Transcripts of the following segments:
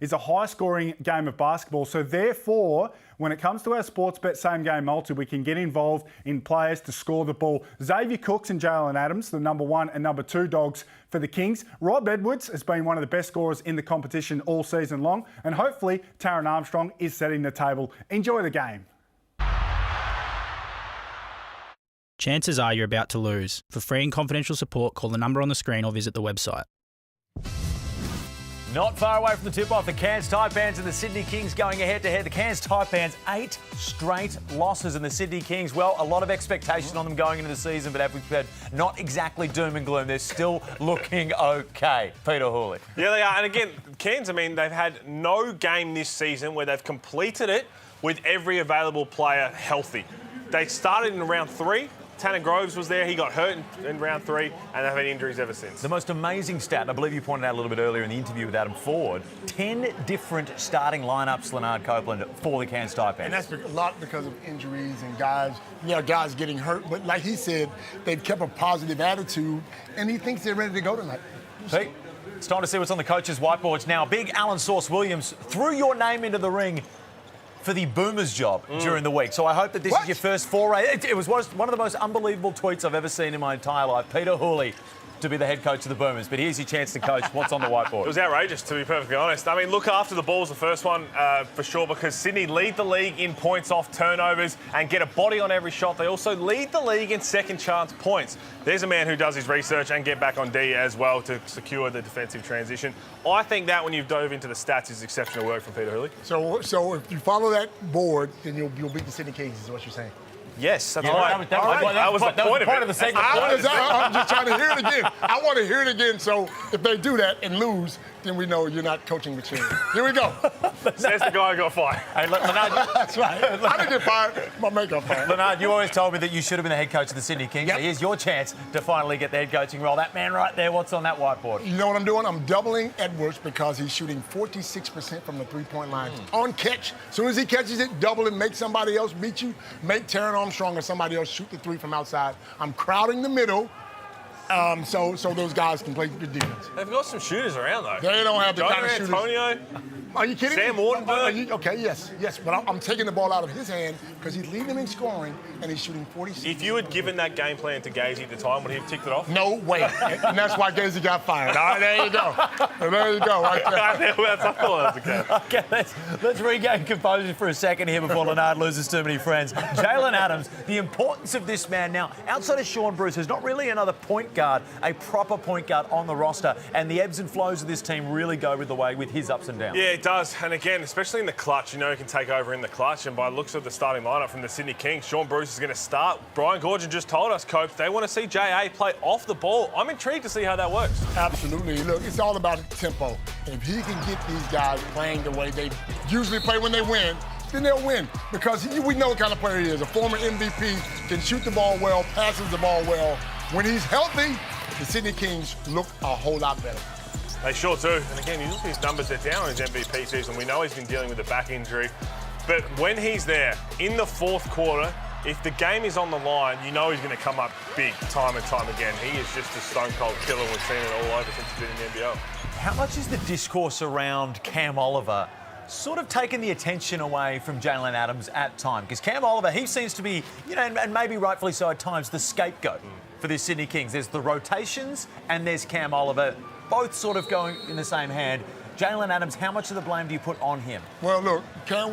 is a high-scoring game of basketball. So therefore, when it comes to our Sportsbet same-game multi, we can get involved in players to score the ball. Xavier Cooks and Jaylen Adams, the number 1 and number 2 dogs for the Kings. Rob Edwards has been one of the best scorers in the competition all season long. And hopefully, Taran Armstrong is setting the table. Enjoy the game. Chances are you're about to lose. For free and confidential support, call the number on the screen or visit the website. Not far away from the tip-off, the Cairns Taipans and the Sydney Kings going head-to-head. The Cairns Taipans, 8 straight losses, and the Sydney Kings, well, a lot of expectation on them going into the season, but as we've said, not exactly doom and gloom. They're still looking okay. Peter Hooley. Yeah, they are. And again, Cairns, I mean, they've had no game this season where they've completed it with every available player healthy. They started in round 3. Tanner Groves was there. He got hurt in round 3, and they've had injuries ever since. The most amazing stat, and I believe you pointed out a little bit earlier in the interview with Adam Ford, 10 different starting lineups, Leonard Copeland, for the Cairns Taipans. And that's a lot because of injuries and guys getting hurt. But like he said, they've kept a positive attitude, and he thinks they're ready to go tonight. Pete, it's time to see what's on the coaches' whiteboards now. Big Alan Sauce Williams threw your name into the ring for the Boomers job during the week. So I hope that this is your first foray. It was one of the most unbelievable tweets I've ever seen in my entire life. Peter Hooley to be the head coach of the Boomers, but here's your chance to coach. What's on the whiteboard? It was outrageous, to be perfectly honest. I mean, look after the ball's the first one for sure, because Sydney lead the league in points off turnovers and get a body on every shot. They also lead the league in second chance points. There's a man who does his research and get back on D as well to secure the defensive transition. I think that when you've dove into the stats is exceptional work from Peter Hooley. So if you follow that board, then you'll beat the Sydney Kings, is what you're saying. Yes, that's right. That was the point of the segment. I'm just trying to hear it again. I want to hear it again. So if they do that and lose, then we know you're not coaching machine. Here we go. Says the guy who got fired. Hey, Leonard, that's right. I didn't get fired. My mate got fired. Leonard, you always told me that you should have been the head coach of the Sydney Kings. Yep. So here's your chance to finally get the head coaching role. That man right there, what's on that whiteboard? You know what I'm doing? I'm doubling Edwards because he's shooting 46% from the three-point line. On catch. As soon as he catches it, double it, make somebody else beat you. Make Taran Armstrong or somebody else shoot the 3 from outside. I'm crowding the middle. So those guys can play good defense. They've got some shooters around, though. They don't have the kind of shooters. Antonio. Are you kidding Sam me? Wardenberg. Okay, yes. But I'm taking the ball out of his hand because he's leading them in scoring, and he's shooting 46. If you had given that game plan to Gazy at the time, would he have ticked it off? No way. And that's why Gazy got fired. All right, there you go. There you go. Right there. I thought that was okay. Okay, let's regain composure for a second here before Leonard loses too many friends. Jaylen Adams, the importance of this man now, outside of Sean Bruce, there's not really another point guard, a proper point guard on the roster, and the ebbs and flows of this team really go with the way with his ups and downs. Yeah, it does. And again, especially in the clutch, you know he can take over in the clutch. And by looks of the starting lineup from the Sydney Kings, Sean Bruce is going to start. Brian Goorjian just told us, Coach, they want to see J.A. play off the ball. I'm intrigued to see how that works. Absolutely. Look, it's all about tempo. If he can get these guys playing the way they usually play when they win, then they'll win. Because we know what kind of player he is. A former MVP, can shoot the ball well, passes the ball well. When he's healthy, the Sydney Kings look a whole lot better. They sure do. And again, you look at his numbers, they're down in his MVP season. We know he's been dealing with a back injury. But when he's there, in the fourth quarter, if the game is on the line, you know he's going to come up big time and time again. He is just a stone-cold killer. We've seen it all over since he's been in the NBL. How much is the discourse around Cam Oliver sort of taken the attention away from Jaylen Adams at time? Because Cam Oliver, he seems to be, you know, and maybe rightfully so at times, the scapegoat for the Sydney Kings. There's the rotations and there's Cam Oliver, both sort of going in the same hand. Jaylen Adams, how much of the blame do you put on him? Well, look,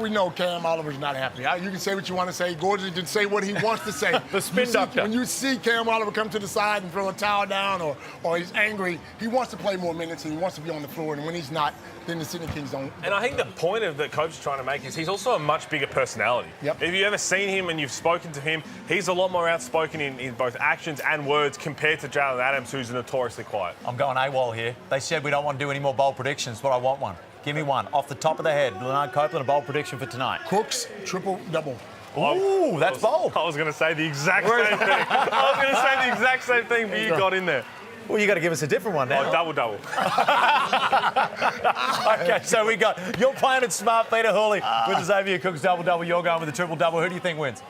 we know Cam Oliver's not happy. You can say what you want to say. Goorjian can say what he wants to say. The spin doctor. When you see Cam Oliver come to the side and throw a towel down or he's angry, he wants to play more minutes and he wants to be on the floor. And when he's not, then the Sydney Kings don't. And I think the point of that coach is trying to make is he's also a much bigger personality. Yep. If you've ever seen him and you've spoken to him, he's a lot more outspoken in both actions and words compared to Jaylen Adams, who's notoriously quiet. I'm going AWOL here. They said we don't want to do any more bold predictions, but I want one. Give me one. Off the top of the head, Leonard Copeland, a bold prediction for tonight. Cooks, triple-double. Ooh, that's bold. I was going to say the exact same thing. I was going to say the exact same thing, but you got in there. Well, you got to give us a different one now. Oh, double-double. Okay, so we got, you're playing it smart, Peter Hooley, with the Xavier Cooks double-double. You're going with the triple-double. Who do you think wins?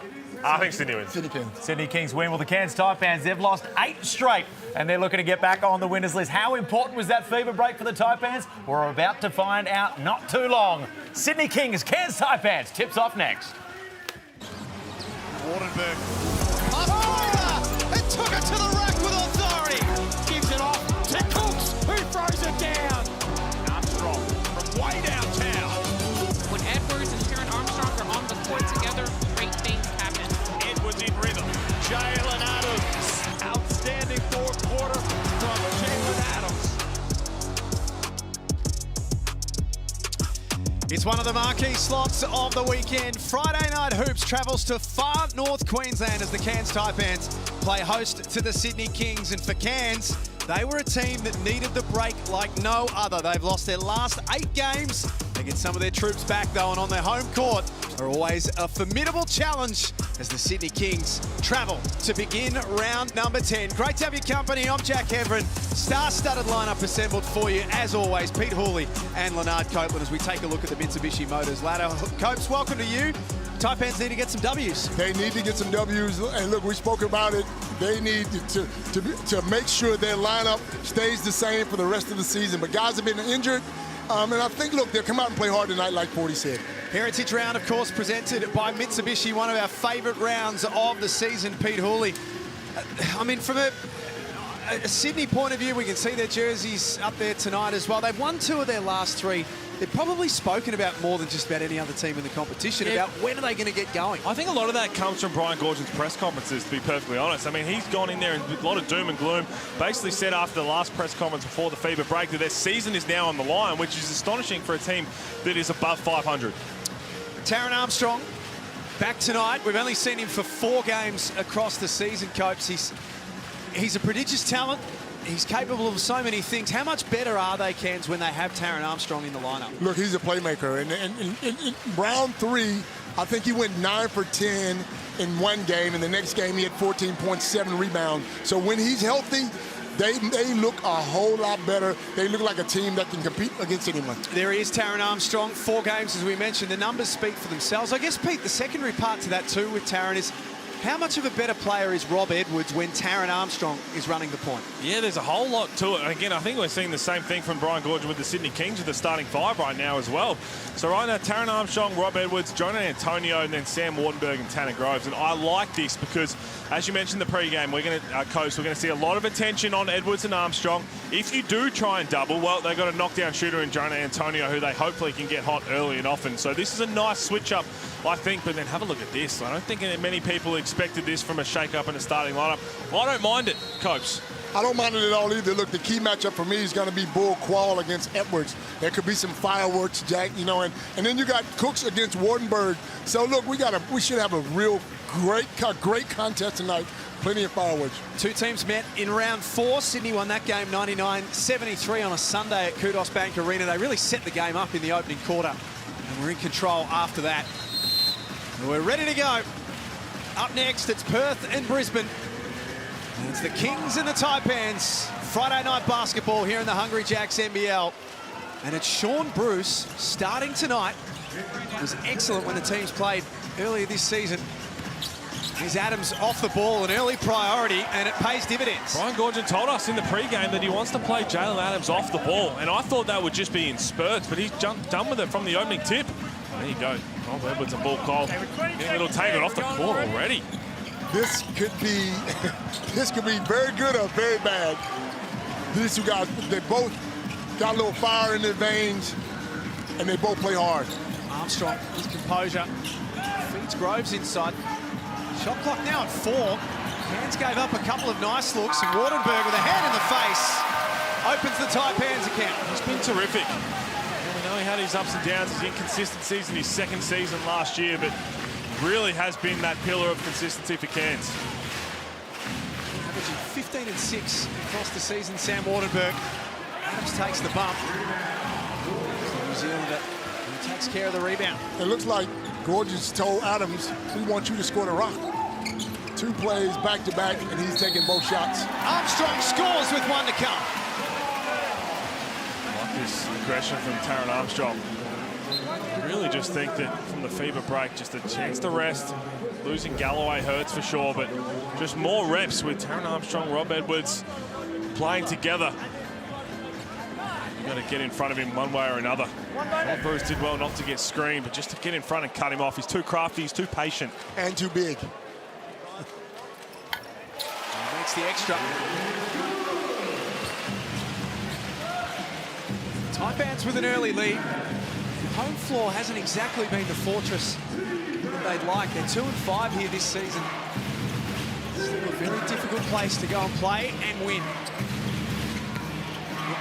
I think Sydney wins. Sydney Kings. Sydney Kings win. Well, the Cairns Taipans, they've lost 8 straight, and they're looking to get back on the winners list. How important was that fever break for the Taipans? We're about to find out not too long. Sydney Kings, Cairns Taipans, tips off next. Wardenberg. It took it to the rack with authority. Gives it off to Cooks, who throws it down. Armstrong from way downtown. When Edwards and Sharon Armstrong are on the court together, great things happen. Edwards in rhythm. Jaylen Adams. Outstanding fourth quarter from Jaylen Adams. It's one of the marquee slots of the weekend. Friday Night Hoops travels to far north Queensland as the Cairns Taipans play host to the Sydney Kings. And for Cairns, they were a team that needed the break like no other. They've lost their last 8 games. They get some of their troops back though, and on their home court are always a formidable challenge as the Sydney Kings travel to begin round number 10. Great to have your company. I'm Jack Heverin. Star-studded lineup assembled for you as always. Pete Hooley and Leonard Copeland as we take a look at the Mitsubishi Motors ladder. Copes, welcome to you. Taipans need to get some W's. They need to get some W's, and look, we spoke about it. They need to make sure their lineup stays the same for the rest of the season. But guys have been injured, and I think, look, they'll come out and play hard tonight, like 40 said. Heritage Round, of course, presented by Mitsubishi, one of our favourite rounds of the season. Pete Hooley. I mean, from a Sydney point of view, we can see their jerseys up there tonight as well. They've won 2 of their last 3. They've probably spoken about more than just about any other team in the competition, about when are they going to get going. I think a lot of that comes from Brian Goorjian's press conferences, to be perfectly honest. I mean, he's gone in there and a lot of doom and gloom, basically said after the last press conference before the fever break that their season is now on the line, which is astonishing for a team that is above 500. Taran Armstrong, back tonight. We've only seen him for 4 games across the season, Copes. He's a prodigious talent. He's capable of so many things. How much better are they, Cairns, when they have Taran Armstrong in the lineup? Look, he's a playmaker. And in round 3, I think he went 9 for 10 in one game. In the next game, he had 14.7 rebounds. So when he's healthy, they look a whole lot better. They look like a team that can compete against anyone. There he is, Taran Armstrong. 4 games, as we mentioned. The numbers speak for themselves. I guess, Pete, the secondary part to that too with Taran is how much of a better player is Rob Edwards when Taran Armstrong is running the point? Yeah, there's a whole lot to it. And again, I think we're seeing the same thing from Brian Goorjian with the Sydney Kings with the starting 5 right now as well. So right now, Taran Armstrong, Rob Edwards, Jaylen Antonio, and then Sam Wardenberg and Tanner Groves. And I like this because, as you mentioned in the pregame, we're going to see a lot of attention on Edwards and Armstrong. If you do try and double, well, they've got a knockdown shooter in Jaylen Antonio who they hopefully can get hot early and often. So this is a nice switch up, I think. But then have a look at this. I don't think many people expected this from a shake-up in the starting lineup. I don't mind it, Copes. I don't mind it at all either. Look, the key matchup for me is going to be Bull Quall against Edwards. There could be some fireworks, Jack, you know, and then you got Cooks against Wardenberg. So look, we should have a real great contest tonight. Plenty of fireworks. 2 teams met in round 4. Sydney won that game 99-73 on a Sunday at Kudos Bank Arena. They really set the game up in the opening quarter, and we're in control after that. And we're ready to go. Up next, it's Perth and Brisbane. And it's the Kings and the Taipans. Friday night basketball here in the Hungry Jacks NBL. And it's Sean Bruce starting tonight. It was excellent when the teams played earlier this season. Here's Adams off the ball, an early priority, and it pays dividends. Brian Goorjian told us in the pregame that he wants to play Jaylen Adams off the ball, and I thought that would just be in spurts, but he's done with it from the opening tip. There you go. Rob Edwards and Bull Quall getting a little taken off the court already. This could be very good or very bad. These 2 guys, they both got a little fire in their veins, and they both play hard. Armstrong, his composure, feeds Groves inside. Shot clock now at 4. Cairns gave up a couple of nice looks, and Wardenberg with a hand in the face opens the Taipans account. He's been terrific. We know he had his ups and downs, his inconsistencies in his second season last year, but really has been that pillar of consistency for Cairns. Averaging 15 and 6 across the season, Sam Wardenberg. Adams takes the bump. New Zealander, he takes care of the rebound. It looks like Goorjian told Adams, we want you to score the rock. 2 plays back-to-back, and he's taking both shots. Armstrong scores with 1 to come. I like this aggression from Taran Armstrong. I really just think that from the fever break, just a chance to rest, Losing Galloway hurts for sure, but just more reps with Taron Armstrong, Rob Edwards playing together. You've got to get in front of him one way or another. Bruce did well not to get screened, but just to get in front and cut him off. He's too crafty, he's too patient. And too big. Makes the extra. Taipans with an early lead. Home floor hasn't exactly been the fortress that they'd like. They're 2-5 here this season. Still a very difficult place to go and play and win.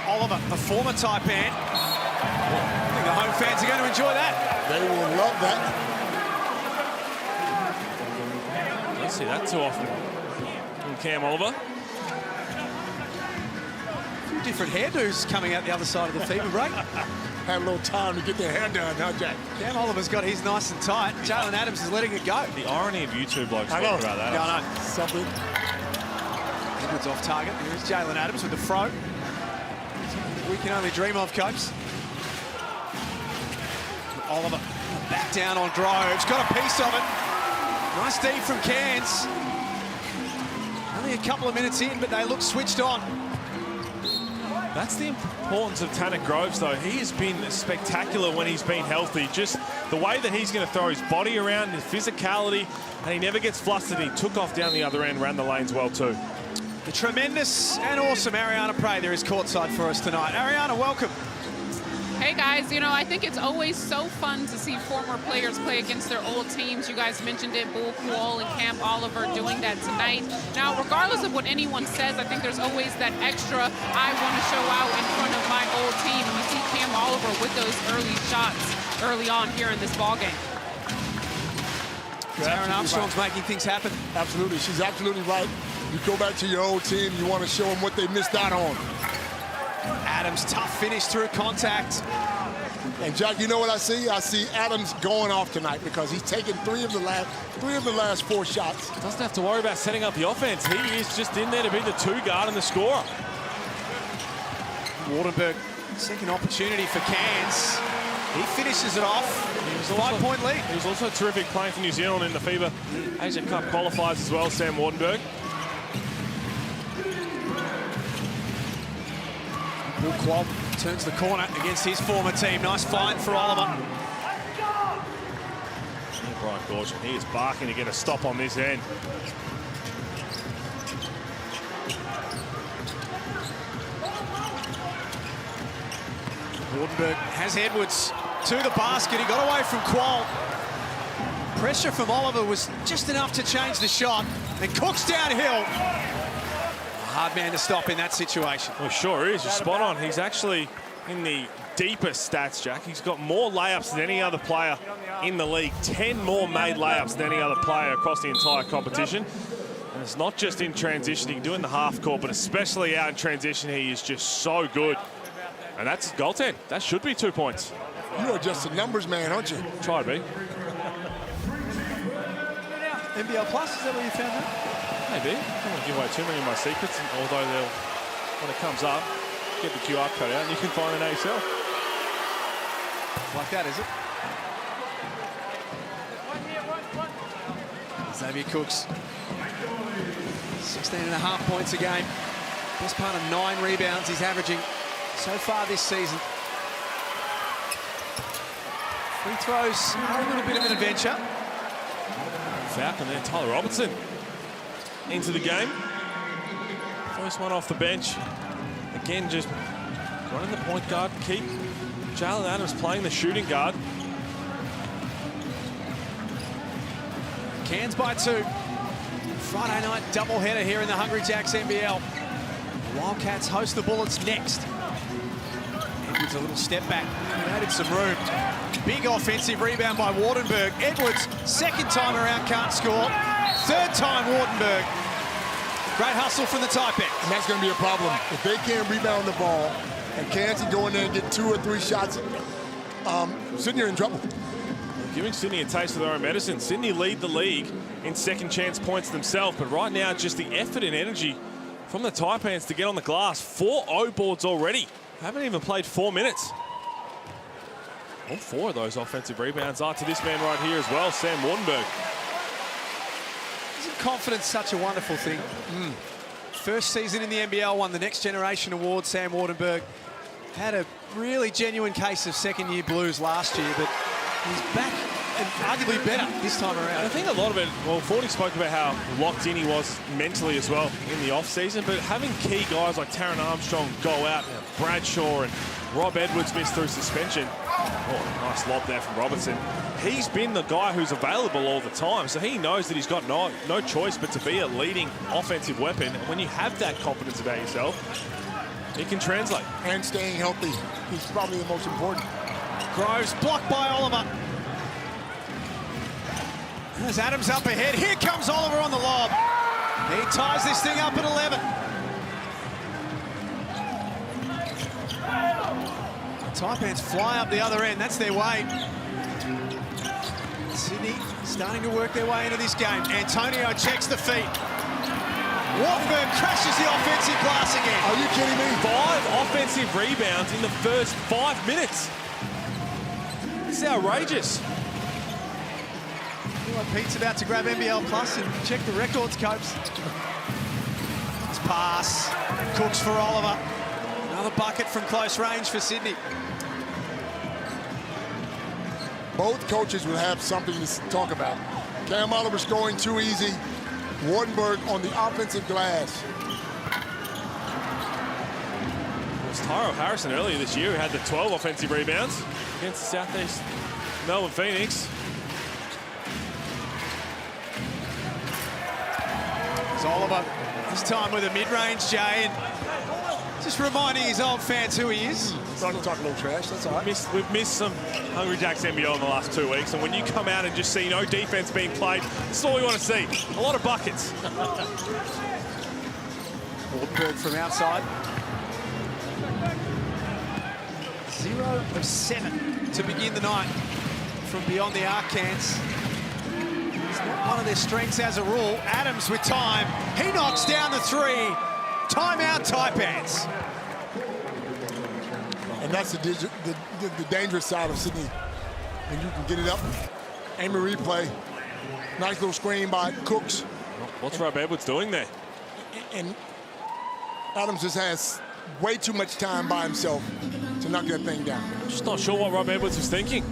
Oliver, a former Taipan. I think the home fans are going to enjoy that. They will love that. Don't see that too often from Cam Oliver. A few different hairdos coming out the other side of the fever break. Had a little time to get their hair done, huh, Jack? Cam Oliver's got his nice and tight. Jaylen Adams is letting it go. The irony of YouTube blokes talking about that. Yeah, I know. Something. Edwards off target. Here's Jaylen Adams with the throw. We can only dream of, Copes. Oliver back down on Groves. Got a piece of it. Nice D from Cairns. Only a couple of minutes in, but they look switched on. That's the importance of Tanner Groves, though. He has been spectacular when he's been healthy. Just the way that he's going to throw his body around, his physicality, and he never gets flustered. He took off down the other end, ran the lanes well too. The tremendous and awesome Ariana Prey there is courtside for us tonight. Ariana, welcome. Hey guys, you know, I think it's always so fun to see former players play against their old teams. You guys mentioned it, Bull Kuol and Cam Oliver doing that tonight. Now, regardless of what anyone says, I think there's always that extra, I want to show out in front of my old team. And you see Cam Oliver with those early shots early on here in this ballgame. Taron Armstrong's making things happen. Absolutely, she's absolutely right. You go back to your old team, you want to show them what they missed out on. Adams, tough finish through contact. And Jack, you know what I see? I see Adams going off tonight because he's taken three of the last 4 shots. Doesn't have to worry about setting up the offense. He is just in there to be the 2 guard and the scorer. Wardenberg, second opportunity for Cairns. He finishes it off. He was a 5-point lead. He was also terrific playing for New Zealand in the FIBA Asia Cup qualifiers as well, Sam Wardenberg. Bull Kuol turns the corner against his former team. Nice find for Oliver. Brian Gorgian, he is barking to get a stop on this end. Wardenberg has Edwards to the basket. He got away from Kuol. Pressure from Oliver was just enough to change the shot. And Cook's downhill. Hard man to stop in that situation. Well, sure is. You're spot on. He's actually in the deepest stats, Jack. He's got more layups than any other player in the league. 10 more made layups than any other player across the entire competition. And it's not just in transition. He can do it in the half court, but especially out in transition, he is just so good. And that's goaltend. That should be 2 points. You are just a numbers man, aren't you? Try to be. NBL Plus, is that where you found that? Maybe. I don't want to give away too many of my secrets, although they'll, when it comes up, get the QR code out and you can find an ASL. Like that, is it? Xavier Cooks. 16.5 points a game. Best part of 9 rebounds he's averaging so far this season. Free throws are a little bit of an adventure. Falcon there, Tyler Robertson into the game. First one off the bench. Again, just running the point guard. Keep Jaylen Adams playing the shooting guard. Cairns by 2. Friday night doubleheader here in the Hungry Jacks NBL. The Wildcats host the Bullets next. Edwards a little step back, created some room. Big offensive rebound by Wardenberg. Edwards, second time around, can't score. Third time Wardenberg. Great hustle from the Taipans. And that's going to be a problem. If they can't rebound the ball and Cairns can go in there and get 2 or 3 shots, Sydney are in trouble. Giving Sydney a taste of their own medicine. Sydney lead the league in second chance points themselves, but right now just the effort and energy from the Taipans to get on the glass. 4 O boards already. Haven't even played 4 minutes. All 4 of those offensive rebounds are to this man right here as well, Sam Wardenberg. Isn't confidence such a wonderful thing? First season in the NBL, won the Next Generation Award. Sam Wardenberg had a really genuine case of second-year blues last year, but he's back and arguably better this time around. I think a lot of it, well, Forty spoke about how locked in he was mentally as well in the off-season, but having key guys like Taron Armstrong go out, Bradshaw and Rob Edwards missed through suspension. Oh, nice lob there from Robertson. He's been the guy who's available all the time, so he knows that he's got no choice but to be a leading offensive weapon. And when you have that confidence about yourself, it can translate. And staying healthy is probably the most important. Groves blocked by Oliver. There's Adams up ahead. Here comes Oliver on the lob. He ties this thing up at 11. Taipans fly up the other end. That's their way. Sydney starting to work their way into this game. Antonio checks the feet. Wardenberg crashes the offensive glass again. Are you kidding me? 5 offensive rebounds in the first 5 minutes. This is outrageous. Well, Pete's about to grab NBL Plus and check the records, Copes. It's pass. Cooks for Oliver. Another bucket from close range for Sydney. Both coaches will have something to talk about. Cam Oliver's going too easy. Wardenberg on the offensive glass. It was Tyro Harrison earlier this year who had the 12 offensive rebounds against the Southeast Melbourne Phoenix. It's Oliver, this time with a mid-range, Jay, and just reminding his old fans who he is. Starting to talk a little trash, that's all right. We've missed some Hungry Jacks NBL in the last 2 weeks, and when you come out and just see no defense being played, that's all we want to see. A lot of buckets. Wardenberg from outside. 0 of 7 to begin the night from beyond the arc, Cairns. It's not one of their strengths as a rule. Adams with time. He knocks down the 3. Timeout, Taipans. And that's the dangerous side of Sydney. When you can get it up, aim a replay. Nice little screen by Cooks. What's Rob Edwards doing there? And Adams just has way too much time by himself to knock that thing down. Just not sure what Rob Edwards was thinking.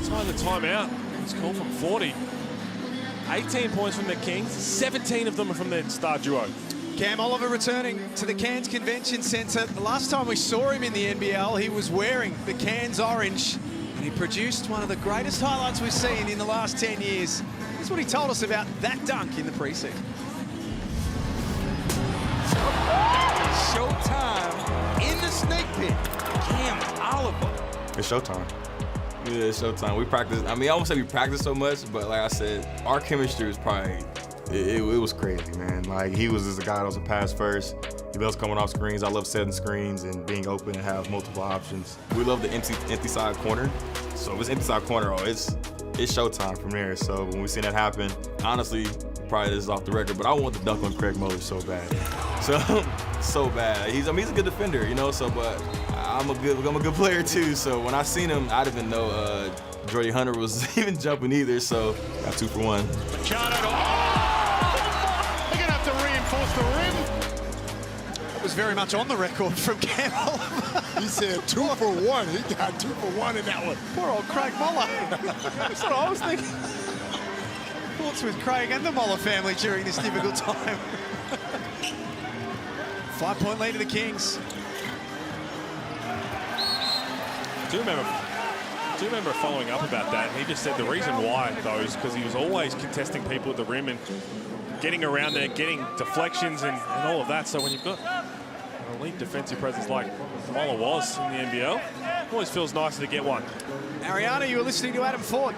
Time the timeout. It's called from 40. 18 points from the Kings. 17 of them are from their star duo. Cam Oliver returning to the Cairns Convention Centre. The last time we saw him in the NBL, he was wearing the Cairns orange, and he produced one of the greatest highlights we've seen in the last 10 years. Here's what he told us about that dunk in the preseason. Showtime in the snake pit. Cam Oliver. It's showtime. Yeah, it's showtime. We practice. I mean, I won't say we practice so much, but like I said, our chemistry was probably, it was crazy, man. Like, he was just a guy that was a pass first. He loves coming off screens. I love setting screens and being open and have multiple options. We love the empty side corner. So if it's empty side corner, it's showtime from there. So when we seen that happen, honestly, probably this is off the record, but I want the dunk on Craig Muller so bad. So bad. He's a good defender, you know. So, but I'm a good player too. So when I seen him, I didn't even know Jordy Hunter was even jumping either. So got 2 for 1. They're gonna have to reinforce the rim. That was very much on the record from Cam Oliver. He said 2 for 1. He got 2 for 1 in that one. Poor old Craig Muller. That's what I was thinking. Thoughts with Craig and the Muller family during this difficult time. 5-point lead to the Kings. Do remember following up about that. He just said the reason why, though, is because he was always contesting people at the rim and getting around there, getting deflections and all of that. So when you've got an elite defensive presence like Muller was in the NBL, it always feels nicer to get one. Ariana, you were listening to Adam Ford.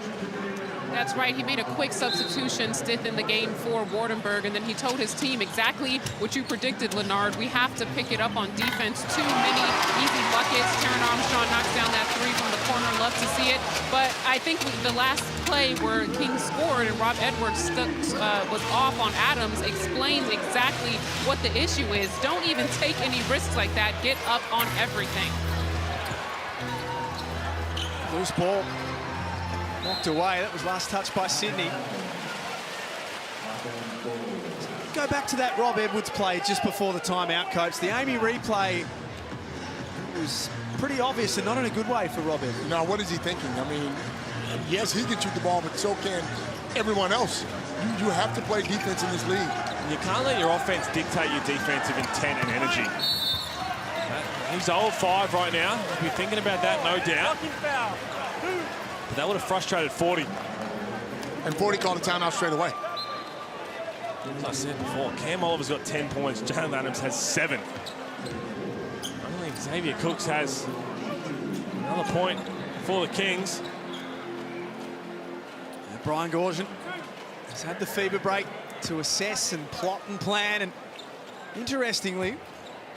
That's right. He made a quick substitution, stiff in the game for Wardenberg, and then he told his team exactly what you predicted, Leonard. We have to pick it up on defense. Too many easy buckets. Taron Armstrong knocks down that 3 from the corner. Love to see it. But I think the last play where King scored and Rob Edwards was off on Adams explains exactly what the issue is. Don't even take any risks like that. Get up on everything. Loose ball. Knocked away. That was last touched by Sydney. Go back to that Rob Edwards play just before the timeout, Coach. The Amy replay was pretty obvious and not in a good way for Rob Edwards. Now, what is he thinking? I mean, yes, he can shoot the ball, but so can everyone else. You have to play defense in this league. You can't let your offense dictate your defensive intent and energy. He's 0-5 right now. He'll be thinking about that, no doubt. But that would have frustrated 40. And 40 called a timeout straight away. As I said before, Cam Oliver's got 10 points. Jaylen Adams has 7. I think Xavier Cooks has another point for the Kings. And Brian Goorjian has had the FIBA break to assess and plot and plan. And interestingly,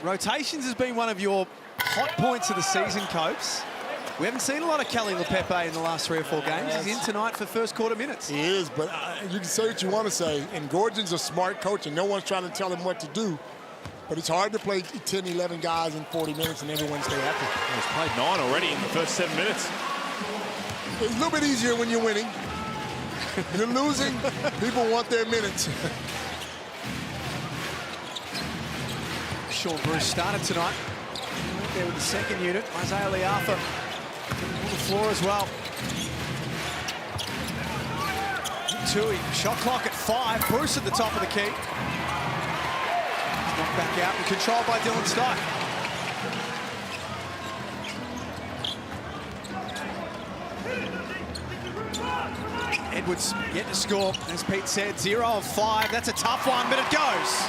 rotations has been one of your hot points of the season, Copes. We haven't seen a lot of Kelly LePepe in the last 3 or 4 games. He's in tonight for first quarter minutes. He is, but you can say what you want to say. And Goorjian's a smart coach, and no one's trying to tell him what to do. But it's hard to play 10, 11 guys in 40 minutes and everyone stay happy. He's played 9 already in the first 7 minutes. It's a little bit easier when you're winning. You're losing, people want their minutes. Sean Bruce started tonight. There with the second unit. Isaiah Liafa on the floor as well. Tui, shot clock at 5. Bruce at the top of the key. He's knocked back out and controlled by Dylan Stein. Edwards yet to score, as Pete said, 0 of 5. That's a tough one, but it goes.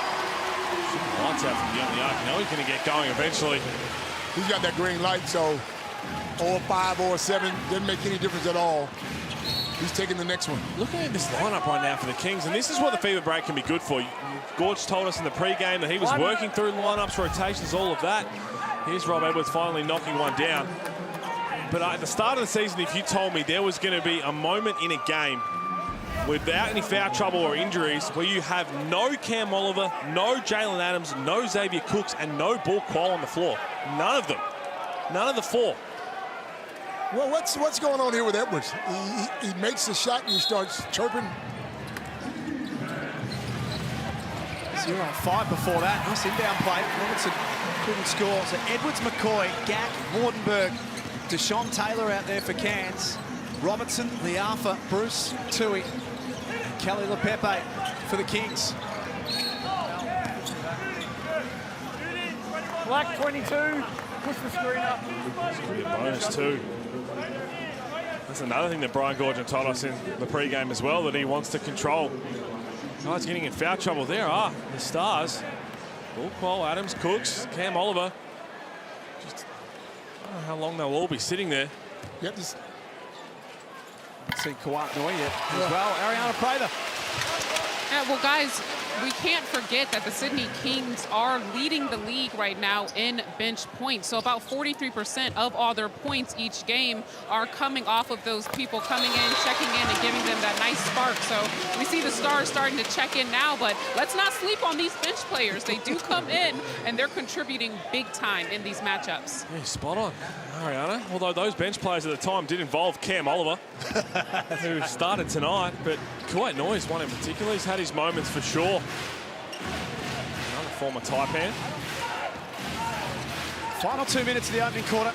Lights out from beyond the arc. Now he's going to get going eventually. He's got that green light, so 0 of 5, 0 of 7, doesn't make any difference at all. He's taking the next one. Looking at this lineup right now for the Kings, and this is what the FIBA break can be good for. Gorge told us in the pregame that he was working through lineups, rotations, all of that. Here's Rob Edwards finally knocking one down. But at the start of the season, if you told me there was going to be a moment in a game without any foul trouble or injuries where you have no Cam Oliver, no Jaylen Adams, no Xavier Cooks, and no Ball Qual on the floor. None of them. None of the 4. Well, what's going on here with Edwards? He makes the shot and he starts chirping. 0 of 5 before that. Nice inbound play. Robertson couldn't score. So Edwards, McCoy, Gack, Wardenberg, Deshaun Taylor out there for Cairns. Robertson, Liafa, Bruce, Tui, and Kelly LePepe for the Kings. Black 22, push the screen up. Bonus too. That's another thing that Brian Goorjian told us in the pregame as well, that he wants to control. Guys getting in foul trouble. There are the stars. Ball Qual, Adams, Cooks, Cam Oliver. Just, I don't know how long they'll all be sitting there. Yep, just see Kawat Noi yet as well. Ariana Prather. Well, guys, we can't forget that the Sydney Kings are leading the league right now in bench points. So about 43% of all their points each game are coming off of those people coming in, checking in, and giving them that nice spark. So we see the stars starting to check in now, but let's not sleep on these bench players. They do come in, and they're contributing big time in these matchups. Yeah, spot on, Ariana. Although those bench players at the time did involve Cam Oliver, who started tonight, but Kuwait Noise one in particular. He's had his moments for sure. Another former Taipan. Final 2 minutes of the opening quarter.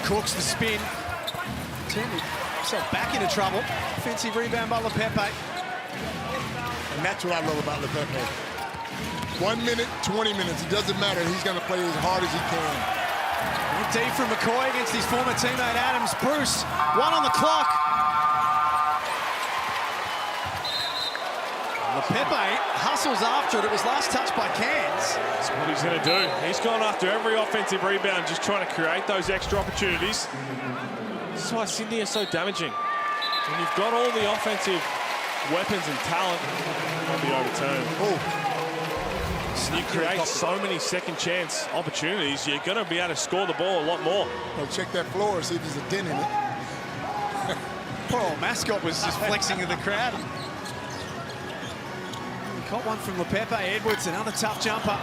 Cooks the spin. Turn himself back into trouble. Offensive rebound by LePepe. And that's what I love about LePepe. 1 minute, 20 minutes, it doesn't matter. He's going to play as hard as he can. Deep from McCoy against his former teammate Adams. Bruce, 1 on the clock. LePepe hustles after it. It was last touched by Cairns. That's what he's going to do. He's gone after every offensive rebound, just trying to create those extra opportunities. This is why Sydney is so damaging. When you've got all the offensive weapons and talent, they'll be overturned. You create so many second chance opportunities, you're going to be able to score the ball a lot more. Well, check that floor, see if there's a dent in it. Poor old mascot was just flexing in the crowd. Caught one from LePepe. Edwards, another tough jumper.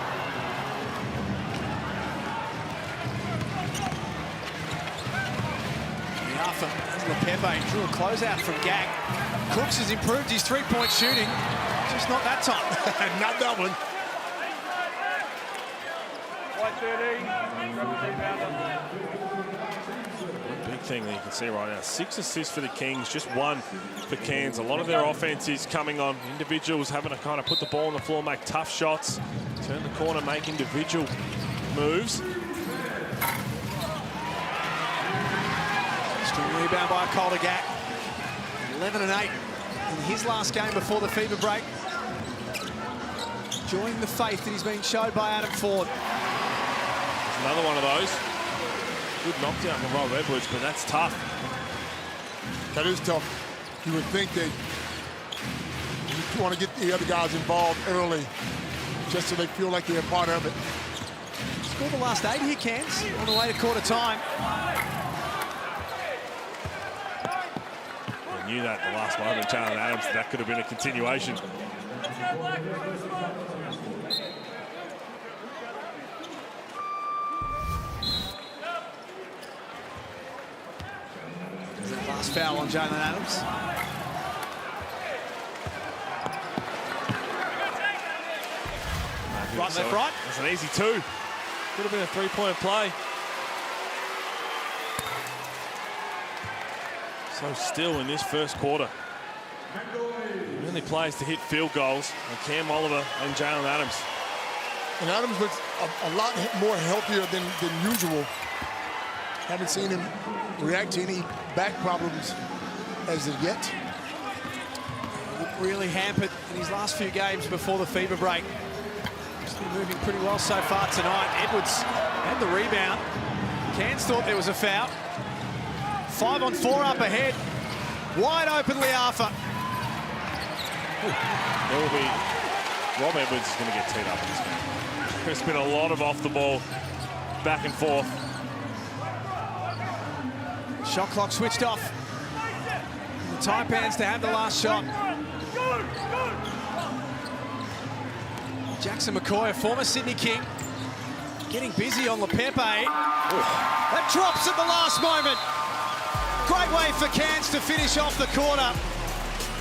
LePepe drew a closeout from Gack. Cooks has improved his three-point shooting, just not that time. Not that one. Big thing that you can see right now. 6 assists for the Kings, just 1 for Cairns. A lot of their offense is coming on individuals having to kind of put the ball on the floor, make tough shots, turn the corner, make individual moves. Strong rebound by Calder-Gack. 11 and 8 in his last game before the fever break. Enjoying the faith that he's been showed by Adam Ford. Another one of those. Good knockdown from Rob Edwards, but that's tough. That is tough. You would think that you want to get the other guys involved early just so they feel like they're a part of it. Scored the last 8 here, Cairns, on the way to quarter time. I knew that in the last moment, Jaylen Adams, that could have been a continuation. Last foul on Jaylen Adams. Right, left, right. That's an easy 2. Could have been a 3-point play. So still in this first quarter. The only players to hit field goals are Cam Oliver and Jaylen Adams. And Adams looks a lot more healthier than usual. Haven't seen him react to any back problems as of yet. He looked really hampered in his last few games before the fever break. He's been moving pretty well so far tonight. Edwards had the rebound. Cairns thought there was a foul. 5-on-4 up ahead. Wide open Liafa. There will be... Rob Edwards is going to get teed up in this game. There's been a lot of off the ball, back and forth. Shot clock switched off. The Taipans to have the last shot. Jackson McCoy, a former Sydney King, getting busy on Lepepe. That drops at the last moment. Great way for Cairns to finish off the quarter.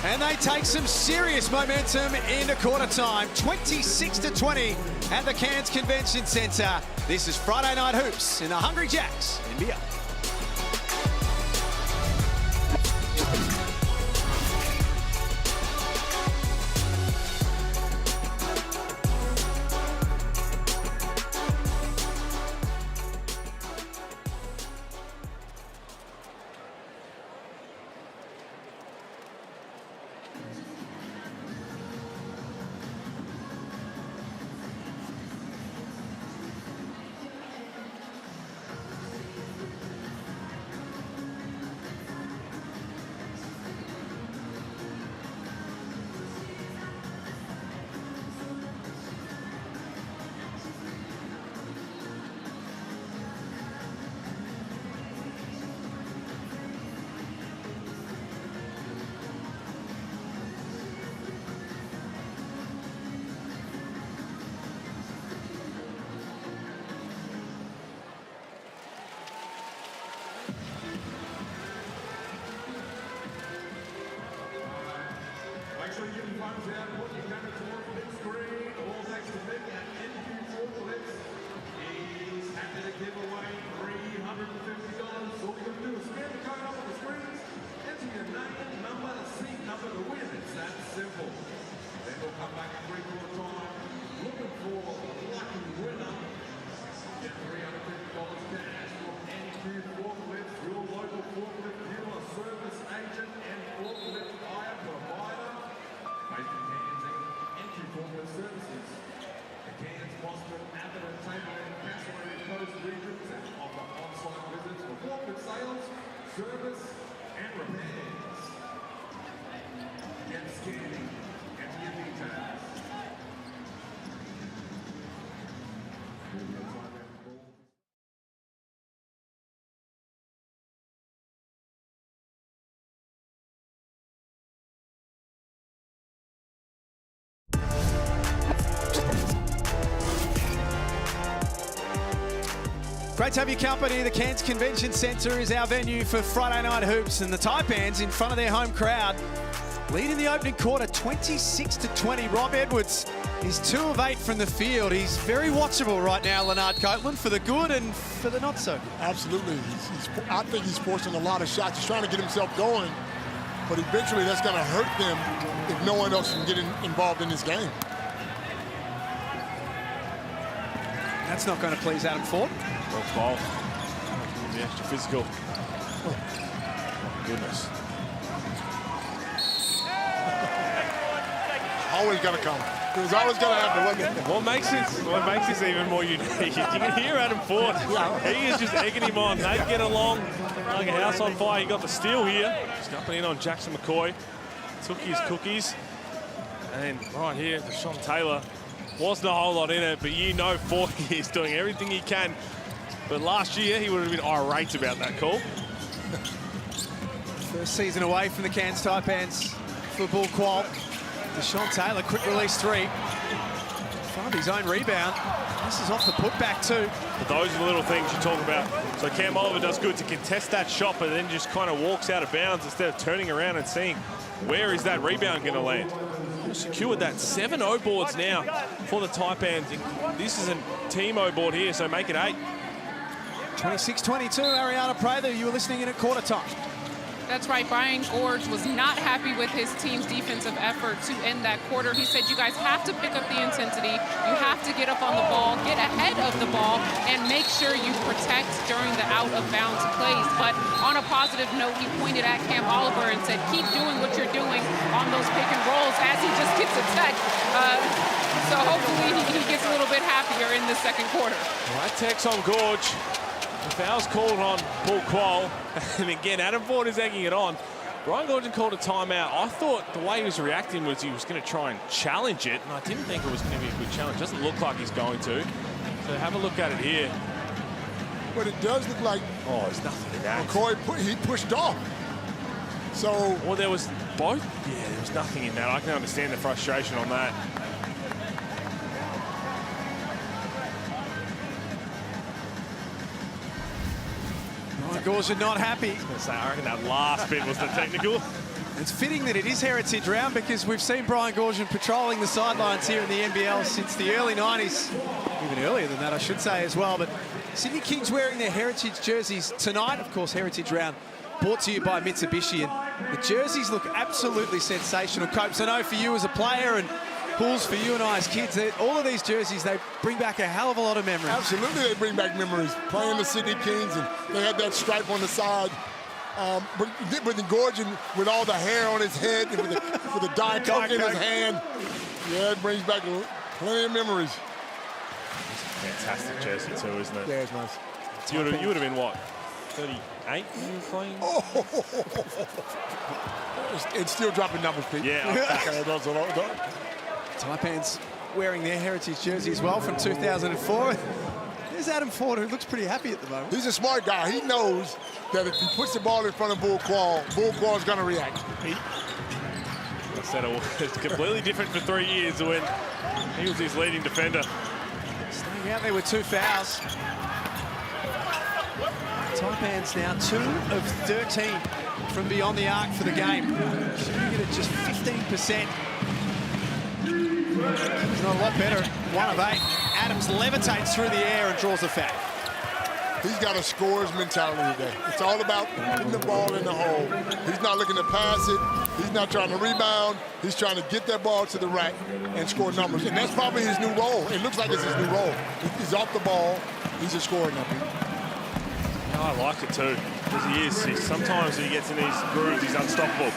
And they take some serious momentum into quarter time. 26-20 at the Cairns Convention Centre. This is Friday Night Hoops in the Hungry Jacks NBL. Great to have your company. The Cairns Convention Centre is our venue for Friday Night Hoops, and the Taipans in front of their home crowd Lead in the opening quarter, 26-20. Rob Edwards is 2 of 8 from the field. He's very watchable right now, Leonard Copeland, for the good and for the not so good. Absolutely. I think he's forcing a lot of shots. He's trying to get himself going, but eventually that's going to hurt them if no one else can get involved in this game. That's not going to please Adam Ford. Well, foul. The extra physical. Oh, my goodness. Always going to come. It was always going to happen, wasn't it? What makes this even more unique is you can hear Adam Ford. He is just egging him on. They get along like a house on fire. He got the steal here. Just jumping in on Jackson McCoy. Took his cookies. And right here, Deshaun Taylor. Wasn't a whole lot in it, but you know Ford is doing everything he can. But last year, he would have been irate about that call. First season away from the Cairns Taipans for ball qual. Deshaun Taylor, quick release 3. Found his own rebound. This is off the putback too. But those are the little things you talk about. So Cam Oliver does good to contest that shot, but then just kind of walks out of bounds instead of turning around and seeing where is that rebound going to land. Secured that 7 O boards now for the Taipans. This is a team O board here, so make it 8. 26-22, Ariana Prather, you were listening in at quarter time. That's right, Brian Gorge was not happy with his team's defensive effort to end that quarter. He said you guys have to pick up the intensity, you have to get up on the ball, get ahead of the ball, and make sure you protect during the out-of-bounds plays. But on a positive note, he pointed at Cam Oliver and said, keep doing what you're doing on those pick and rolls as he just gets a tech. So hopefully he gets a little bit happier in the second quarter. All right, text on Gorge. The foul's called on Paul Qual. And again, Adam Ford is egging it on. Brian Gordon called a timeout. I thought the way he was reacting was he was going to try and challenge it, and I didn't think it was going to be a good challenge. Doesn't look like he's going to. So have a look at it here. But it does look like there's nothing in that. McCoy, he pushed off. So... Well, there was both. Yeah, there was nothing in that. I can understand the frustration on that. Gorge not happy. I reckon that last bit was the technical. It's fitting that it is Heritage Round because we've seen Brian Gorge patrolling the sidelines here in the NBL since the early 90s. Even earlier than that, I should say as well. But Sydney Kings wearing their Heritage jerseys tonight. Of course, Heritage Round brought to you by Mitsubishi. And the jerseys look absolutely sensational. Copes, I know for you as a player and Pools for you and I as kids, all of these jerseys, they bring back a hell of a lot of memories. Absolutely, they bring back memories. Playing the Sydney Kings, and they had that stripe on the side. But the Gorgon with all the hair on his head, and with the Diet Coke in his hand, yeah, it brings back plenty of memories. It's a fantastic jersey too, isn't it? Yeah, it's nice. You would have been what, 38 when you were playing? It's still dropping numbers, Pete. Yeah. Taipans wearing their Heritage jersey as well from 2004. There's Adam Ford, who looks pretty happy at the moment. He's a smart guy. He knows that if he puts the ball in front of Bull Quall's going to react. I said it's completely different for 3 years when he was his leading defender. Staying out there with 2 fouls. Taipans now 2 of 13 from beyond the arc for the game. Shooting it at just 15%. He's not a lot better. 1 of 8. Adams levitates through the air and draws a foul. He's got a scorer's mentality today. It's all about putting the ball in the hole. He's not looking to pass it. He's not trying to rebound. He's trying to get that ball to the rack and score numbers. And that's probably his new role. It looks like it's his new role. He's off the ball. He's a scorer now. I like it too, because he is. Sometimes he gets in these grooves, he's unstoppable.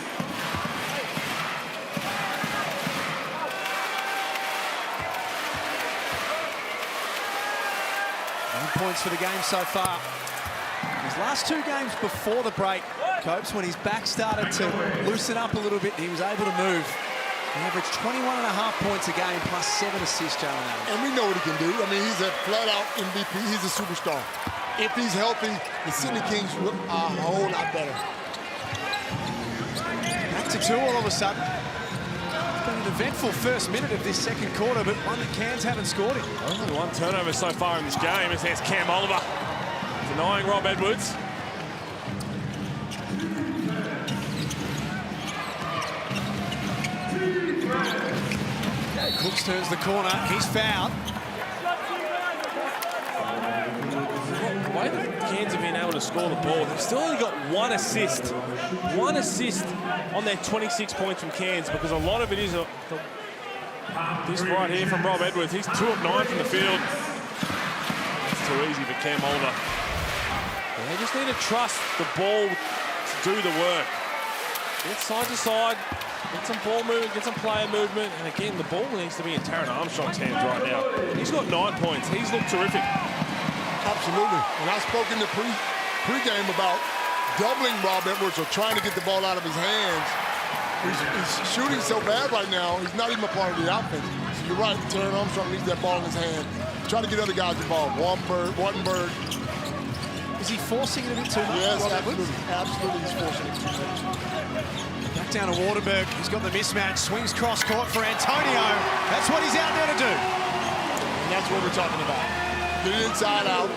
9 points for the game so far. His last 2 games before the break, Copes, when his back started to loosen up a little bit, he was able to move. He averaged 21.5 points a game plus 7 assists, Jaylen Adams. And we know what he can do. I mean, he's a flat-out MVP. He's a superstar. If he's healthy, the Sydney Kings look a whole lot better. Back to 2 all of a sudden. It's been an eventful first minute of this second quarter, but one that Cairns haven't scored in. Only 1 turnover so far in this game. There's Cam Oliver denying Rob Edwards. Cooks turns the corner. He's fouled. The way that Cairns have been able to score the ball, they've still only got one assist. One assist on their 26 points from Cairns, because a lot of it is this right here from Rob Edwards. He's 2 of 9 from the field. It's too easy for Cam Oliver. And they just need to trust the ball to do the work. Get side to side, get some ball movement, get some player movement, and again, the ball needs to be in Taran Armstrong's hands right now. He's got 9 points. He's looked terrific. Absolutely. And I spoke in the pregame about doubling Rob Edwards or trying to get the ball out of his hands. He's shooting so bad right now, he's not even a part of the offense. So you're right, Taran Armstrong needs that ball in his hand. Try to get other guys involved. Wattenberg. Is he forcing it a bit too much? Yes, absolutely. Absolutely, he's forcing it. Back down to Waterberg. He's got the mismatch. Swings cross court for Antonio. That's what he's out there to do. And that's what we're talking about. Get it inside out.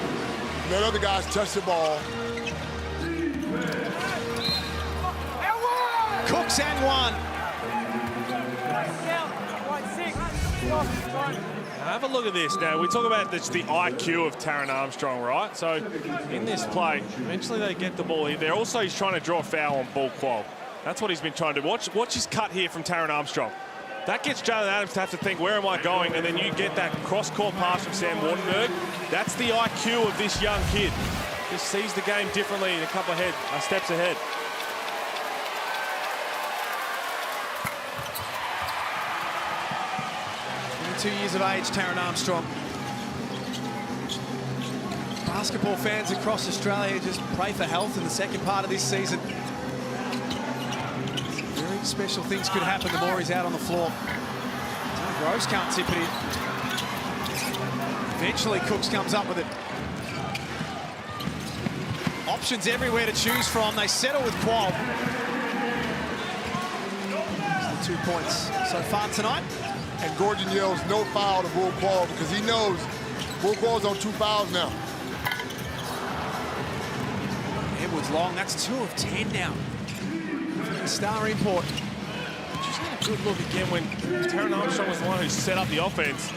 Let other guys touch the ball. Cooks and one. Have a look at this now. We talk about the IQ of Taran Armstrong, right? So in this play, eventually they get the ball here. He's trying to draw a foul on ball qual. That's what he's been trying to do. Watch his cut here from Taran Armstrong. That gets Jaylen Adams to have to think, where am I going? And then you get that cross-court pass from Sam Wattenberg. That's the IQ of this young kid. Just sees the game differently in a couple of steps ahead. 2 years of age, Taran Armstrong. Basketball fans across Australia just pray for health in the second part of this season. Very special things could happen the more he's out on the floor. Groves can't tip it in. Eventually, Cooks comes up with it. Options everywhere to choose from. They settle with Qual. It's the 2 points so far tonight. And Gordon yells no foul to Bull Qual because he knows Bull Qual's on 2 fouls now. Edwards long, that's 2 of 10 now. The star import. Just had a good look again when Taran Armstrong was the one who set up the offense.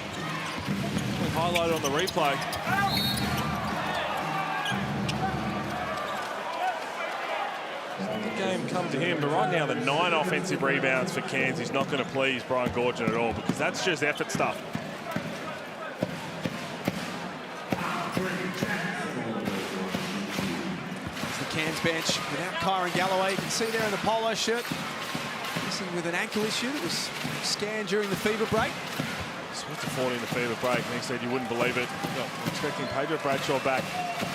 Highlighted on the replay. The game come to him, but right now the 9 offensive rebounds for Cairns is not going to please Brian Goorjian at all, because that's just effort stuff. It's the Cairns bench without Kyron Galloway. You can see there in the polo shirt. Missing with an ankle issue that was scanned during the fever break. Switched to 40 in the fever break, and he said you wouldn't believe it. I'm expecting Pedro Bradshaw back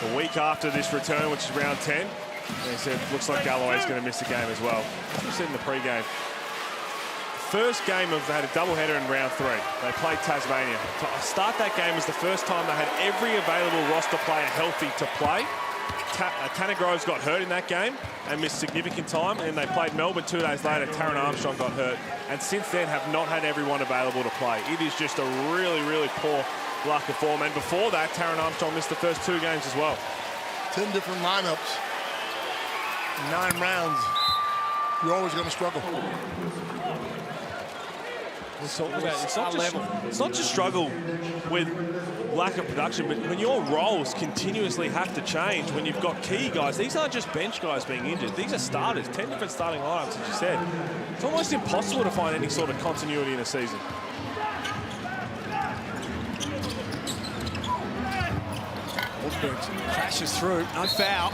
a week after this return, which is round 10. And he said, looks like Galloway's going to miss the game as well. As we said in the pre-game. First game they had a doubleheader in round 3. They played Tasmania. To start that game was the first time they had every available roster player healthy to play. Tanner Groves got hurt in that game and missed significant time, and they played Melbourne 2 days later. Taran Armstrong got hurt, and since then have not had everyone available to play. It is just a really, really poor lack of form. And before that, Taran Armstrong missed the first 2 games as well. 10 different lineups, 9 rounds. You're always going to struggle. It's not just struggle with lack of production, but when your roles continuously have to change, when you've got key guys, these aren't just bench guys being injured, these are starters, 10 different starting lineups, as you said. It's almost impossible to find any sort of continuity in a season. Crashes through, no foul.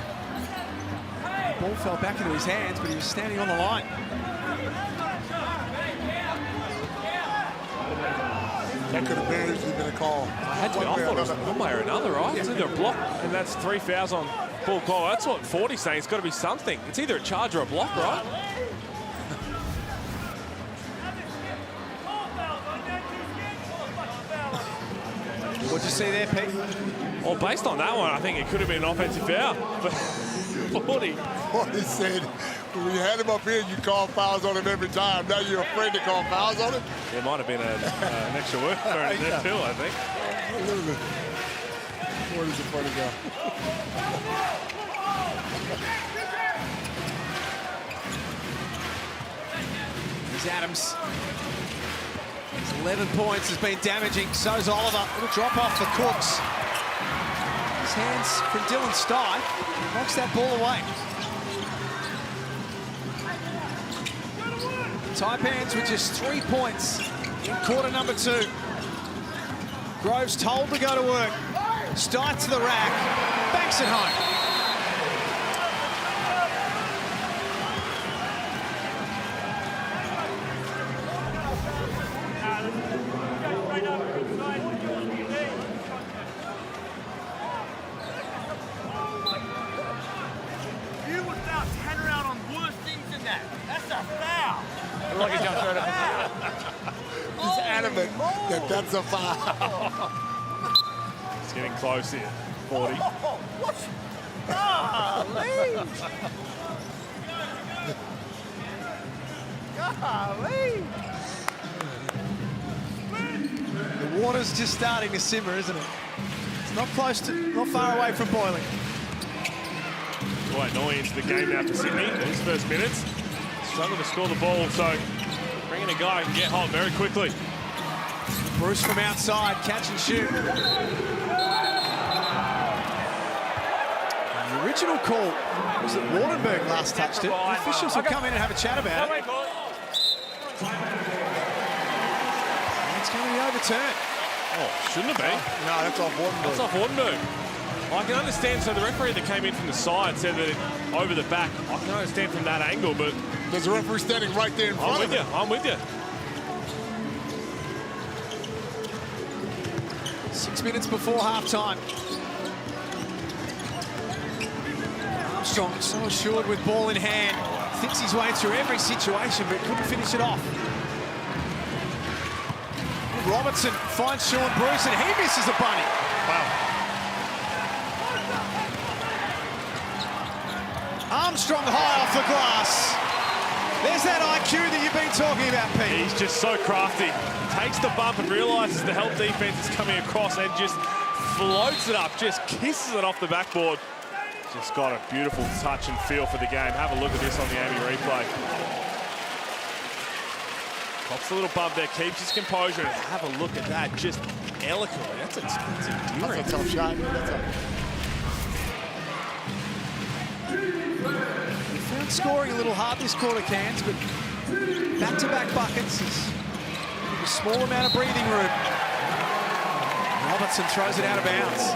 The ball fell back into his hands, but he was standing on the line. That could have very easily been a call. I had to be off on it one way or another, right? It's either a block, and that's 3 fouls on full call. That's what 40's saying. It's got to be something. It's either a charge or a block, right? What'd you see there, Pete? Well, based on that one, I think it could have been an offensive foul. But 40. What he said, when you had him up here, you call fouls on him every time. Now you're afraid to call fouls on him? There might have been an extra word for it there too, I think. What is a funny guy? Here's Adams. He's 11 points has been damaging. So's Oliver. Little drop off for Cooks. His hands from Dylan Stye. Knocks that ball away. Taipans with just 3 points in quarter number 2. Groves told to go to work. Stye to the rack. Banks it home. Like he jumped right up. He's adamant that that's a foul. It's getting close here. 40. The water's just starting to simmer, isn't it? It's not close to, not far away from boiling. Quite annoying into the game now for Sydney in his first minutes. Struggling to score the ball, so bringing a guy who can get hot very quickly. Bruce from outside, catch and shoot. The original call was that Wardenberg last touched it. The officials will come in and have a chat about it. It's going to be overturned. Oh, shouldn't have been. No, that's off Wardenberg. That's off Wardenberg. I can understand, so the referee that came in from the side said that over the back. I can understand from that angle, but... There's a referee standing right there in front of him. I'm with you. 6 minutes before halftime. Armstrong so assured with ball in hand. Thinks his way through every situation, but couldn't finish it off. Robertson finds Sean Bruce, and he misses a bunny. Wow. Armstrong high off the glass. There's that IQ that you've been talking about, Pete. He's just so crafty. Takes the bump and realises the help defence is coming across and just floats it up, just kisses it off the backboard. Just got a beautiful touch and feel for the game. Have a look at this on the Amy replay. Pops a little bump there, keeps his composure. And have a look at that, just eloquently. That's endearing. That's a tough shot. Found scoring a little hard this quarter, Cairns, but back-to-back buckets is a small amount of breathing room. Robertson throws it out of bounds.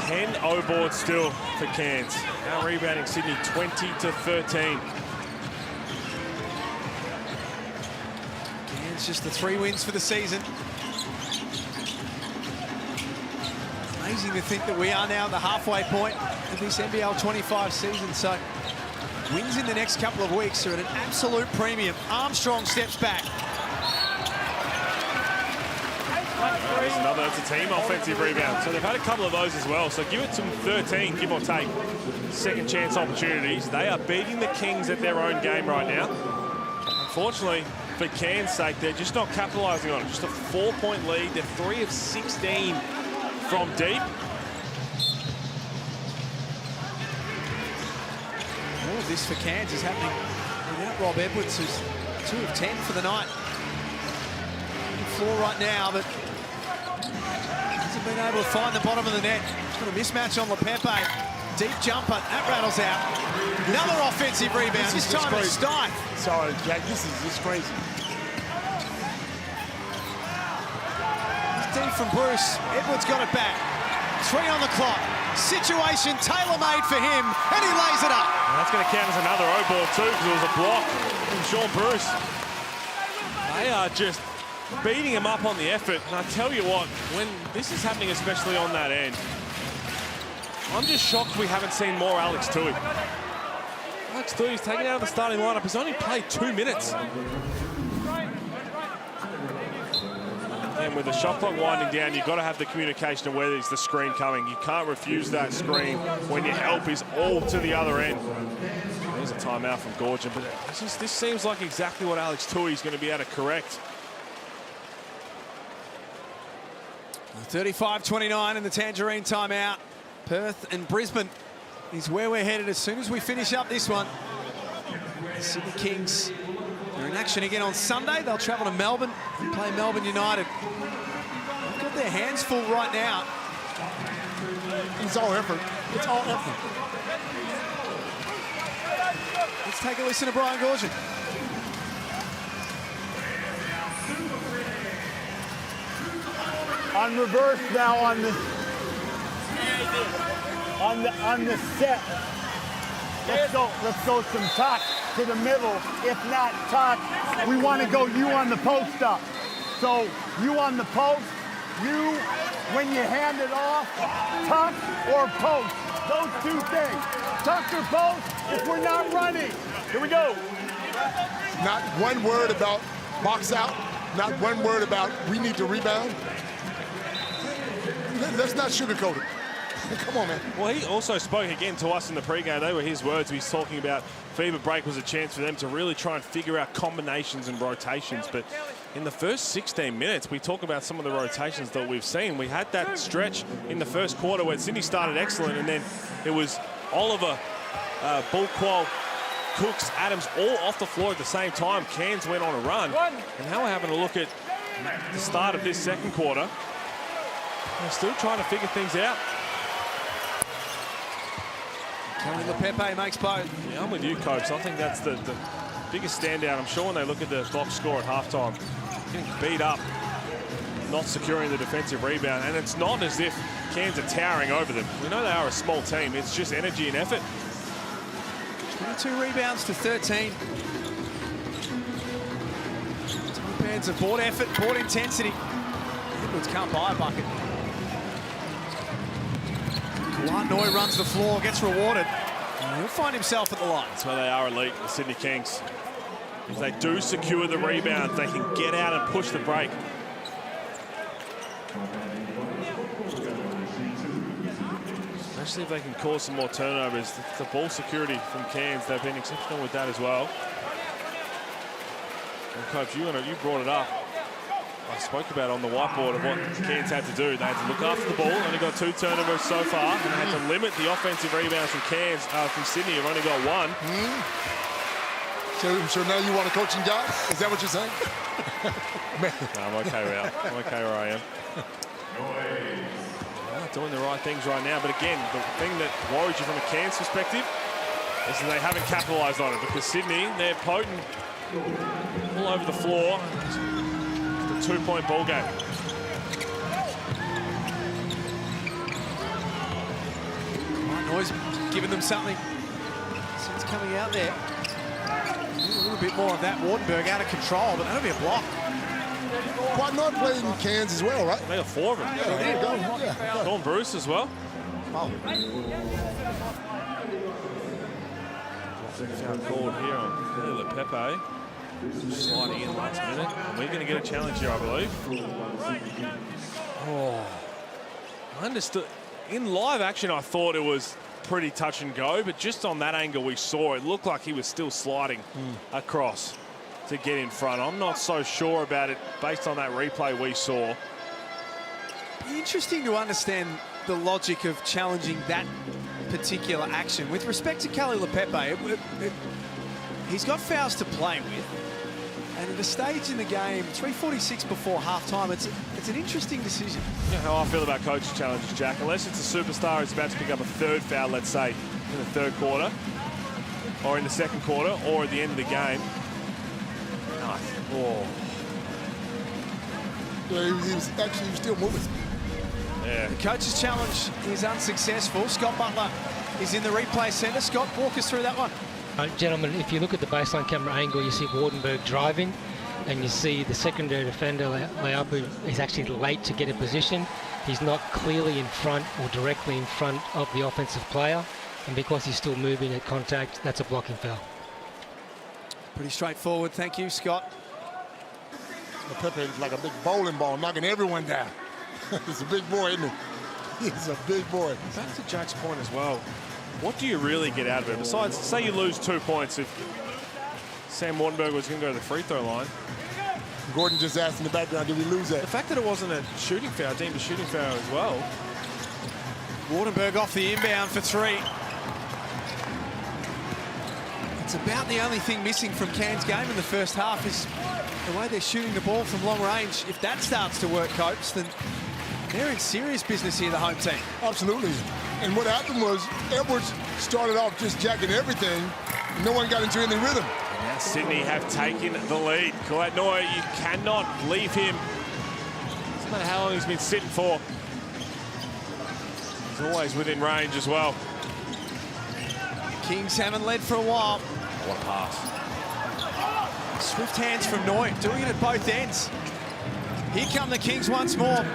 10-0 board still for Cairns. Now rebounding Sydney 20-13. Cairns just the 3 wins for the season. Amazing to think that we are now at the halfway point of this NBL 25 season. So wins in the next couple of weeks are at an absolute premium. Armstrong steps back. That's a team offensive rebound. So they've had a couple of those as well. So give it to them 13, give or take. Second chance opportunities. They are beating the Kings at their own game right now. Unfortunately, for Cairns' sake, they're just not capitalising on it. Just a 4-point lead. They're 3 of 16 from deep. All of this for Cairns is happening without Rob Edwards, who's 2 of 10 for the night. On the floor right now, but hasn't been able to find the bottom of the net. He's got a mismatch on LePepe. Deep jumper, that rattles out. Another offensive rebound, this time it's Stein. Sorry, Jack, this is just crazy. Deep from Bruce, Edwards got it back. 3 on the clock. Situation tailor-made for him, and he lays it up. And that's going to count as another O-ball too, because it was a block from Sean Bruce. They are just beating him up on the effort. And I tell you what, when this is happening, especially on that end, I'm just shocked we haven't seen more Alex Tui. Alex Tui's taken out of the starting lineup. He's only played 2 minutes. And with the shot clock winding down, you've got to have the communication of whether it's the screen coming. You can't refuse that screen when your help is all to the other end. There's a timeout from Gorgon, but this seems like exactly what Alex Tui is going to be able to correct. 35-29 in the Tangerine timeout. Perth and Brisbane is where we're headed as soon as we finish up this one. The Sydney Kings are in action again on Sunday. They'll travel to Melbourne and play Melbourne United. They've got their hands full right now. It's all effort. It's all effort. Let's take a listen to Brian Goorjian. On reverse now on the set. Let's go some tuck to the middle. If not tuck, we want to go you on the post up. So you on the post, you when you hand it off, tuck or post. Those two things. Tuck or post if we're not running. Here we go. Not one word about box out. Not one word about we need to rebound. Let's not sugarcoat it. Come on, man. Well, he also spoke again to us in the pregame. They were his words. He's talking about fever break was a chance for them to really try and figure out combinations and rotations. But in the first 16 minutes, we talk about some of the rotations that we've seen. We had that stretch in the first quarter where Sydney started excellent, and then it was Oliver, Bullquall, Cooks, Adams all off the floor at the same time. Cairns went on a run. And now we're having a look at the start of this second quarter. They're still trying to figure things out. Kelly LePepe makes both. Yeah, I'm with you, Copes. I think that's the biggest standout. I'm sure when they look at the box score at halftime, getting beat up, not securing the defensive rebound, and it's not as if Cairns are towering over them. We know they are a small team. It's just energy and effort. 22 rebounds to 13. Taipans have bought effort, bought intensity. Edwards can't buy a bucket. Noy runs the floor, gets rewarded. And he'll find himself at the line. That's where they are elite, the Sydney Kings. If they do secure the rebound, they can get out and push the break. Especially if they can cause some more turnovers. The ball security from Cairns, they've been exceptional with that as well. And Coach, you brought it up. I spoke about on the whiteboard of what Cairns had to do. They had to look after the ball. Only got 2 turnovers so far, and they had to limit the offensive rebounds from Cairns. From Sydney, have only got 1. So now you want a coaching job? Is that what you're saying? No, I'm okay I'm okay where I am. Not doing the right things right now, but again, the thing that worries you from a Cairns perspective is that they haven't capitalised on it, because Sydney, they're potent all over the floor. It's a 2-point ball game. Noy's giving them something. It's coming out there. A little bit more of that. Wardenberg out of control, but that'll be a block. Quad North played in Cairns as well, right? They got 4 of them. Yeah, there you go. Yeah. Dawn Bruce as well. Oh. Foul called here on Kelly LePepe. Sliding in last minute. And we're going to get a challenge here, I believe. Oh, I understood. In live action, I thought it was pretty touch and go, but just on that angle we saw, it looked like he was still sliding across to get in front. I'm not so sure about it based on that replay we saw. Be interesting to understand the logic of challenging that particular action. With respect to Kelly LePepe, he's got fouls to play with. And at a stage in the game, 3:46 before halftime, it's an interesting decision. You know how I feel about coaching challenges, Jack. Unless it's a superstar who's about to pick up a 3rd foul, let's say, in the 3rd quarter, or in the 2nd quarter, or at the end of the game. Oh. Yeah, he was still moving. Yeah. The coach's challenge is unsuccessful. Scott Butler is in the replay centre. Scott, walk us through that one. Gentlemen, if you look at the baseline camera angle, you see Wardenberg driving, and you see the secondary defender, Leapu, is actually late to get a position. He's not clearly in front or directly in front of the offensive player, and because he's still moving at contact, that's a blocking foul. Pretty straightforward. Thank you, Scott. Pepe is like a big bowling ball, knocking everyone down. He's a big boy, isn't he? He's a big boy. Back to Jack's point as well. What do you really get out of it? Besides, say you lose 2 points, if Sam Wardenberg was going to go to the free throw line. Gordon just asked in the background, did we lose that? The fact that it wasn't a shooting foul, deemed a shooting foul as well. Wardenberg off the inbound for 3. It's about the only thing missing from Cairns' game in the first half is the way they're shooting the ball from long range. If that starts to work, Copes, then they're in serious business here, the home team. Absolutely. And what happened was Edwards started off just jacking everything. And no one got into any rhythm. And now Sydney have taken the lead. Kouatnoa, you cannot leave him. Doesn't matter how long he's been sitting for. He's always within range as well. Kings haven't led for a while. What a pass. Swift hands from Noy, doing it at both ends. Here come the Kings once more.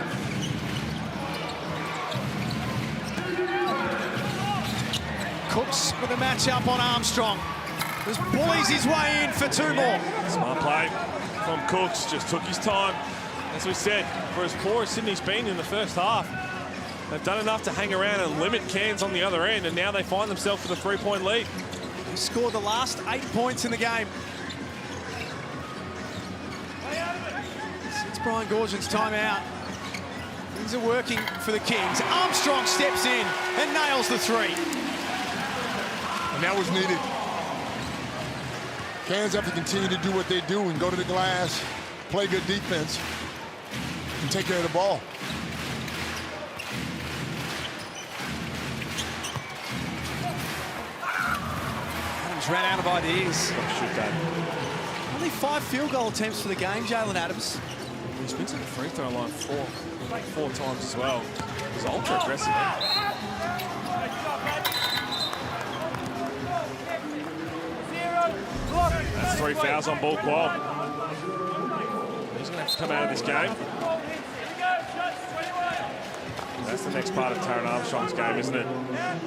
Cooks with a match-up on Armstrong. Just bullies his way in for two more. Smart play from Cooks, just took his time. As we said, for as poor as Sydney's been in the first half, they've done enough to hang around and limit Cairns on the other end, and now they find themselves with a 3-point lead. He scored the last 8 points in the game. It's Brian Goorjian's timeout. Things are working for the Kings. Armstrong steps in and nails the three. And that was needed. Cairns have to continue to do what they do and go to the glass, play good defense, and take care of the ball. Adams ran out of ideas. Shoot that. Only 5 field goal attempts for the game, Jaylen Adams. He's been to the free throw line four times as well. He's ultra aggressive. That's 3 fouls on Ball Qual. He's going to have to come out of this game. That's the next part of Taron Armstrong's game, isn't it?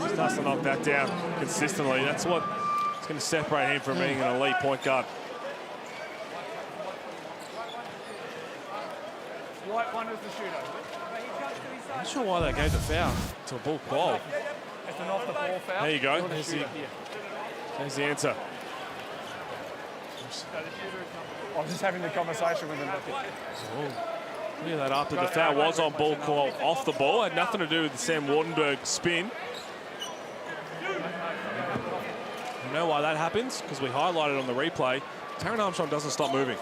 He starts to knock that down consistently. That's what is going to separate him from being an elite point guard. One was the shooter. I'm not sure why they gave the foul to Ball Qual. It's an off the ball foul. There you go. There's the answer. I was just having the conversation with him. Look at that after the foul was on Ball Qual off the ball. Had nothing to do with the Sam Wardenberg spin. You know why that happens? Because we highlighted on the replay. Taron Armstrong doesn't stop moving.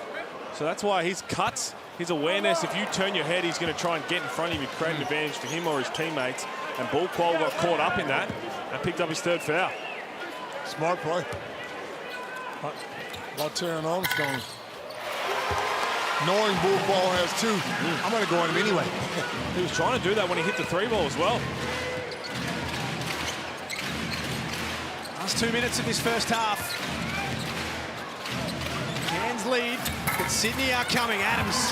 So that's why his cuts, his awareness, if you turn your head, he's going to try and get in front of you, create an advantage for him or his teammates. And Ball Qual got caught up in that and picked up his 3rd foul. Smart play. About Taron Armstrong. Knowing Ball Qual has 2, I'm going to go on him anyway. He was trying to do that when he hit the 3 ball as well. Last 2 minutes of this first half. Cairns lead, but Sydney are coming. Adams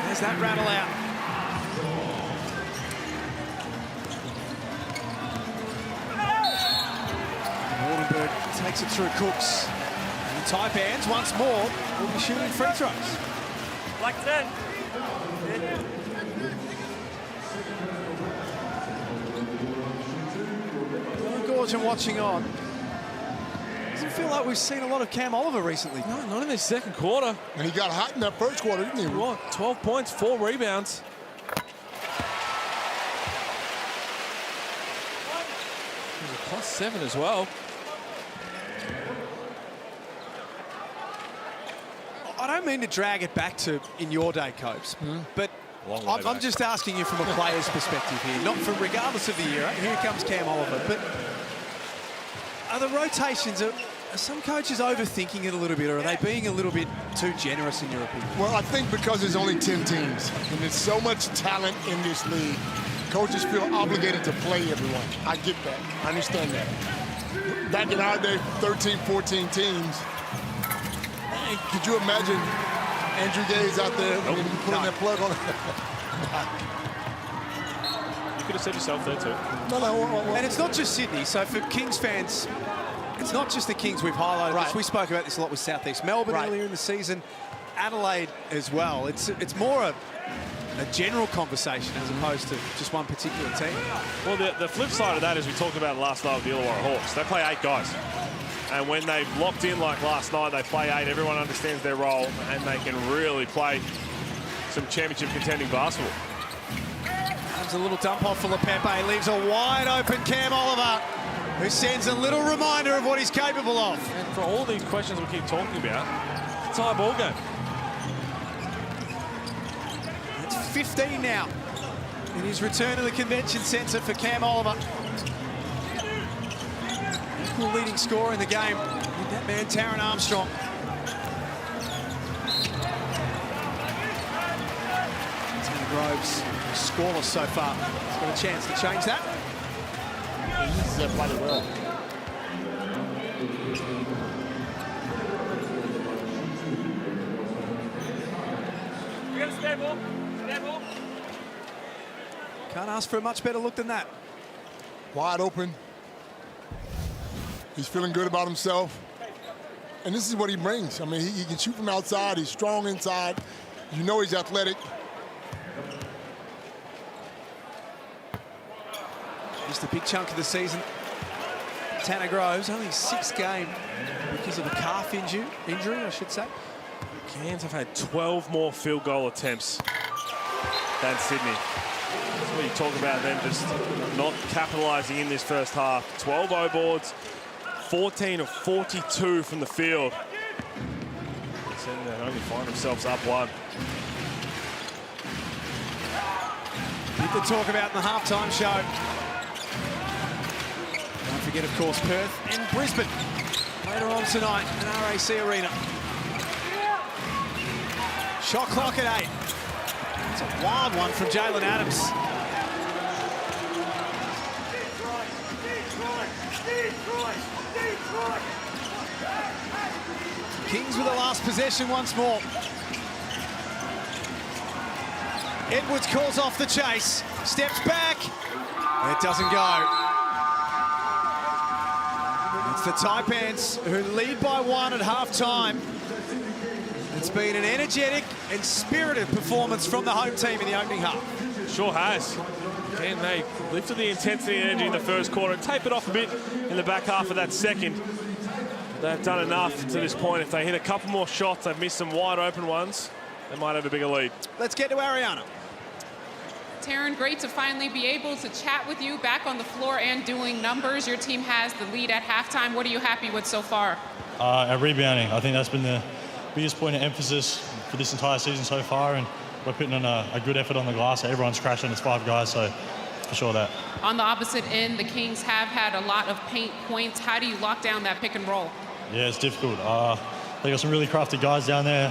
has that rattle out. Wardenberg takes it through Cooks. And the Taipans once more will be shooting free throws. Like 10. Goorjian watching on. Doesn't feel like we've seen a lot of Cam Oliver recently. No, not in this second quarter. And he got hot in that first quarter, didn't he? What? 12 points, 4 rebounds. He's a +7 as well. I don't mean to drag it back to in your day, Copes, but I'm just asking you from a player's perspective here, not from regardless of the era. Here comes Cam Oliver, but are the rotations, are some coaches overthinking it a little bit, or are they being a little bit too generous in your opinion? Well, I think because there's only 10 teams and there's so much talent in this league, coaches feel obligated to play everyone. I get that. I understand that. Back in our day, 13, 14 teams. Man, could you imagine Andrew Gaze out there putting that plug on? You could have said yourself there too. And it's not just Sydney. So for Kings fans, it's not just the Kings we've highlighted. Right. We spoke about this a lot with Southeast Melbourne earlier in the season. Adelaide as well. It's more a general conversation as opposed to just one particular team. Well, the flip side of that is we talked about last night with the Illawarra Hawks. They play 8 guys. And when they've locked in like last night, they play 8. Everyone understands their role, and they can really play some championship contending basketball. There's a little dump off for Lepepe. Leaves a wide open Cam Oliver. who sends a little reminder of what he's capable of. And for all these questions we keep talking about, it's a high ball game. It's 15 now in his return to the convention centre for Cam Oliver. Equal leading scorer in the game with that man, Taron Armstrong. Tanner Groves, scoreless so far. He's got a chance to change that. He's played it well. We got a stand ball. Stand ball. Can't ask for a much better look than that. Wide open. He's feeling good about himself. And this is what he brings. I mean, he can shoot from outside. He's strong inside. You know he's athletic. Just a big chunk of the season. Tanner Groves, only 6th game because of a calf injury, I should say. Cairns have had 12 more field goal attempts than Sydney. That's what you talk about them just not capitalising in this first half. 12 O-boards, 14 of 42 from the field. And they only find themselves up 1. Bit to talk about in the halftime show. Don't forget, of course, Perth and Brisbane later on tonight in RAC Arena. Shot clock at 8. It's a wild one from Jaylen Adams. Kings with the last possession once more. Edwards calls off the chase, steps back. It doesn't go. It's the Taipans who lead by 1 at half-time. It's been an energetic and spirited performance from the home team in the opening half. Sure has. And they lifted the intensity and energy in the first quarter, tapered off a bit in the back half of that second. They've done enough to this point. If they hit a couple more shots, they've missed some wide open ones, they might have a bigger lead. Let's get to Ariana. Taron, great to finally be able to chat with you back on the floor and doing numbers. Your team has the lead at halftime. What are you happy with so far? Our rebounding. I think that's been the biggest point of emphasis for this entire season so far, and we're putting in a good effort on the glass. Everyone's crashing. It's 5 guys, so for sure that. On the opposite end, the Kings have had a lot of paint points. How do you lock down that pick and roll? Yeah, it's difficult. They got some really crafty guys down there.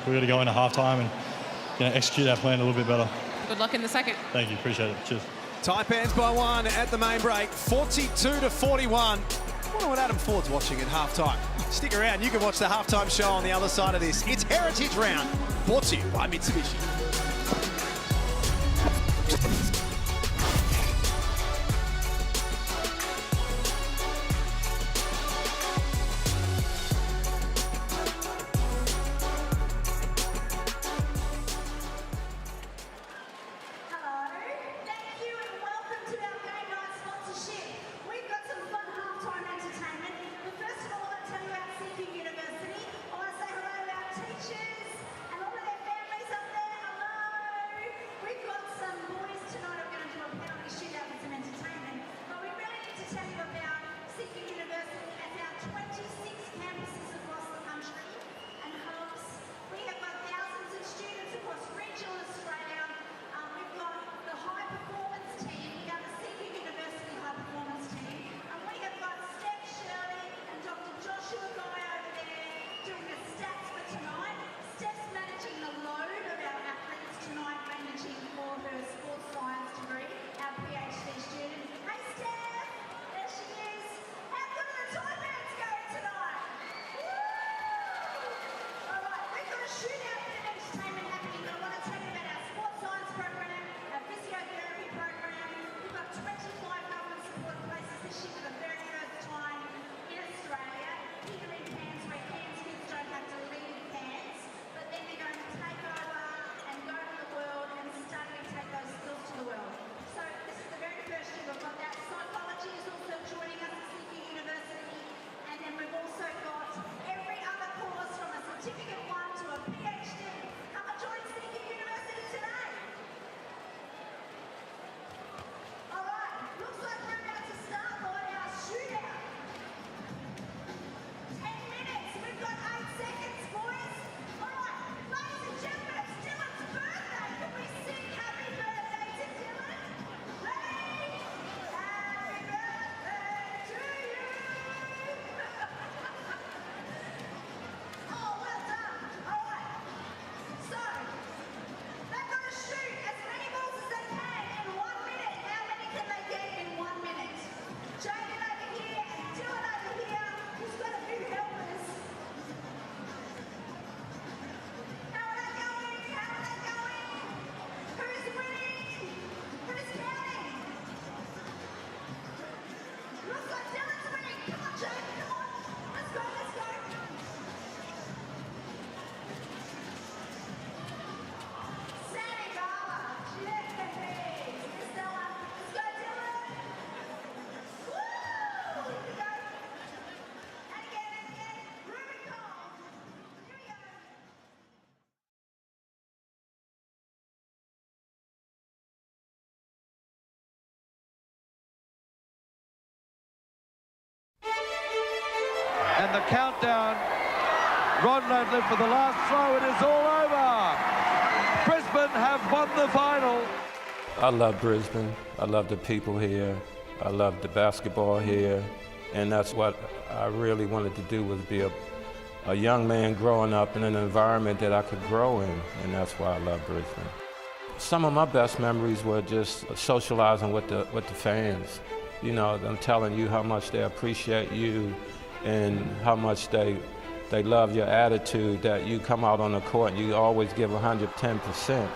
We've got to go into halftime and execute our plan a little bit better. Good luck in the second. Thank you, appreciate it. Cheers. Taipans by 1 at the main break, 42-41. I wonder what Adam Ford's watching at halftime. Stick around, you can watch the halftime show on the other side of this. It's Heritage Round, brought to you by Mitsubishi. And the countdown, Rod Ladley for the last throw. It is all over. Brisbane have won the final. I love Brisbane. I love the people here. I love the basketball here. And that's what I really wanted to do, was be a young man growing up in an environment that I could grow in. And that's why I love Brisbane. Some of my best memories were just socializing with the fans. You know, them telling you how much they appreciate you and how much they love your attitude, that you come out on the court and you always give 110%.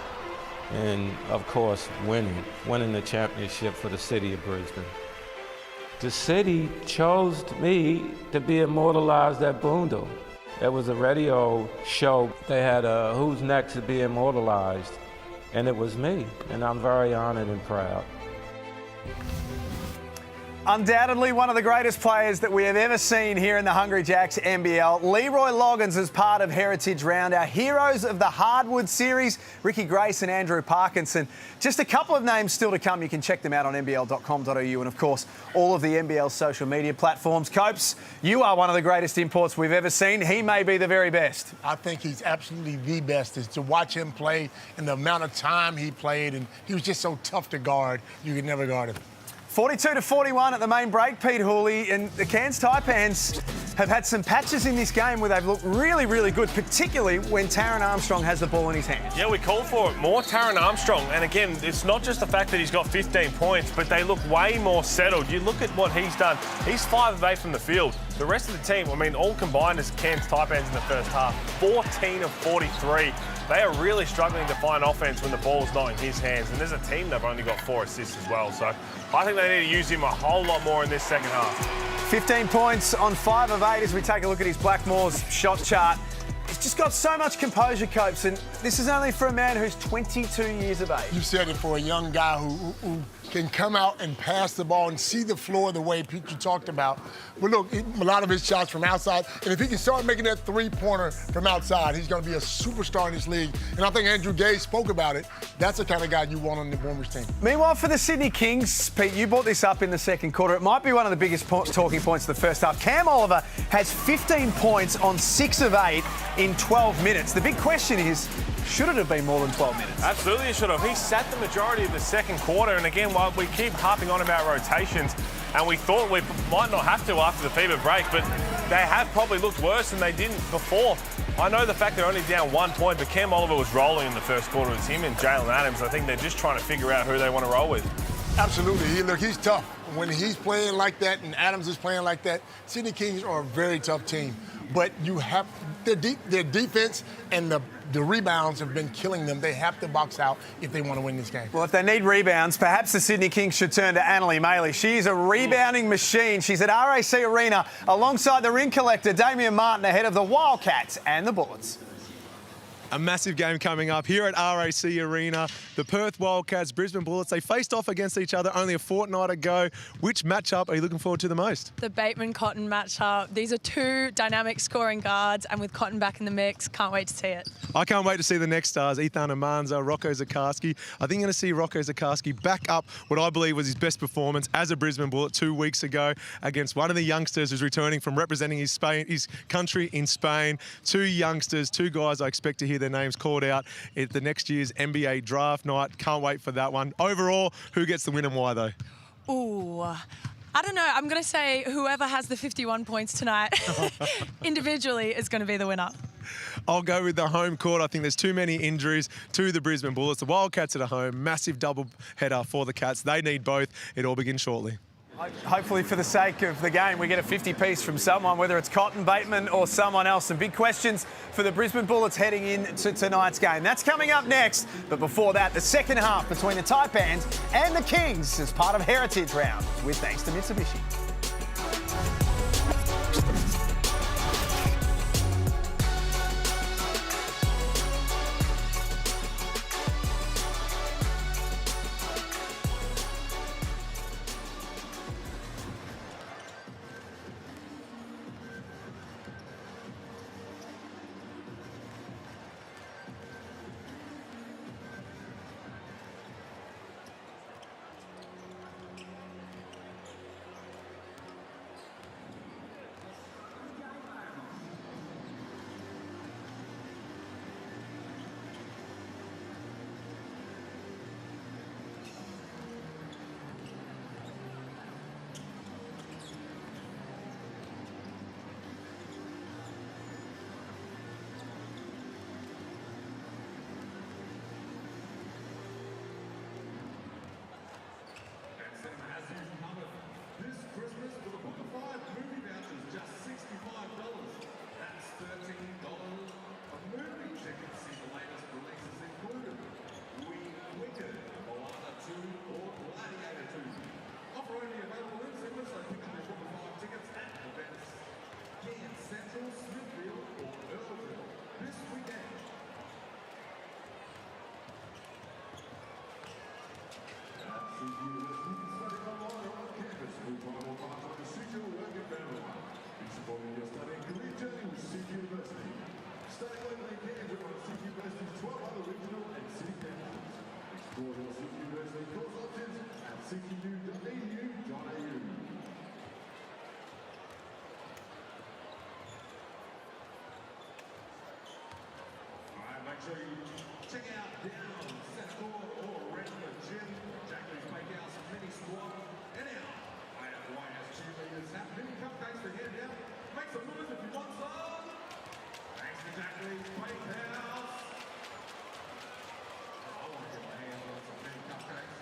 And of course, winning the championship for the city of Brisbane. The city chose me to be immortalized at Boondle. It was a radio show. They had a Who's Next to be immortalized, and it was me, and I'm very honored and proud. Undoubtedly one of the greatest players that we have ever seen here in the Hungry Jacks NBL. Leroy Loggins is part of Heritage Round. Our heroes of the Hardwood series, Ricky Grace and Andrew Parkinson. Just a couple of names still to come. You can check them out on nbl.com.au and, of course, all of the NBL social media platforms. Copes, you are one of the greatest imports we've ever seen. He may be the very best. I think he's absolutely the best. Is to watch him play and the amount of time he played, and he was just so tough to guard. You could never guard him. 42-41 at the main break, Pete Hooley, and the Cairns Taipans have had some patches in this game where they've looked really, really good, particularly when Taron Armstrong has the ball in his hands. Yeah, we called for it. More Taron Armstrong. And again, it's not just the fact that he's got 15 points, but they look way more settled. You look at what he's done. He's 5 of 8 from the field. The rest of the team, I mean, all combined as Cairns Taipans in the first half, 14 of 43. They are really struggling to find offense when the ball's not in his hands. And as a team, they've only got 4 assists as well. So I think they need to use him a whole lot more in this second half. 15 points on 5 of 8 as we take a look at his Blackmore's shot chart. He's just got so much composure, Copes, and this is only for a man who's 22 years of age. You said it, for a young guy who can come out and pass the ball and see the floor the way Pete, you talked about. But look, a lot of his shots from outside, and if he can start making that three-pointer from outside, he's going to be a superstar in this league. And I think Andrew Gay spoke about it. That's the kind of guy you want on the Boomers team. Meanwhile, for the Sydney Kings, Pete, you brought this up in the second quarter. It might be one of the biggest talking points of the first half. Cam Oliver has 15 points on 6 of 8 in 12 minutes. The big question is, should it have been more than 12 minutes? Absolutely it should have. He sat the majority of the second quarter, and again, while we keep harping on about rotations, and we thought we might not have to after the fever break, but they have probably looked worse than they didn't before. I know the fact they're only down 1 point, but Cam Oliver was rolling in the first quarter. It's him and Jaylen Adams. I think they're just trying to figure out who they want to roll with. Absolutely. Look, he's tough. When he's playing like that and Adams is playing like that, Sydney Kings are a very tough team. But you have their defense and the rebounds have been killing them. They have to box out if they want to win this game. Well, if they need rebounds, perhaps the Sydney Kings should turn to Annalie Maley. She's a rebounding machine. She's at RAC Arena alongside the ring collector, Damian Martin, ahead of the Wildcats and the Bullets. A massive game coming up here at RAC Arena. The Perth Wildcats, Brisbane Bullets, they faced off against each other only a fortnight ago. Which matchup are you looking forward to the most? The Bateman-Cotton matchup. These are 2 dynamic scoring guards, and with Cotton back in the mix, can't wait to see it. I can't wait to see the next stars, Ethan Amanza, Rocco Zakarski. I think you're going to see Rocco Zakarski back up what I believe was his best performance as a Brisbane Bullet 2 weeks ago against one of the youngsters who's returning from representing his country in Spain. 2 youngsters, 2 guys I expect to hear their names called out at the next year's NBA draft night. Can't wait for that one. Overall, who gets the win and why, though? Ooh, I don't know. I'm going to say whoever has the 51 points tonight individually is going to be the winner. I'll go with the home court. I think there's too many injuries to the Brisbane Bullets. The Wildcats at home, massive double header for the Cats. They need both. It all begins shortly. Hopefully, for the sake of the game, we get a 50-piece from someone, whether it's Cotton, Bateman or someone else. Some big questions for the Brisbane Bullets heading into tonight's game. That's coming up next. But before that, the second half between the Taipans and the Kings as part of Heritage Round, with thanks to Mitsubishi. Check out down, set score all around the gym. Jackie's Makeouts, mini squat. And now, IFYS cheerleaders have mini cupcakes to hand out. Make some noise if you want some. Thanks to Jackie's Makeouts. I want to get my hands on some mini cupcakes.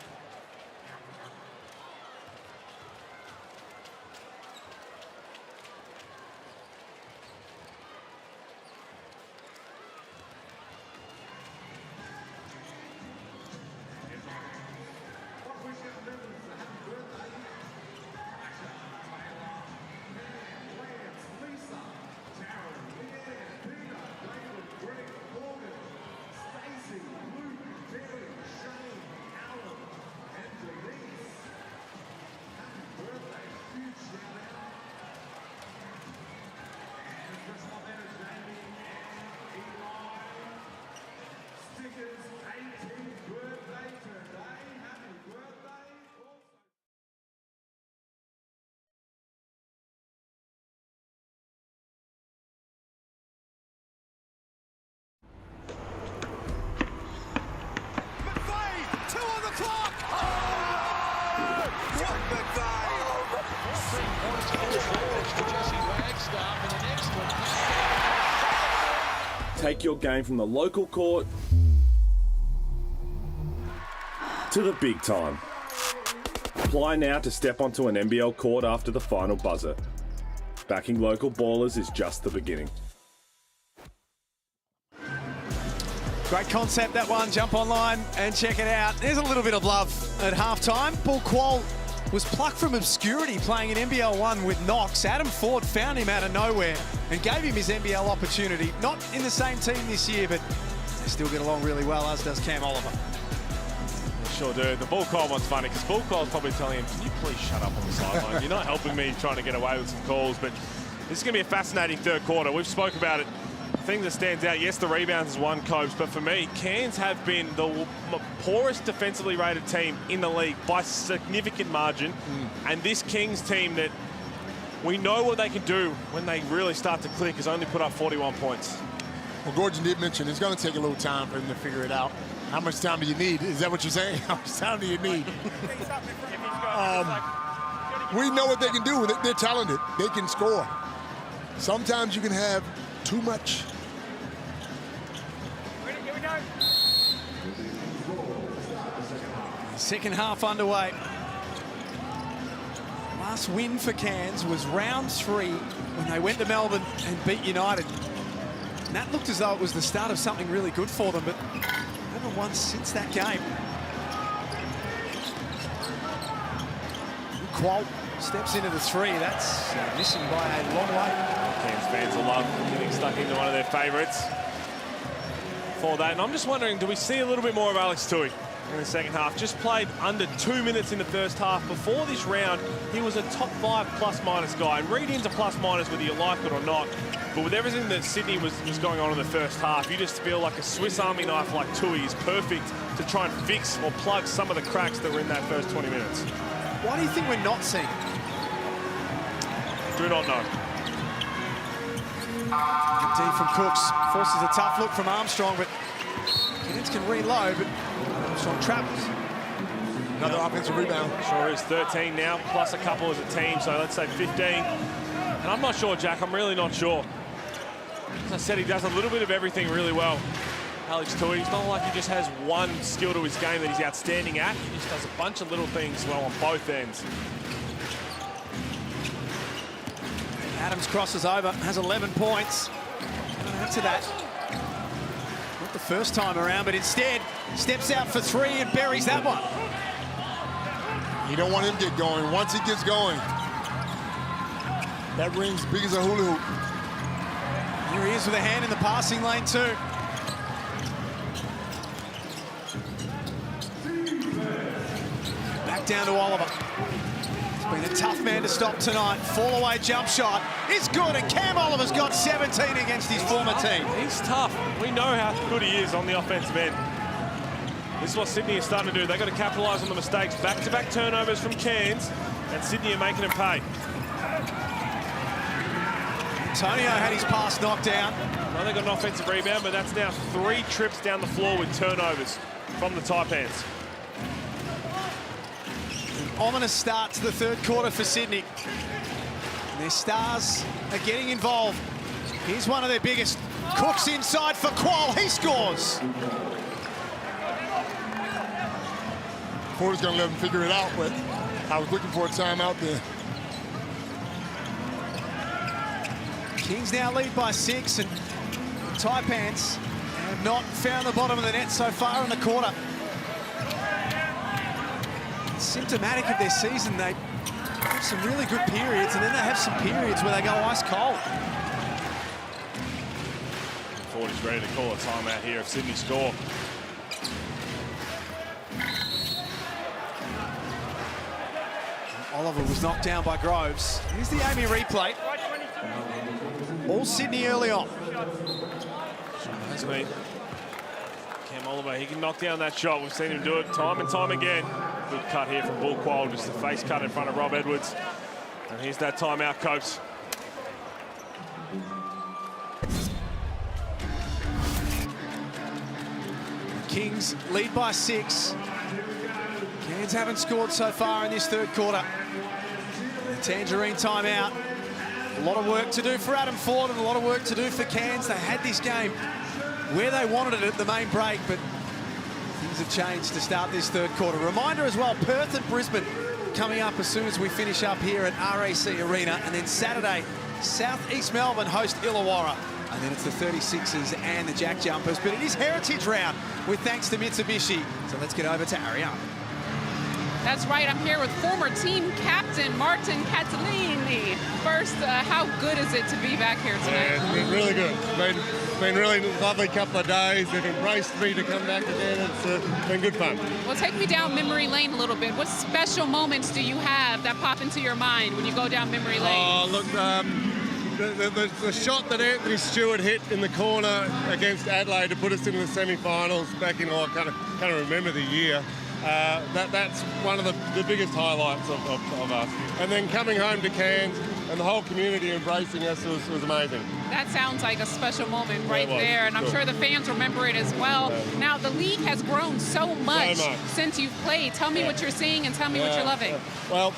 Take your game from the local court to the big time. Apply now to step onto an NBL court after the final buzzer. Backing local ballers is just the beginning. Great concept, that one. Jump online and check it out. There's a little bit of love at halftime. Paul Quall was plucked from obscurity playing in NBL 1 with Knox. Adam Ford found him out of nowhere and gave him his NBL opportunity. Not in the same team this year, but they still get along really well, as does Cam Oliver. Sure do. The Bull Call one's funny because Bull Call's probably telling him, can you please shut up on the sideline? You're not helping me trying to get away with some calls, but this is going to be a fascinating third quarter. We've spoke about it. The thing that stands out, yes, the rebounds is one, Cobes, but for me, Cairns have been the poorest defensively rated team in the league by significant margin. And this Kings team that we know what they can do when they really start to click has only put up 41 points. Well, Gordon did mention it's going to take a little time for them to figure it out. How much time do you need? Is that what you're saying? How much time do you need? We know what they can do. They're talented. They can score. Sometimes you can have too much. Second half underway. Last win for Cairns was round 3 when they went to Melbourne and beat United. And that looked as though it was the start of something really good for them, but never won since that game. Qual steps into the 3. That's missing by a long way. Cairns fans will love getting stuck into one of their favourites for that. And I'm just wondering, do we see a little bit more of Alex Tui in the second half? Just played under 2 minutes in the first half. Before this round, he was a top 5 plus-minus guy. And read into plus-minus whether you like it or not. But with everything that Sydney was going on in the first half, you just feel like a Swiss Army knife like Tui is perfect to try and fix or plug some of the cracks that were in that first 20 minutes. Why do you think we're not seeing? Do not know. D from Cooks forces a tough look from Armstrong, but Cairns can reload, but Armstrong travels. Another offensive rebound. Sure is. 13 now, plus a couple as a team, so let's say 15. And I'm not sure, Jack. I'm really not sure. As I said, he does a little bit of everything really well. Alex Tui, it's not like he just has one skill to his game that he's outstanding at. He just does a bunch of little things well on both ends. Adams crosses over, has 11 points. Add to that. Not the first time around, but instead steps out for 3 and buries that one. You don't want him to get going. Once he gets going, that ring's big as a hula hoop. Here he is with a hand in the passing lane too. Back down to Oliver. Been a tough man to stop tonight. Fall-away jump shot is good, and Cam Oliver's got 17 against his former team. He's tough. We know how good he is on the offensive end. This is what Sydney is starting to do. They've got to capitalise on the mistakes. Back-to-back turnovers from Cairns, and Sydney are making them pay. Antonio had his pass knocked down. Well, they got an offensive rebound, but that's now 3 trips down the floor with turnovers from the Taipans. Ominous start to the third quarter for Sydney. And their stars are getting involved. Here's one of their biggest. Cooks inside for Qual. He scores. Porter's going to let him figure it out, but I was looking for a timeout there. Kings now lead by 6, and the Taipans have not found the bottom of the net so far in the quarter. It's symptomatic of their season. They have some really good periods, and then they have some periods where they go ice cold. Forty's ready to call a timeout here if Sydney score. Oliver was knocked down by Groves. Here's the Amy replay. All Sydney early on. That's me. Cam Oliver, he can knock down that shot. We've seen him do it time and time again. Good cut here from Bull Qual, just a face cut in front of Rob Edwards. And here's that timeout, coach. Kings lead by 6. Cairns haven't scored so far in this third quarter. The Tangerine timeout. A lot of work to do for Adam Ford and a lot of work to do for Cairns. They had this game where they wanted it at the main break, but things have changed to start this third quarter. Reminder as well, Perth and Brisbane coming up as soon as we finish up here at RAC Arena. And then Saturday, South East Melbourne host Illawarra. And then it's the 36ers and the Jack Jumpers. But it is Heritage Round with thanks to Mitsubishi. So let's get over to Ariane. That's right, I'm here with former team captain Martin Catalini. First, how good is it to be back here tonight? Yeah, it's been really good. It's been really lovely couple of days. They've embraced me to come back again. It's been good fun. Well, take me down memory lane a little bit. What special moments do you have that pop into your mind when you go down memory lane? Oh, look, the shot that Anthony Stewart hit in the corner against Adelaide to put us into the semi-finals back in, I can't remember the year. That's one of the biggest highlights of us. And then coming home to Cairns and the whole community embracing us was amazing. That sounds like a special moment right there, and I'm sure the fans remember it as well. Yeah. Now, the league has grown so much since you've played. Tell me what you're seeing and tell me what you're loving. Well,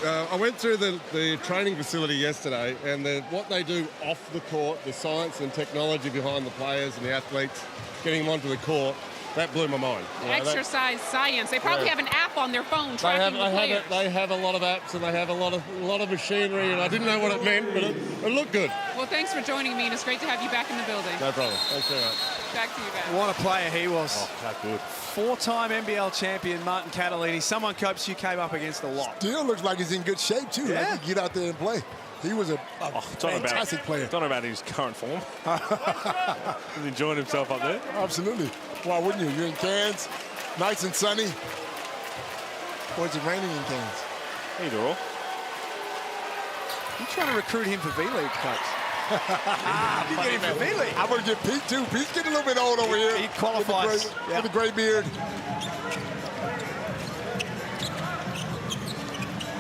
I went through the training facility yesterday, and what they do off the court, the science and technology behind the players and the athletes, getting them onto the court, that blew my mind. Exercise science. They probably have an app on their phone tracking the players. They have a lot of apps and they have a lot of machinery, and I didn't know what it meant, but it looked good. Well, thanks for joining me, and it's great to have you back in the building. No problem. Thanks very much. Back to you guys. What a player he was. Oh, that good. 4-time NBL champion Martin Catalini. Someone Copes you came up against a lot. Still looks like he's in good shape too. Yeah. Like he get out there and play. He was a fantastic player. Don't know about his current form. He's enjoying himself up there. Absolutely. Why wouldn't you? You're in Cairns, nice and sunny. Or is it raining in Cairns? Either or. You trying to recruit him for V-League, Coach? You get him for V-League. I would get Pete too. Pete's getting a little bit old over here. He qualifies. With a gray beard.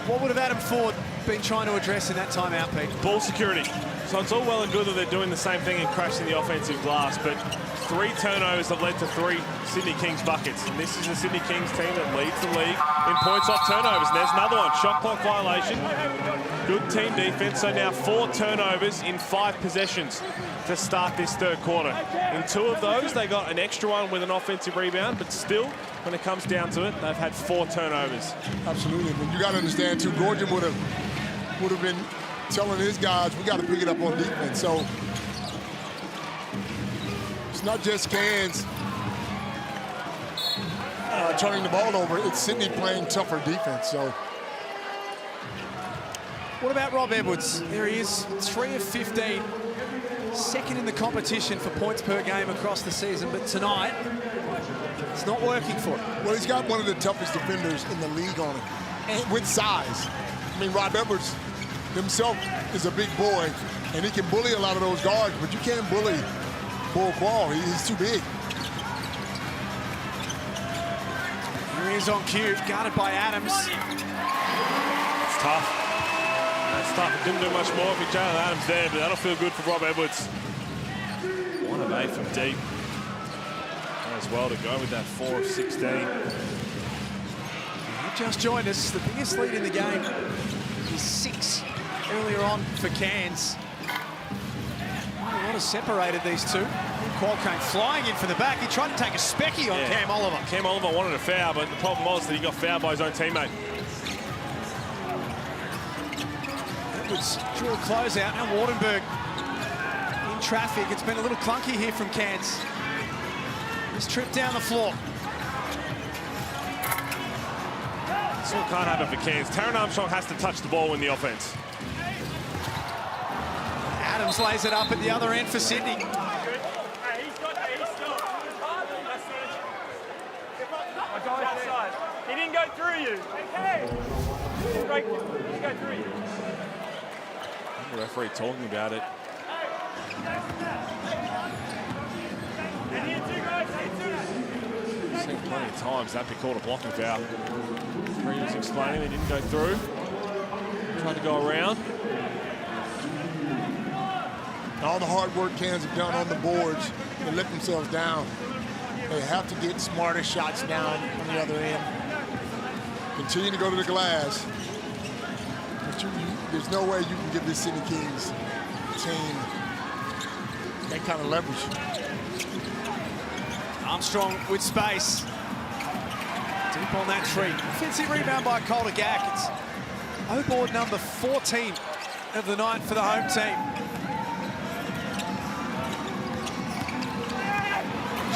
What would have Adam Ford been trying to address in that timeout, Pete? Ball security. So it's all well and good that they're doing the same thing and crashing the offensive glass, but 3 turnovers have led to 3 Sydney Kings buckets. And this is the Sydney Kings team that leads the league in points off turnovers. And there's another one, shot clock violation. Good team defense. So now 4 turnovers in 5 possessions to start this third quarter. In 2 of those, they got an extra one with an offensive rebound, but still, when it comes down to it, they've had 4 turnovers. Absolutely, but you got to understand too, Georgia would have been telling his guys, we got to pick it up on defense. So it's not just Cairns turning the ball over, it's Sydney playing tougher defense. So what about Rob Edwards? There he is, 3 of 15. Second in the competition for points per game across the season, but tonight, it's not working for him. Well, he's got one of the toughest defenders in the league on him, and with size. I mean, Rob Edwards himself is a big boy, and he can bully a lot of those guards, but you can't bully Bull Qual. He's too big. Here he is on cue, guarded by Adams. It's tough. That's tough. It didn't do much more for Jaylen Adams there, but that'll feel good for Rob Edwards. 1 of 8 from deep. As well to go with that 4 of 16. You just joined us. The biggest lead in the game is 6 earlier on for Cairns. What has separated these two? Qual came flying in from the back. He tried to take a specky on Cam Oliver. Cam Oliver wanted a foul, but the problem was that he got fouled by his own teammate. Edwards drew a closeout. Now Wardenberg in traffic. It's been a little clunky here from Cairns. This trip down the floor. This one can't happen for Cairns. Taron Armstrong has to touch the ball in the offense. Adams lays it up at the other end for Sydney. He didn't go through you. Okay. He didn't go through you. The referee talking about it. I've seen plenty of times that be called a blocking foul. The referee was explaining they didn't go through. Tried to go around. All the hard work Cairns have done on the boards, they let themselves down. They have to get smarter shots down on the other end. Continue to go to the glass. But there's no way you can give this Sydney Kings team that kind of leverage. Armstrong with space. Deep on that tree. Offensive rebound by Calder Gack. It's O-board number 14 of the night for the home team.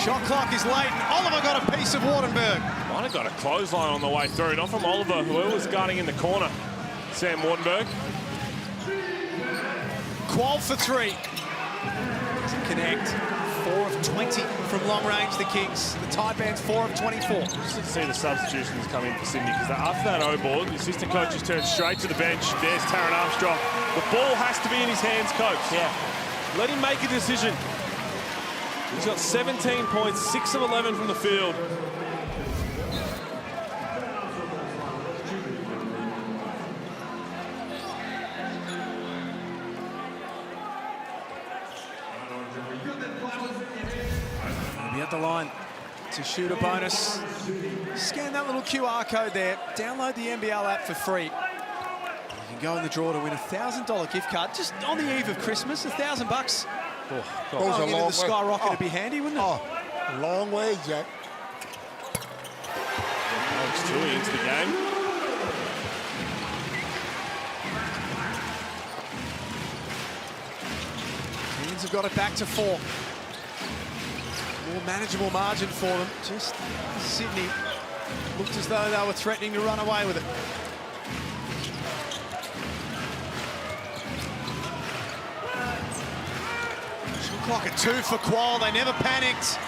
Shot clock is late. Oliver got a piece of Wardenberg. Might have got a clothesline on the way through. Not from Oliver, whoever was guarding in the corner. Sam Wardenberg. Qual for 3. Doesn't connect. 4 of 20 from long range, the Kings. The Taipans 4 of 24. Just to see the substitutions come in for Sydney, because after that O-board, the assistant coaches turn straight to the bench. There's Taron Armstrong. The ball has to be in his hands, coach. Yeah. Let him make a decision. He's got 17 points, 6 of 11 from the field. He'll be at the line to shoot a bonus. Scan that little QR code there. Download the NBL app for free. You can go in the draw to win a $1,000 gift card just on the eve of Christmas. $1,000. Goes a long way. The skyrocket would be handy, wouldn't it? Oh, a long way, Jack. Alex Tui into the game. Cairns have got it back to 4. More manageable margin for them. Just Sydney looked as though they were threatening to run away with it. Clock at 2 for Qual. They never panicked.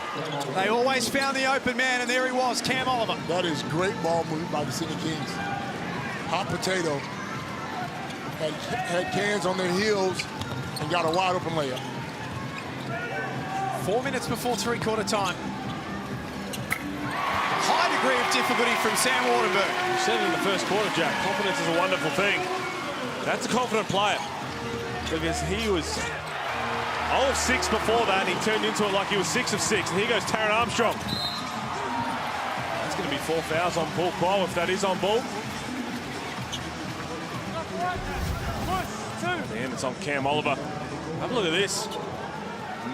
They always found the open man, and there he was, Cam Oliver. That is great ball move by the Sydney Kings. Hot potato. Had Cairns on their heels and got a wide open layup. 4 minutes before three-quarter time. High degree of difficulty from Sam Wardenberg. You said it in the first quarter, Jack. Confidence is a wonderful thing. That's a confident player. Because he was 0 of 6 before that. He turned into it like he was 6 of 6. And here goes Taron Armstrong. That's going to be 4 fouls on Paul Qual if that is on ball. And it's on Cam Oliver. Have a look at this.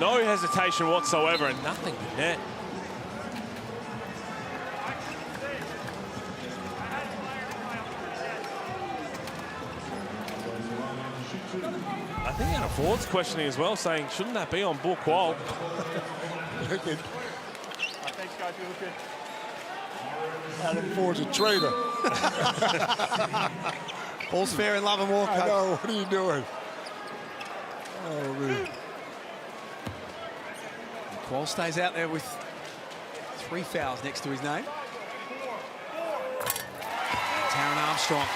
No hesitation whatsoever and nothing but net. I think Anna Ford's questioning as well, saying, shouldn't that be on Bull Qual? Thanks, guys. You look good. Adam Ford's a traitor. All's fair in love and war. I know. What are you doing? Oh, man. Qual stays out there with 3 fouls next to his name. Taron Armstrong,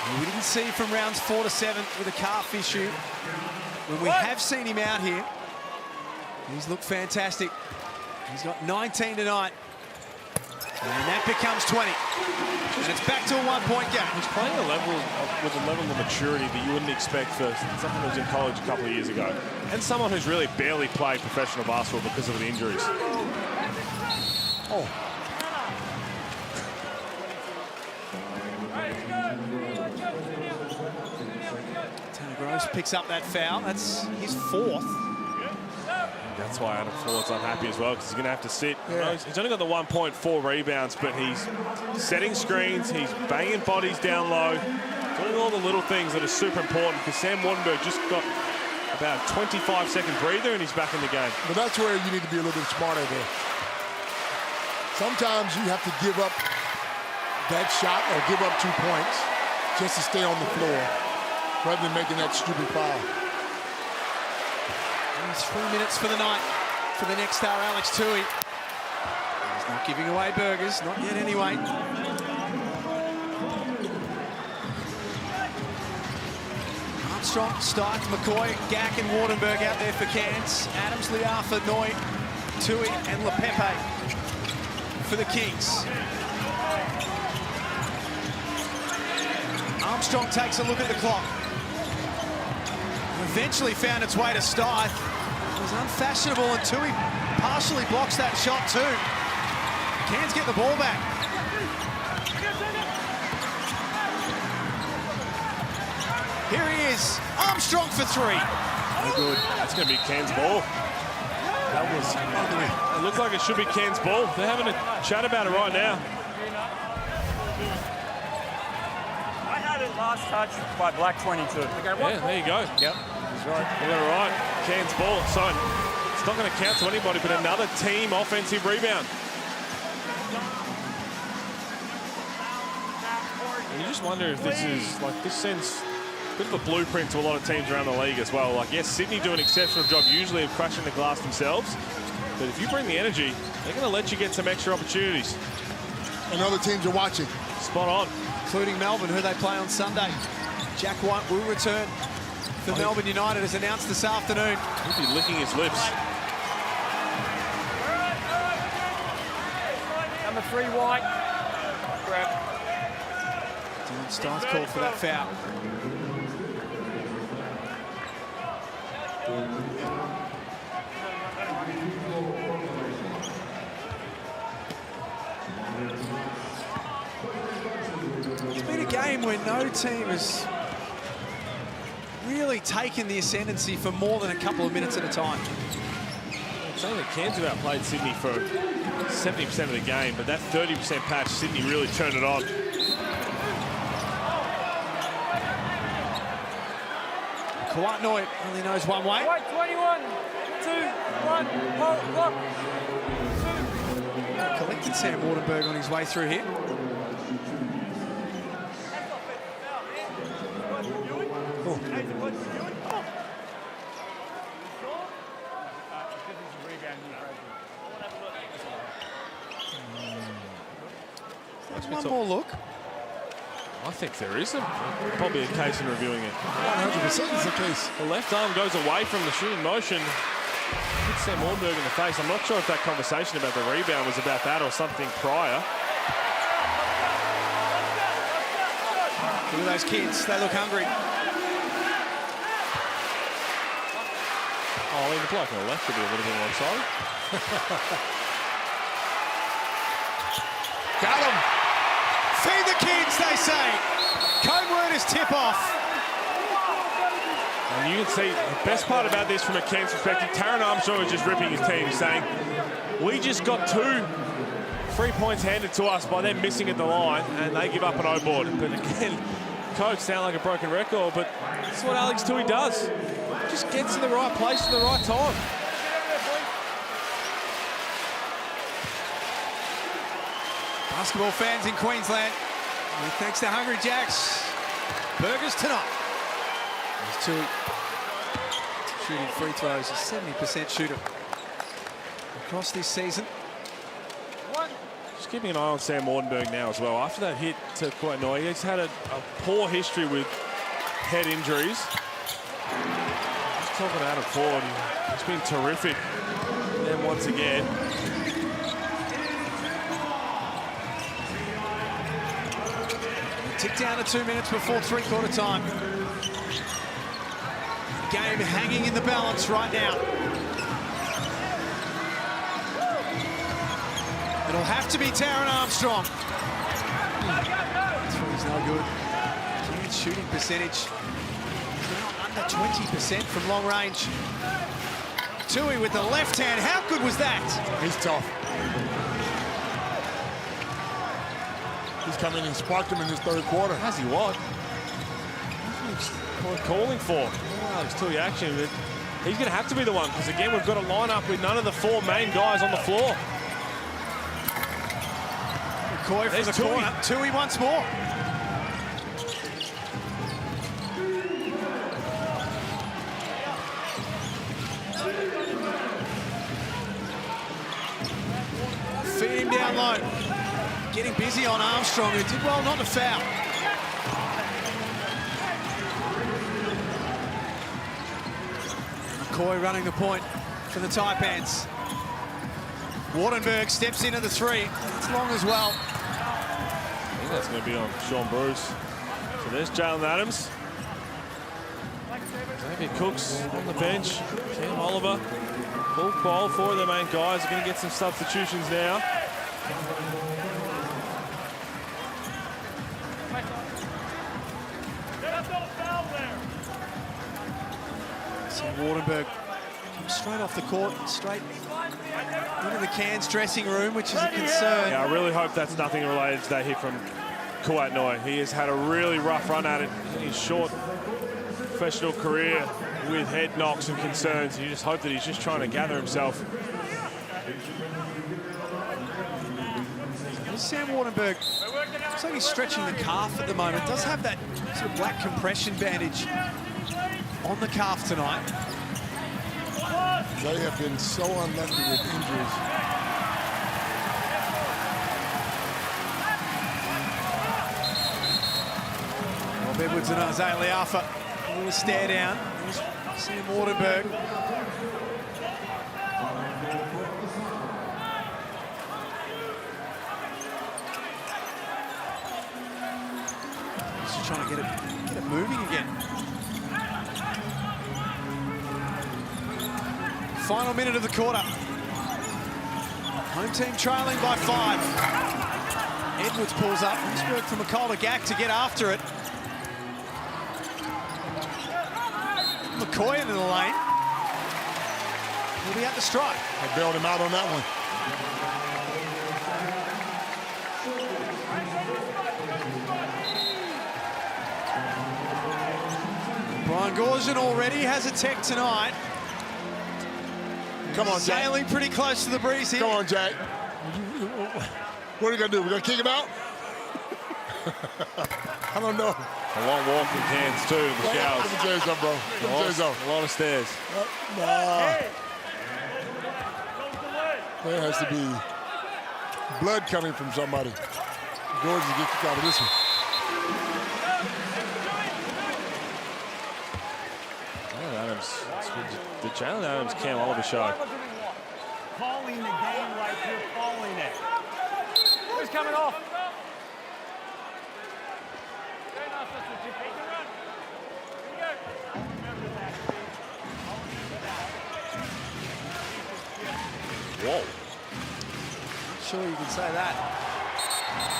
who we didn't see from rounds 4 to 7 with a calf issue. When we have seen him out here, he's looked fantastic. He's got 19 tonight. And that becomes 20. And it's back to a 1-point game. He's playing with a level of maturity that you wouldn't expect for someone who was in college a couple of years ago. And someone who's really barely played professional basketball because of the injuries. Oh. Tanner Groves picks up that foul. That's his 4th. That's why Adam Ford's unhappy as well, because he's going to have to sit. Yeah. You know, he's only got the 1.4 rebounds, but he's setting screens, he's banging bodies down low, doing all the little things that are super important, because Sam Wardenberg just got about a 25-second breather and he's back in the game. But that's where you need to be a little bit smarter there. Sometimes you have to give up that shot or give up 2 points just to stay on the floor rather than making that stupid foul. 3 minutes for the night for the next star, Alex Tui. He's not giving away burgers, not yet anyway. Armstrong, Stike, McCoy, Gack and Wardenberg out there for Cairns. Adams, Liafa, Noy, Tui and Lepepe for the Kings. Armstrong takes a look at the clock. Eventually found its way to Stike. It was unfashionable, and Tui partially blocks that shot too. Cairns get the ball back. Here he is, Armstrong for 3. No good. That's going to be Cairns' ball. That was ugly. It looked like it should be Cairns' ball. They're having a chat about it right now. I had it last touch by Black 22. Yeah, there you go. Yep. Right. We got it right. Cairns ball. So it's not going to count to anybody, but another team offensive rebound. And you just wonder if this is like, this sends a bit of a blueprint to a lot of teams around the league as well. Like, yes, Sydney do an exceptional job usually of crashing the glass themselves, but if you bring the energy, they're going to let you get some extra opportunities. And other teams are watching. Spot on. Including Melbourne, who they play on Sunday. Jack White will return for Melbourne United, as announced this afternoon. He'll be licking his lips. Number 3, White. Grab. Dylan Stith called for that foul. It's been a game where no team has really taken the ascendancy for more than a couple of minutes at a time. I'm saying that Cairns have outplayed Sydney for 70% of the game, but that 30% patch, Sydney really turned it on. Kawatnoy only knows one way. White 21, 2, 1, hold, lock. Collected Sam Wardenberg on his way through here. Oh. There's one more look. I think there is probably a case in reviewing it. 100% is the case. The left arm goes away from the shooting motion. Hits Sam Wardenberg in the face. I'm not sure if that conversation about the rebound was about that or something prior. Look at those kids. They look hungry. Oh, I mean, the bloke on the left could be a little bit more excited. Got him. Feed the kids, they say. Code word is tip-off. And you can see the best part about this from a Cairns perspective, Taran Armstrong is just ripping his team, saying, we just got 2 free points handed to us by them missing at the line, and they give up an O-board. But again, coach sound like a broken record, but that's what Alex Tui does. Just gets in the right place at the right time. Basketball fans in Queensland, thanks to Hungry Jacks, burgers tonight. There's Tui shooting free throws, a 70% shooter across this season. Just keeping an eye on Sam Wardenberg now as well. After that hit to Kawatnoy, he's had a poor history with head injuries. Just talking to Adam Ford, he's been terrific. And once again, Tick down to 2 minutes before three-quarter time. Game hanging in the balance right now. It'll have to be Taron Armstrong. Three's no good. Cairns shooting percentage now under 20% from long range. Tui with the left hand. How good was that? He's tough. He's come in and sparked him in this third quarter. Has he what? What we're calling for. Alex Tui action. But he's going to have to be the one because, again, we've got a lineup with none of the four main guys on the floor. McCoy from the corner. Tui once more. Feed him down low. Getting busy on Armstrong, who did well not to foul. McCoy running the point for the Taipans. Wardenberg steps into the three. It's long as well. I think that's going to be on Sean Bruce. So there's Jaylen Adams. Xavier Cooks on the bench. Cam Oliver. Full qual, four of their main guys are going to get some substitutions now. So Wardenberg comes straight off the court, straight into the Cairns dressing room, which is a concern. Yeah, I really hope that's nothing related to that hit from Kuwait Noi. He has had a really rough run at it in his short professional career with head knocks and concerns. You just hope that he's just trying to gather himself. Sam Wardenberg looks like he's stretching the calf at the moment. Does have that sort of black compression bandage on the calf tonight. They have been so unlucky with injuries. Rob Edwards and Isaiah Leafa. A little stare down. There's Sam Wardenberg. Just trying to get it moving again. Final minute of the quarter. Home team trailing by 5. Edwards pulls up. Nice work from McCullough Gack to get after it. McCoy into the lane. He'll be at the strike. I bailed him out on that one. Brian Gorgian already has a tech tonight. Come on, Jack. Sailing pretty close to the breeze here. Come on, Jack. What are we going to do? We're going to kick him out? I don't know. A long walk from Cairns too, the showers. Let me tell you something, bro. Let me tell you something. A lot of stairs. There has to be blood coming from somebody. Gorgeous to get kicked out of this one. Jaylen Adams, the Jaylen Adams Cam Oliver show. Calling the game like you're calling it. Who's coming off? Whoa. Sure you can say that.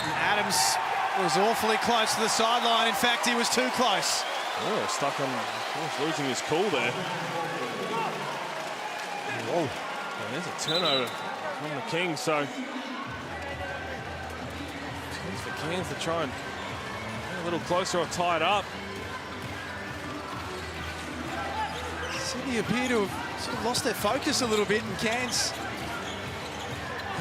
And Adams was awfully close to the sideline. In fact, he was too close. Oh, stuck on, losing his cool there. Whoa. And there's a turnover from the Kings, so chance for Cairns to try and get a little closer or tie it up. Sydney appear to have sort of lost their focus a little bit, and Cairns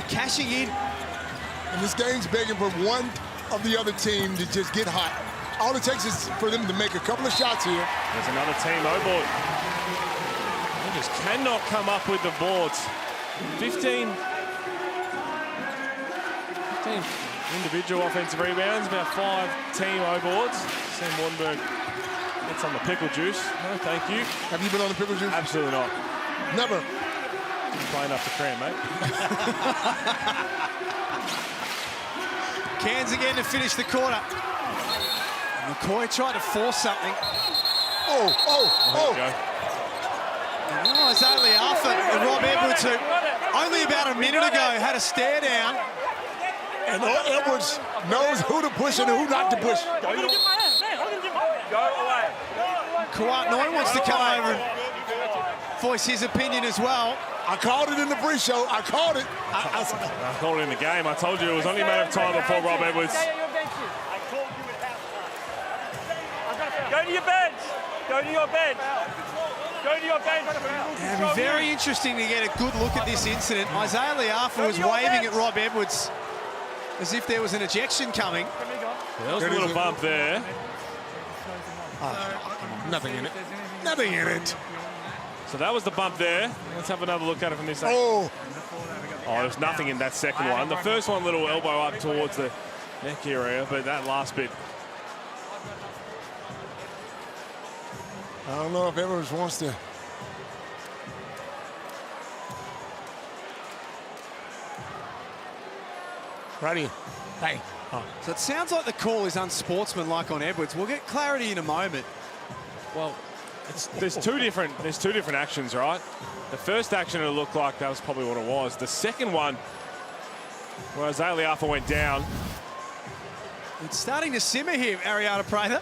cashing in. And this game's begging for one of the other team to just get hot. All it takes is for them to make a couple of shots here. There's another team O-board. They just cannot come up with the boards. 15 individual offensive rebounds, about 5 team O-boards. Sam Wardenberg gets on the pickle juice. No, thank you. Have you been on the pickle juice? Absolutely not. Never. Didn't play enough to cram, mate. Cairns again to finish the quarter. McCoy tried to force something. Isaiah Arthur and Rob Edwards, who only about a minute ago had a stare down. And Edwards knows who to push and who not to push. Kawhi Noy wants to come over and voice his opinion as well. I called it in the pre-show. I called it. I called it in the game. I told you it was only a matter of time before Rob Edwards. Go to your bench. Go to your bench. Go to your bench. It'll be very interesting to get a good look at this incident. Isaiah Liafa was waving at Rob Edwards as if there was an ejection coming. There was a little bump there. Nothing in it. Nothing in it. So that was the bump there. Let's have another look at it from this side. Oh, there's nothing in that second one. The first one, little elbow up towards the neck area, but that last bit. I don't know if Edwards wants to. Right here. Hey. So it sounds like the call is unsportsmanlike on Edwards. We'll get clarity in a moment. Well, there's two different actions, right? The first action, it looked like that was probably what it was. The second one, where Isaiah Liafa went down. It's starting to simmer here, Ariana Prather.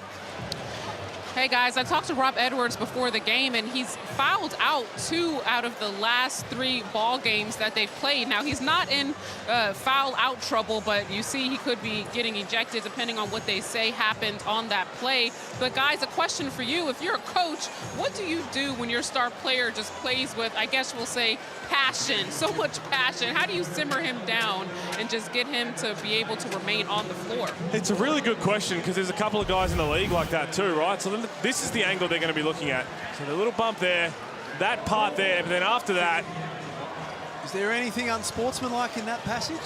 Hey guys, I talked to Rob Edwards before the game, and he's fouled out 2 out of the last 3 ball games that they've played. Now, he's not in foul out trouble, but you see he could be getting ejected depending on what they say happened on that play. But guys, a question for you. If you're a coach, what do you do when your star player just plays with, I guess we'll say, passion, so much passion? How do you simmer him down and just get him to be able to remain on the floor? It's a really good question, because there's a couple of guys in the league like that too, right? So then this is the angle they're going to be looking at. So the little bump there, that part there, but then after that. Is there anything unsportsmanlike in that passage?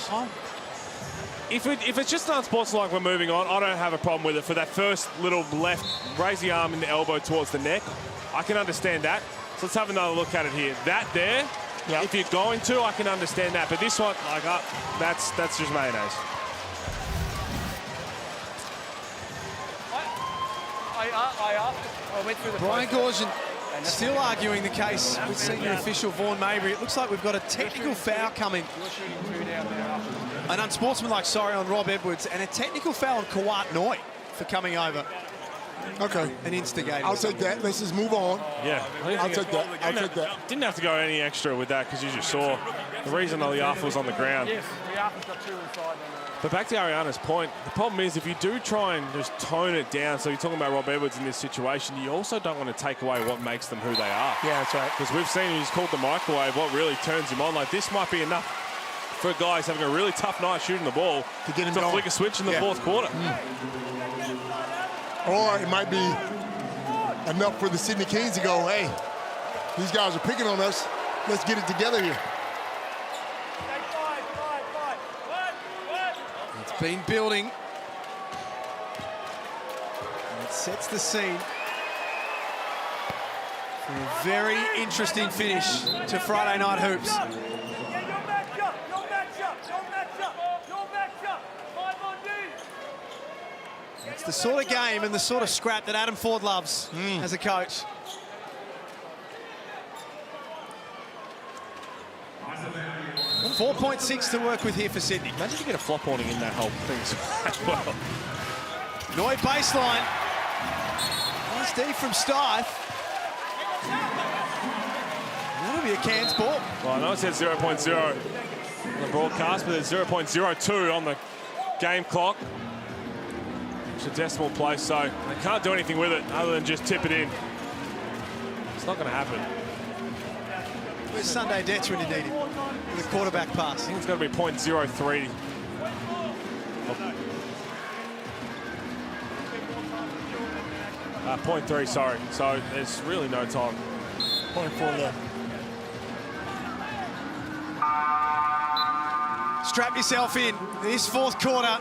If it's just unsportsmanlike, we're moving on. I don't have a problem with it. For that first little left, raise the arm and the elbow towards the neck, I can understand that. So let's have another look at it here. That there, if you're going to, I can understand that. But this one, like, that's just mayonnaise. I went through the Brian Gorshin still arguing the case with senior official Vaughan Mabry. It looks like we've got a technical foul coming. An unsportsmanlike, sorry, on Rob Edwards, and a technical foul on Kawhi Noy for coming over. Okay. An instigator. I'll take that. Let's just move on. Yeah. I'll take that. I'll take that. Didn't have to go any extra with that, because you just saw the reason Liafa was on the ground. Yes, Liafa's got 2 inside. But back to Ariana's point, the problem is if you do try and just tone it down, so you're talking about Rob Edwards in this situation, you also don't want to take away what makes them who they are. Yeah, that's right. Because we've seen he's called the microwave, what really turns him on. Like, this might be enough for guys having a really tough night shooting the ball to get him to going. flick a switch in the fourth quarter. Or it might be enough for the Sydney Kings to go, hey, these guys are picking on us. Let's get it together here. It's been building. And it sets the scene for a very interesting finish to Friday Night Hoops. It's the sort of game and the sort of scrap that Adam Ford loves as a coach. And 4.6 to work with here for Sydney. Imagine if you get a flop warning in that whole thing as well. Noy baseline. Nice D from Stife. That'll be a Cairns ball. Well, I know it says 0.0 on the broadcast, but there's 0.02 on the game clock. It's a decimal place, so they can't do anything with it other than just tip it in. It's not going to happen. Where's Sunday Dets when you need him? With a quarterback pass. I think it's going to be 0.03. 0.3, sorry. So there's really no time. 0.4 left. Strap yourself in. This fourth quarter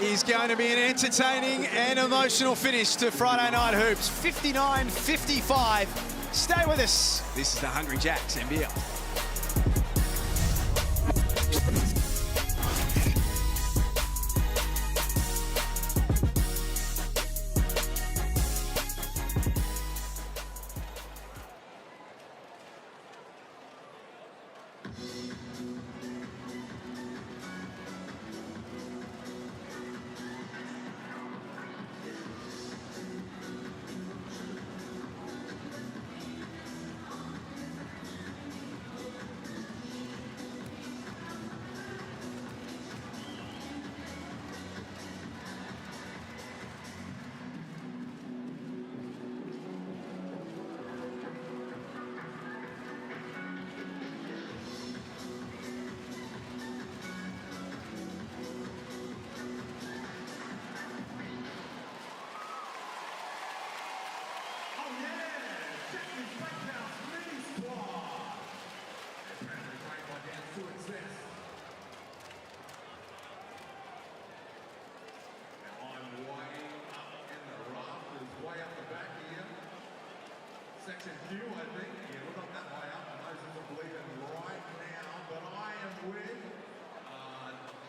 is going to be an entertaining and emotional finish to Friday Night Hoops. 59-55. Stay with us. This is the Hungry Jacks NBL.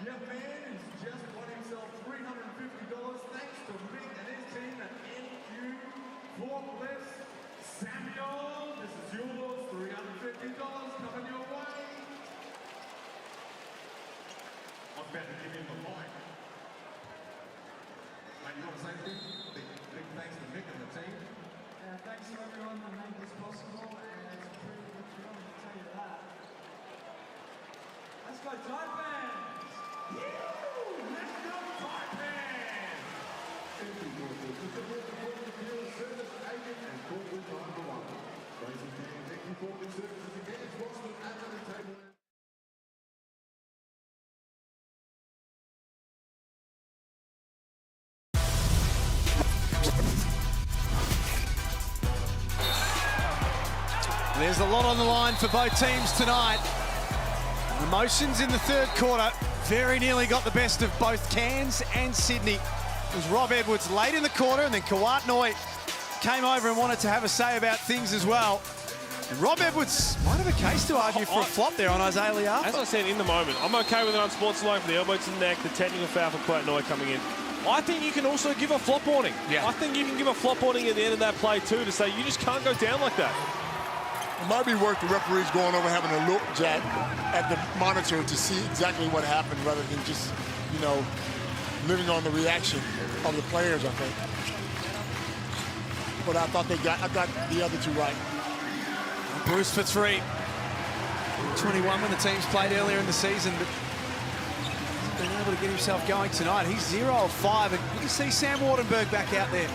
Your man has just won himself $350 thanks to Mick and his team at NQ Forklifts. Samuel, this is yours, $350 coming your way. I'm about to give him the mic. Mate, you want to say anything? Big thanks to Mick and the team. Thanks to everyone that made this possible, and it's a pretty good feeling to tell you that. Let's go Taipans! Let's go Taipans! Service agent and corporate #1. Raising hands, thank you for the services again. It's Boston at the table. There's a lot on the line for both teams tonight. Emotions in the third quarter very nearly got the best of both Cairns and Sydney. It was Rob Edwards late in the quarter, and then Kawat Noi came over and wanted to have a say about things as well. And Rob Edwards might have a case to argue for a flop there on Isaiah Liapa. As I said in the moment, I'm okay with an unsportsmanlike for the elbow to the neck, the technical foul for Kawat Noi coming in. I think you can also give a flop warning. I think you can give a flop warning at the end of that play too, to say you just can't go down like that. It might be worth the referees going over having a look, Jack, at the monitor to see exactly what happened rather than just, you know, living on the reaction of the players, I think. But I thought I got the other two right. Bruce for three. 21 when the teams played earlier in the season, but he's been able to get himself going tonight. He's 0 of 5, and you can see Sam Wardenberg back out there.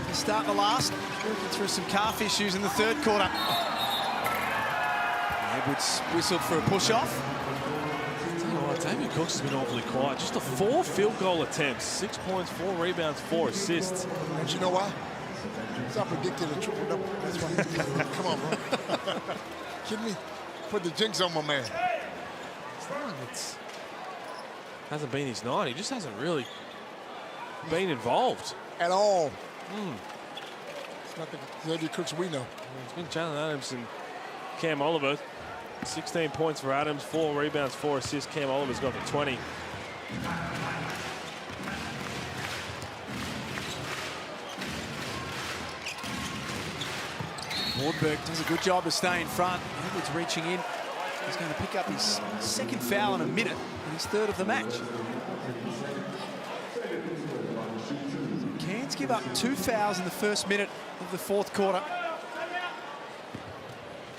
He's starting the last, working through some calf issues in the third quarter. Edwards whistled for a push-off. Damien Cooks has been awfully quiet. Just 4 field goal attempts, 6 points, 4 rebounds, 4 assists. And you know why? Because I predicted a triple-double. That's why. Come on, bro. Kidding me? Put the jinx on my man. It hasn't been his night. He just hasn't really been involved. At all. It's not the Xavier Cooks we know. It's been Jaylen Adams and Cam Oliver. 16 points for Adams, 4 rebounds, 4 assists. Cam Oliver's got the 20. Wardenberg does a good job of staying in front. Edwards reaching in. He's going to pick up his second foul in a minute and his third of the match. Cairns give up 2 fouls in the first minute of the fourth quarter.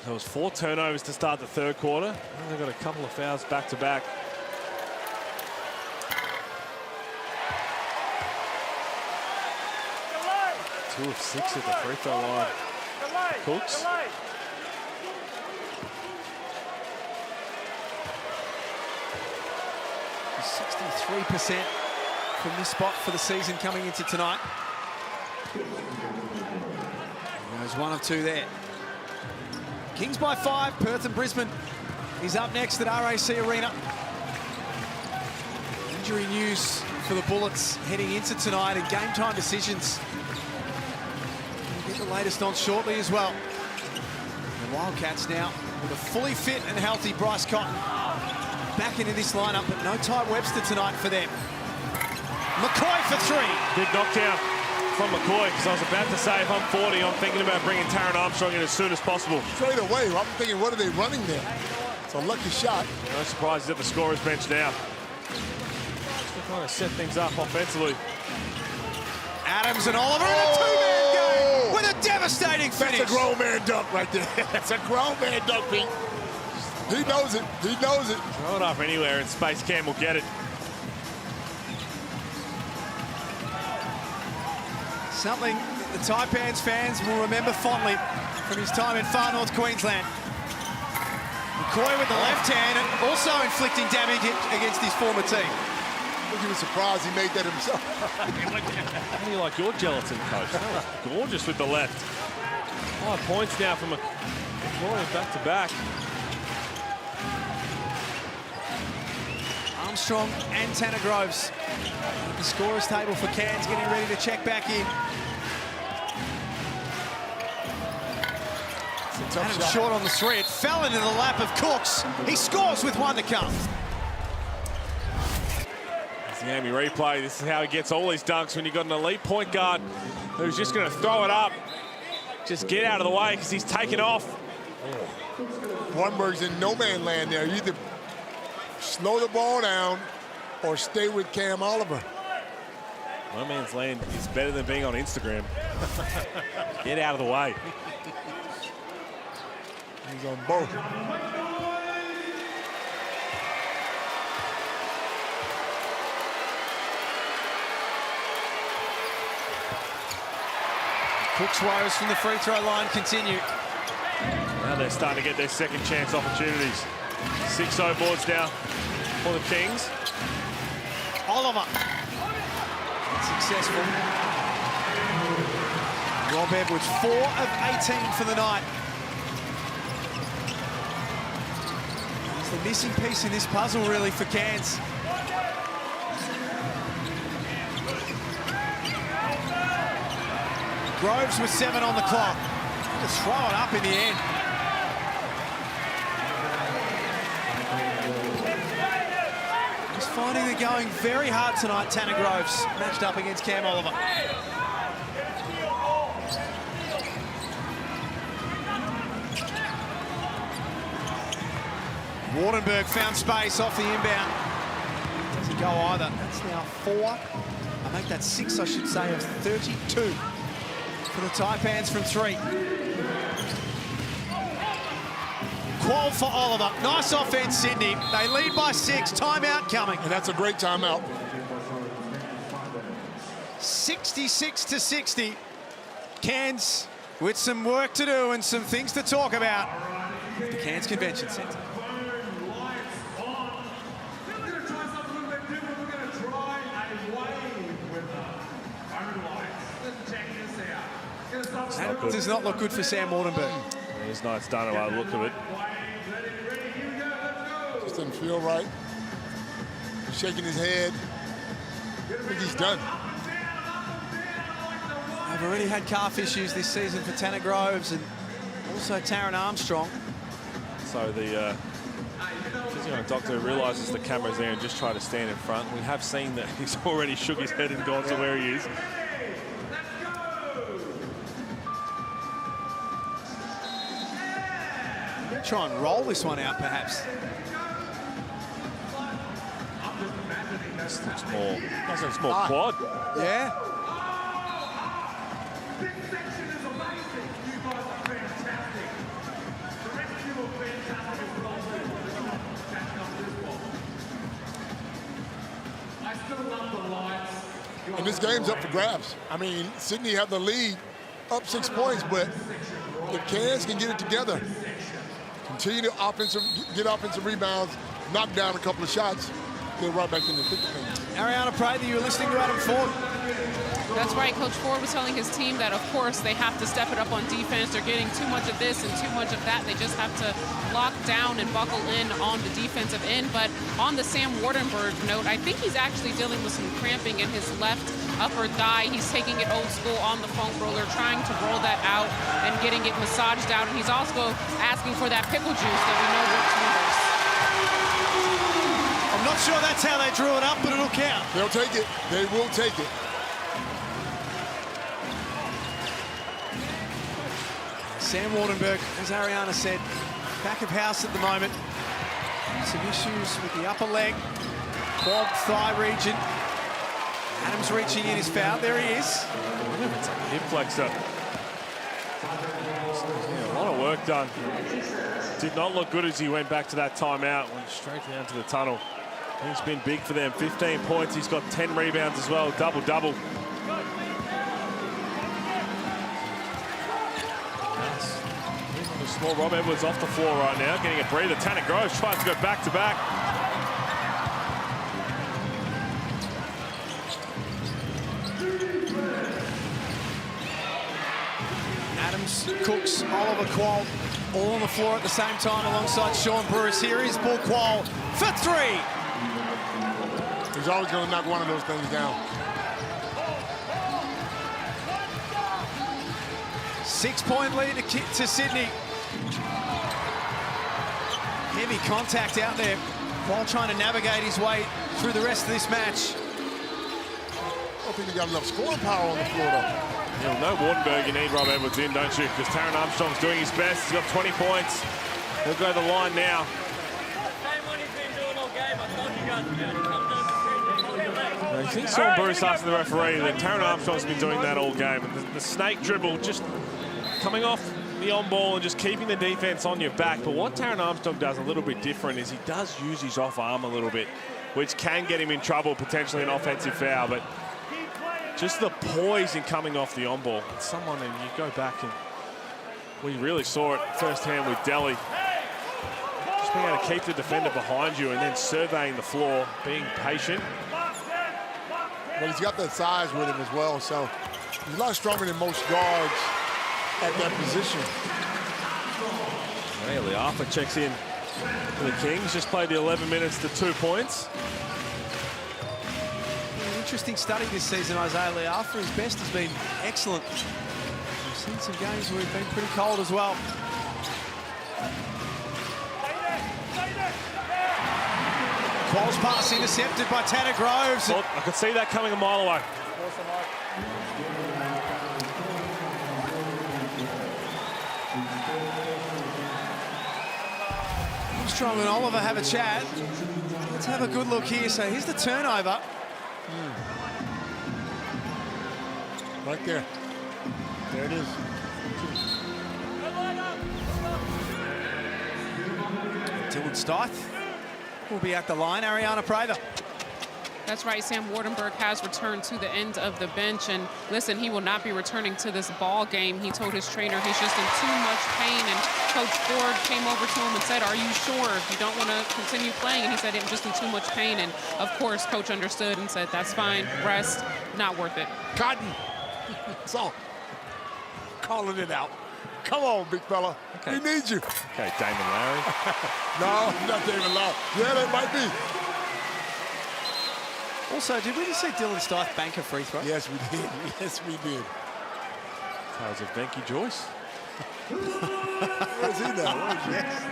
There was 4 turnovers to start the third quarter. And they've got a couple of fouls back to back. Two of 6 at the free throw line. Cooks. 63% from this spot for the season coming into tonight. There's 1 of 2 there. Kings by 5. Perth and Brisbane is up next at RAC Arena. Injury news for the Bullets heading into tonight and game time decisions. We'll get the latest on shortly as well. The Wildcats now with a fully fit and healthy Bryce Cotton back into this lineup, but no Ty Webster tonight for them. McCoy for 3. Big knockdown from McCoy, because I was about to say if I'm 40, I'm thinking about bringing Taron Armstrong in as soon as possible. Straight away, I'm thinking, what are they running there? It's a lucky shot. No surprise he's at the scorer's bench now. Just to kind of set things up offensively. Adams and Oliver in a two-man game with a devastating finish. That's a grown man dunk right there. That's a grown man dunk, Pete. He knows it. He knows it. Throw it up anywhere in space. Cam will get it. Something the Taipans fans will remember fondly from his time in far north Queensland. McCoy with the left hand and also inflicting damage against his former team. Look, he was surprised he made that himself. How do you like your gelatin, coach? That was gorgeous with the left. 5 points now from McCoy back to back. Armstrong and Tanner Groves at the scorer's table for Cairns, getting ready to check back in. Adams short on the three. It fell into the lap of Cooks. He scores with 1 to come. It's the Amy replay. This is how he gets all his dunks when you've got an elite point guard who's just going to throw it up. Just get out of the way because he's taken off. Warrenberg's in no man land there. You either slow the ball down or stay with Cam Oliver. No man's land is better than being on Instagram. Get out of the way. He's on both. Cook's woes from the free throw line continue. Now they're starting to get their second chance opportunities. 6-0 boards now for the Kings. Oliver. Successful. Rob Edwards, 4 of 18 for the night. He's the missing piece in this puzzle, really, for Cairns. Groves with 7 on the clock. Just throw it up in the end. Just finding they're going very hard tonight, Tanner Groves, matched up against Cam Oliver. Wardenberg found space off the inbound. Doesn't go either. That's now 4. I make that 6, I should say, of 32 for the Taipans from 3. Qual for Oliver. Nice offense, Sydney. They lead by 6. Timeout coming. And that's a great timeout. 66-60. Cairns with some work to do and some things to talk about at the Cairns Convention Centre. That does not look good for Sam Wardenberg. It's nice done by the look of it. Just doesn't feel right. Shaking his head. I think he's done. They've already had calf issues this season for Tanner Groves and also Taron Armstrong. So the physio and doctor realises the camera's there and just try to stand in front. We have seen that he's already shook his head and gone to where he is. Try and roll this one out, perhaps. This looks more, it's more quad. Yeah. And this game's up for grabs. I mean, Sydney have the lead, up 6 points, but if Cairns can get it together, continue to get offensive rebounds, knock down a couple of shots, they're right back in the 50 game. Ariana Prather, you were listening to Adam Ford. That's right. Coach Ford was telling his team that, of course, they have to step it up on defense. They're getting too much of this and too much of that. They just have to lock down and buckle in on the defensive end. But on the Sam Wardenberg note, I think he's actually dealing with some cramping in his left upper thigh. He's taking it old school on the foam roller, trying to roll that out and getting it massaged out. And he's also asking for that pickle juice that we know works wonders. I'm not sure that's how they drew it up, but it'll count. They'll take it. They will take it. Sam Wardenberg, as Ariana said, back of house at the moment. Some issues with the upper leg, quad thigh region. Adams reaching in his foul. There he is. It's a hip flexor. Yeah, a lot of work done. Did not look good as he went back to that timeout. Went straight down to the tunnel. He's been big for them. 15 points. He's got 10 rebounds as well. Double-double. Small Rob Edwards off the floor right now, getting a breather. Tanner Groves tries to go back-to-back. Adams, Cooks, Oliver, Qual, all on the floor at the same time alongside Sean Bruce. Here is Paul Qual for 3. He's always going to knock one of those things down. 6-point lead to Sydney. heavy contact out there while trying to navigate his way through the rest of this match. I don't think he got enough scoring power on the floor, though. You'll know Wardenberg, you need Rob Edwards in, don't you? Because Taron Armstrong's doing his best. He's got 20 points. He'll go to the line now. I think Sean Bruce asked the referee that Taron Armstrong's been doing that all game. The snake dribble, just coming off the on ball and just keeping the defense on your back. But what Taron Armstrong does a little bit different is he does use his off arm a little bit, which can get him in trouble, potentially an offensive foul. But just the poise in coming off the on ball. Someone, and you go back and we really saw it firsthand with Delhi. Just being able to keep the defender behind you and then surveying the floor, being patient. Well, he's got that size with him as well, so he's a lot stronger than most guards at that position. Hey, Leafa checks in for the Kings. Just played the 11 minutes to 2 points. An interesting study this season, Isaiah Leafa. His best has been excellent. We've seen some games where he's been pretty cold as well. Qualls pass intercepted by Tanner Groves. Well, I could see that coming a mile away. Armstrong and Oliver have a chat. Let's have a good look here. So here's the turnover. Right there. There it is. Dylan Stith will be at the line. Ariana Praver. That's right, Sam Wardenberg has returned to the end of the bench. And listen, he will not be returning to this ball game. He told his trainer he's just in too much pain. And Coach Ford came over to him and said, "Are you sure you don't want to continue playing?" And he said, "I'm just in too much pain." And of course, Coach understood and said, "That's fine. Rest. Not worth it." Cotton. That's all. Calling it out. Come on, big fella. Okay. We need you. Okay, Damon Larry. No, not Damon Larry. Yeah, that might be. Also, did we just see Dylan Stith bank a free throw? Yes, we did. Yes, we did. Tales of Benke Joyce. Where's he now? Yes.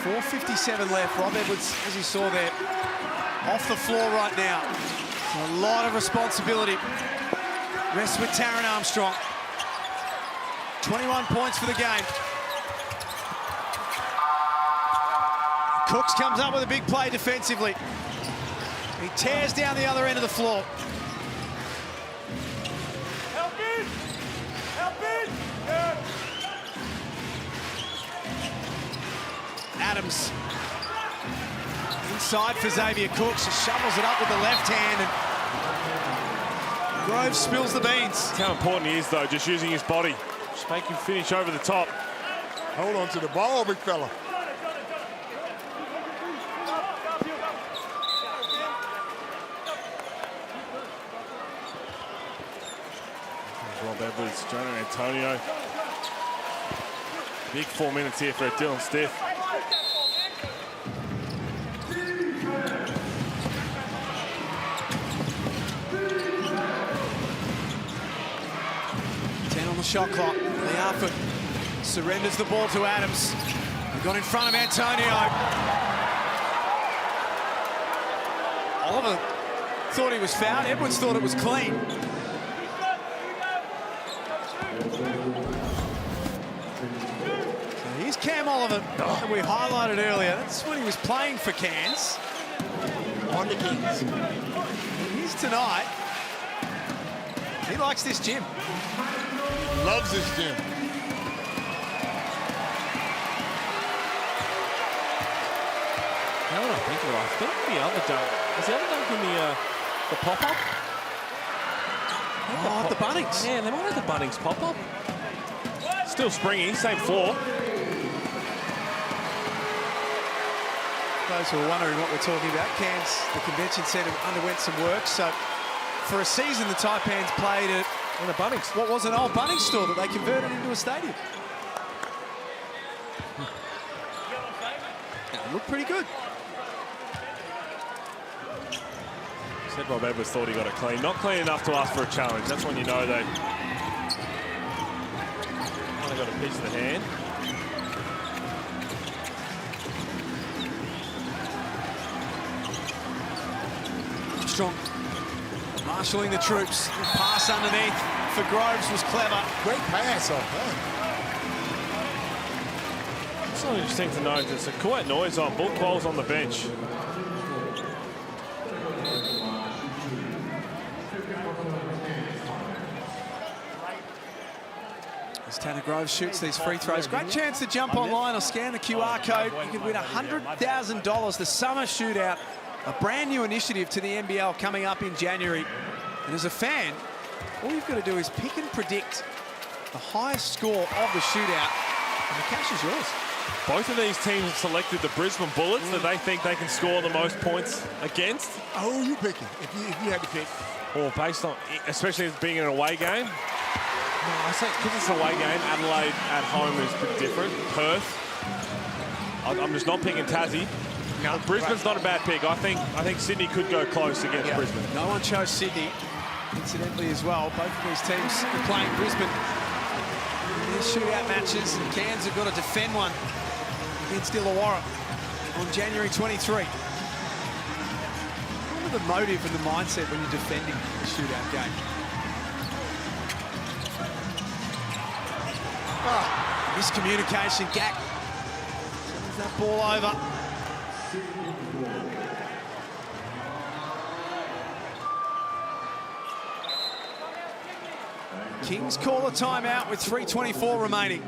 4:57 left. Rob Edwards, as you saw there, off the floor right now. So a lot of responsibility. Rests with Taron Armstrong. 21 points for the game. Cooks comes up with a big play defensively. He tears down the other end of the floor. Help in! Help in! Yeah. Adams. Inside for Xavier Cooks. Just shovels it up with the left hand. And Groves spills the beans. That's how important he is, though, just using his body. Just make him finish over the top. Hold on to the ball, big fella. Rob Edwards, Jonah Antonio. Big 4 minutes here for Dylan Stith. On the shot clock. Leafa surrenders the ball to Adams. He got in front of Antonio. Oliver thought he was fouled. Edwards thought it was clean. So here's Cam Oliver that we highlighted earlier. That's when he was playing for Cairns. On the Kings. He's tonight. He likes this gym. Loves this gym. Now that I think of it, I think the other dunk, was the other dunk in the pop-up? Oh, the Bunnings. Yeah, they might have the Bunnings pop-up. Still springy, same floor. Those who are wondering what we're talking about, Cairns, the convention centre underwent some work. So for a season, the Taipans played at the Bunnings. What was an old Bunnings store that they converted into a stadium. It looked pretty good. Said Rob Edwards thought he got it clean. Not clean enough to ask for a challenge. That's when you know they only got a piece of the hand. Armstrong marshalling the troops. Pass underneath for Groves was clever. Great pass off, huh? It's something interesting to note. There's a quiet noise on. Bull Quall's on the bench. As Tanner Groves shoots these free throws. Great chance to jump online or scan the QR code. You could win $100,000. The Summer Shootout, a brand new initiative to the NBL coming up in January. And as a fan, all you've got to do is pick and predict the highest score of the shootout, and the cash is yours. Both of these teams have selected the Brisbane Bullets that they think they can score the most points against. Who are you picking if you had to pick? Or based on, especially as being an away game. No, I say because it's an away game, Adelaide at home is pretty different. Perth, I'm just not picking Tassie. No, Brisbane's not a bad pick. I think Sydney could go close against Brisbane. No one chose Sydney, incidentally, as well. Both of these teams are playing Brisbane in their shootout matches, and Cairns have got to defend one against Illawarra on January 23. What are the motive and the mindset when you're defending a shootout game? Miscommunication, Gak sends that ball over. Kings call a timeout with 3:24 remaining.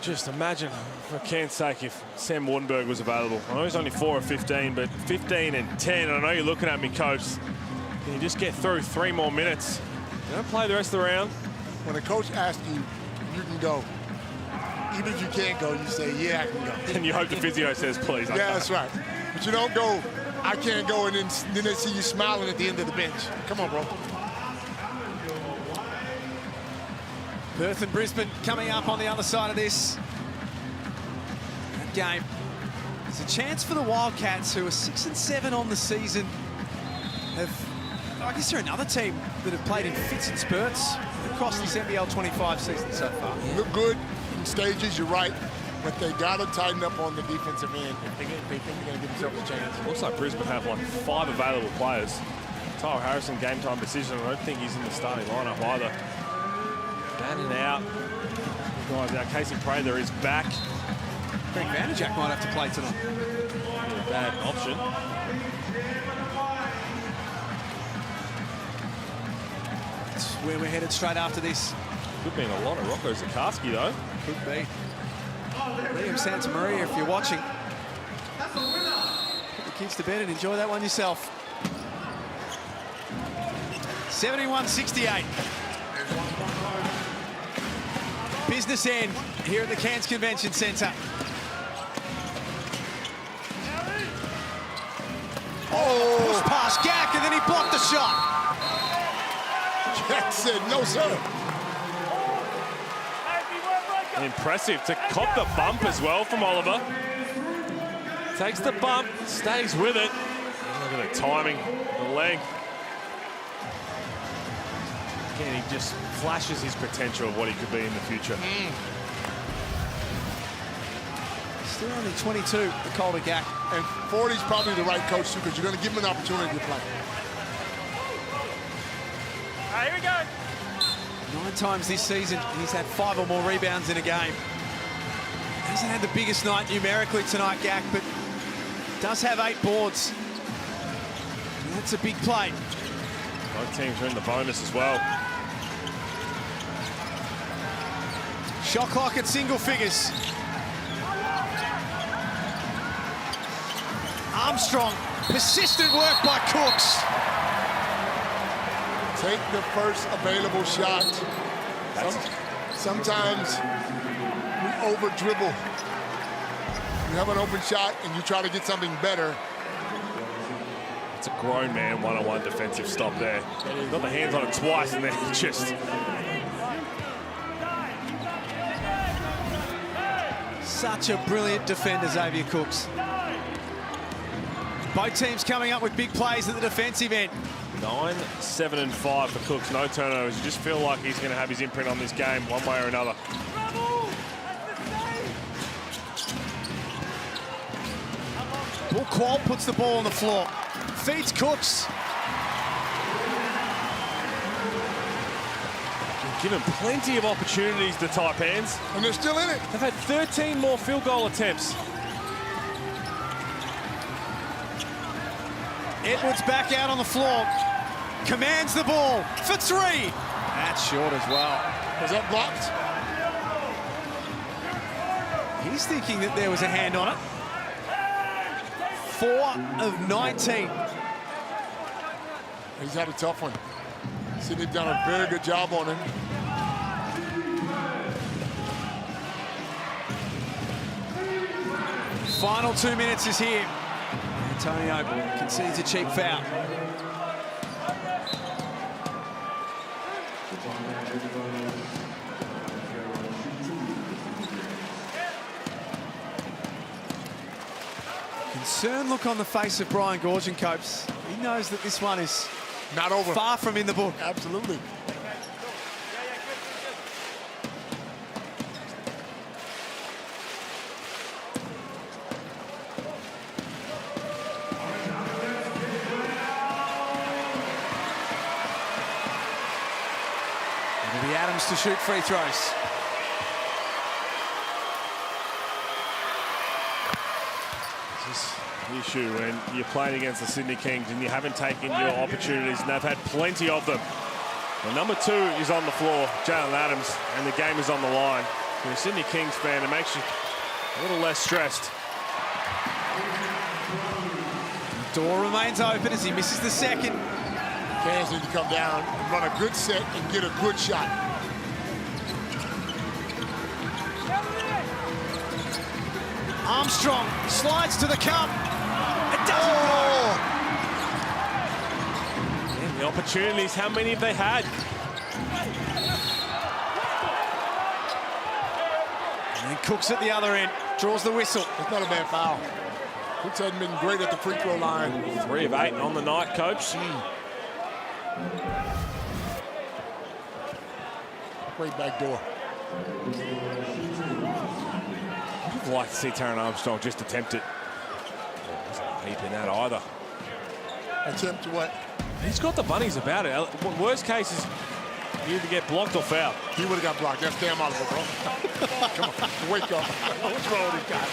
Just imagine, for Cairns' sake, if Sam Wardenberg was available. I know he's only 4 of 15, but 15 and 10. I know you're looking at me, coach. Can you just get through 3 more minutes? You don't play the rest of the round. When a coach asks you, you can go. Even if you can't go, you say, yeah, I can go. And you hope the physio says, please. Yeah, that's right. But you don't go, I can't go, and then they see you smiling at the end of the bench. Come on, bro. Perth and Brisbane coming up on the other side of this game. There's a chance for the Wildcats, who are 6 and 7 on the season. I guess they're another team that have played in fits and spurts across this NBL25 season so far. Look good in stages, you're right, but they got to tighten up on the defensive end if they think they're going to give themselves a chance. Looks like Brisbane have like 5 available players. Tyler Harrison, game time decision. I don't think he's in the starting lineup either. Bannon out. Guys out. Casey Prather is back. Greg Vanderjack might have to play tonight. Not a bad option. That's where we're headed straight after this. Could be in a lot of Rocco Zikarsky though. Could be. Liam Santa Maria, if you're watching, put the kids to bed and enjoy that one yourself. 71-68. Business end here at the Cairns Convention Centre. Oh! Push past Gak, and then he blocked the shot. Gak said, no, sir. Impressive to cop the bump as well from Oliver. Takes the bump, stays with it. Look at the timing, the leg. Again, he just flashes his potential of what he could be in the future. Still only 22, the Calder Gak. And 40 is probably the right coach, too, because you're going to give him an opportunity to play. All right, here we go. 9 times this season, he's had 5 or more rebounds in a game. Hasn't had the biggest night numerically tonight, Gak, but does have 8 boards. And that's a big play. Both teams are in the bonus as well. Shot clock at single figures. Armstrong, persistent work by Cooks. Take the first available shot. Sometimes we over-dribble. You have an open shot and you try to get something better. It's a grown man one-on-one defensive stop there. Got the hands on it twice and then just... Such a brilliant defender, Xavier Cooks. Both teams coming up with big plays at the defensive end. 9, 7 and 5 for Cooks. No turnovers. You just feel like he's going to have his imprint on this game one way or another. Bull Quall puts the ball on the floor. Feeds Cooks. Given plenty of opportunities to Taipans. And they're still in it. They've had 13 more field goal attempts. Edwards back out on the floor. Commands the ball for three. That's short as well. Was that blocked? He's thinking that there was a hand on it. 4 of 19. He's had a tough one. Sydney's done a very good job on him. Final 2 minutes is here. Antonio concedes a cheap foul. Concerned look on the face of Brian Gorgencopes. He knows that this one is not over. Far from in the book. Absolutely. It'll be Adams to shoot free throws. The issue when you're playing against the Sydney Kings and you haven't taken your opportunities, and they've had plenty of them. Well, number 2 is on the floor, Jaylen Adams, and the game is on the line. If you're a Sydney Kings fan, it makes you a little less stressed. The door remains open as he misses the second. Cairns need to come down and run a good set and get a good shot. Armstrong slides to the cup. It doesn't go. Yeah, the opportunities, how many have they had? And then Cooks at the other end, draws the whistle. It's not a bad foul. Cooks hasn't been great at the free throw line. 3 of 8 on the night, Coach. Great back door. I'd like to see Taron Armstrong just attempt it. Wasn't deep in that either. Attempt to what? He's got the bunnies about it. Worst case is you either get blocked or fouled. He would have got blocked. That's damn Oliver, bro. Come on, wake up. What's wrong with this guy?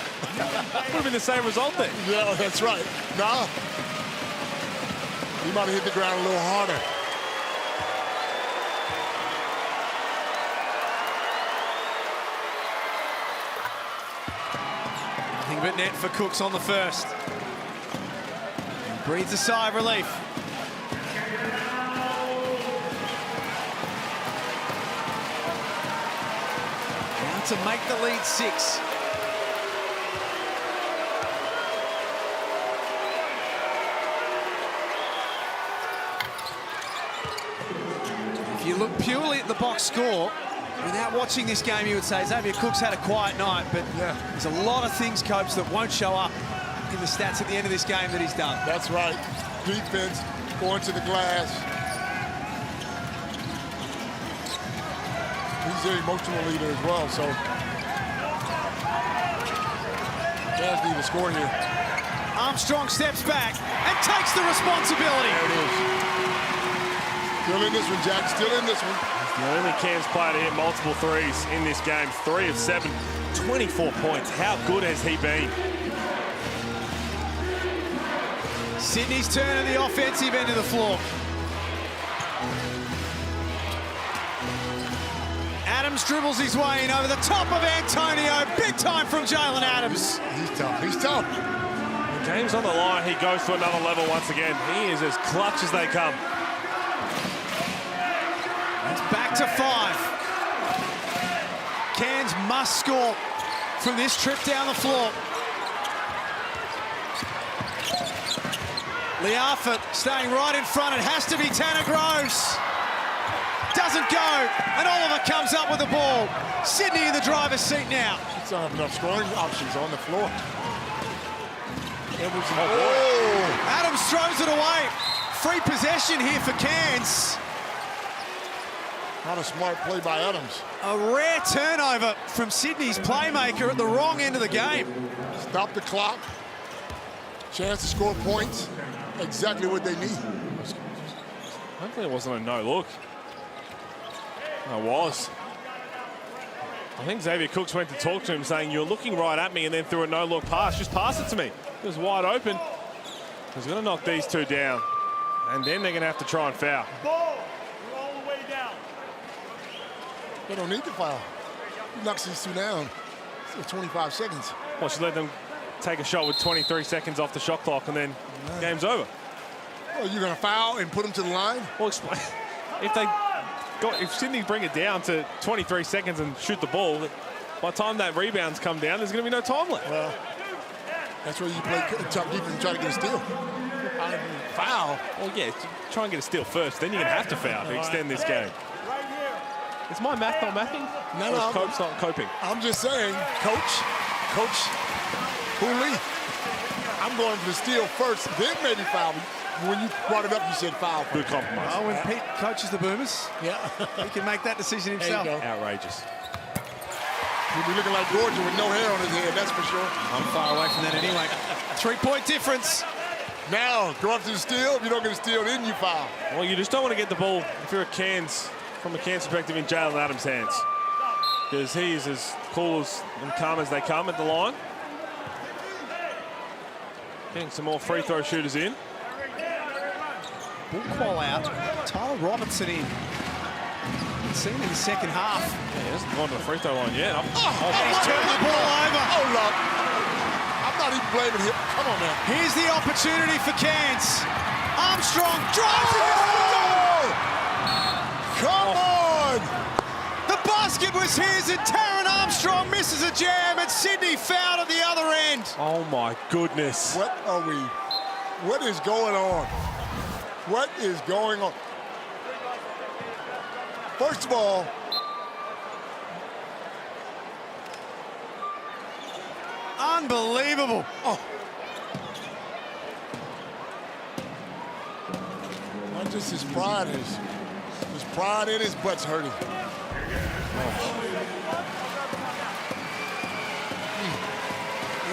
Would have been the same result then. Yeah, that's right. Nah. He might have hit the ground a little harder. Nothing but net for Cooks on the first. He breathes a sigh of relief. Now to make the lead 6. If you look purely at the box score, without watching this game, you would say Xavier Cooks had a quiet night, but there's a lot of things, Coach, that won't show up in the stats at the end of this game that he's done. That's right. Defense, going to the glass. He's their emotional leader as well, so Cairns need to score here. Armstrong steps back and takes the responsibility. There it is. Still in this one, Jack. Still in this one. He's the only Cairns player to hit multiple threes in this game. 3 of 7, 24 points. How good has he been? Sydney's turn at the offensive end of the floor. Adams dribbles his way in over the top of Antonio. Big time from Jaylen Adams. He's tough. He's tough. The game's on the line. He goes to another level once again. He is as clutch as they come. It's back to 5. Cairns must score from this trip down the floor. Liafat staying right in front. It has to be Tanner Groves. Doesn't go, and Oliver comes up with the ball. Sydney in the driver's seat now. He don't have enough scoring options on the floor. Adams throws it away. Free possession here for Cairns. Not a smart play by Adams. A rare turnover from Sydney's playmaker at the wrong end of the game. Stop the clock. Chance to score points. Exactly what they need. Hopefully it wasn't a no look. I was. I think Xavier Cooks went to talk to him saying, you're looking right at me, and then threw a no-look pass. Just pass it to me. It was wide open. He's going to knock these two down. And then they're going to have to try and foul. Ball. You're all the way down. They don't need to foul. He knocks these two down. It's 25 seconds. Well, should let them take a shot with 23 seconds off the shot clock, and then game's over. Well, you're going to foul and put them to the line? Well, if Sydney bring it down to 23 seconds and shoot the ball, by the time that rebounds come down, there's going to be no time left. Well, that's where you play tough defense and try to get a steal. Foul. Well, yeah, try and get a steal first. Then you're going to have to foul to extend this game. Is my math not mathing? No, or is Cope's not coping? I'm just saying, Coach Hooley, I'm going for the steal first, then maybe foul. When you brought it up, you said foul. Good compromise. Oh, when Pete coaches the Boomers, yeah, he can make that decision himself. Outrageous. He'll be looking like Georgia with no hair on his head, that's for sure. I'm far away from that anyway. 3-point difference. Now, go up to the steal. If you don't get a steal, then you foul. Well, you just don't want to get the ball, if you're a Cairns, from a Cairns perspective, in Jaylen Adams' hands. Because he is as cool and calm as they come at the line. Getting some more free throw shooters in. Ball call out. Tyler Robertson in. Seen him in the second half. Yeah, he hasn't gone to the free throw line yet. And he's turned the ball over. Hold up. I'm not even blaming him. Come on, man. Here's the opportunity for Cairns. Armstrong drives it. Come on. The basket was his, and Taron Armstrong misses a jam, and Sydney fouled at the other end. Oh, my goodness. What are we? What is going on? What is going on? First of all, unbelievable. Oh. Not just his pride, his pride in his butt's hurting.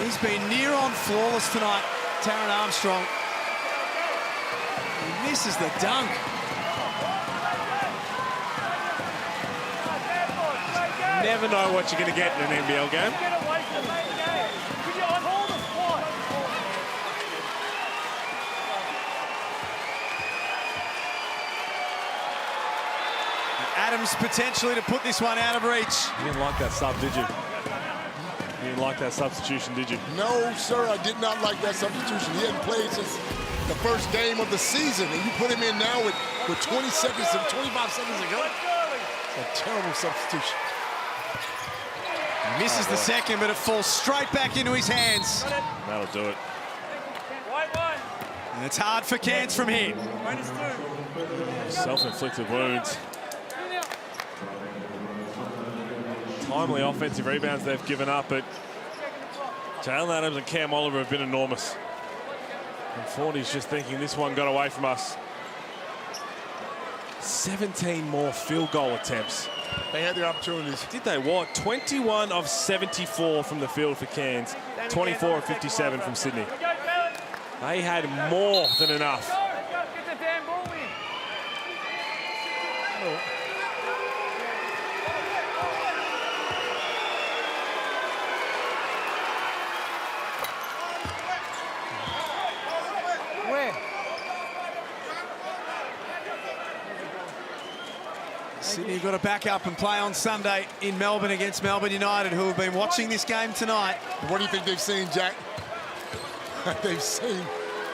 He's been near on flawless tonight, Taron Armstrong. He misses the dunk. Never know what you're going to get in an NBL game. Adams potentially to put this one out of reach. You didn't like that sub, did you? You didn't like that substitution, did you? No, sir, I did not like that substitution. He hadn't played since the first game of the season, and you put him in now with 20 seconds and 25 seconds to go. It's a terrible substitution. Misses the second, but it falls straight back into his hands. That'll do it. And it's hard for Cairns from here. Self-inflicted wounds. Timely offensive rebounds they've given up, but Jaylen Adams and Cam Oliver have been enormous. And Forty's just thinking this one got away from us. 17 more field goal attempts. They had the opportunities. Did they what? 21 of 74 from the field for Cairns. 24 of 57 from Sydney. They had more than enough. Sydney got to back up and play on Sunday in Melbourne against Melbourne United, who have been watching this game tonight. What do you think they've seen, Jack? They've seen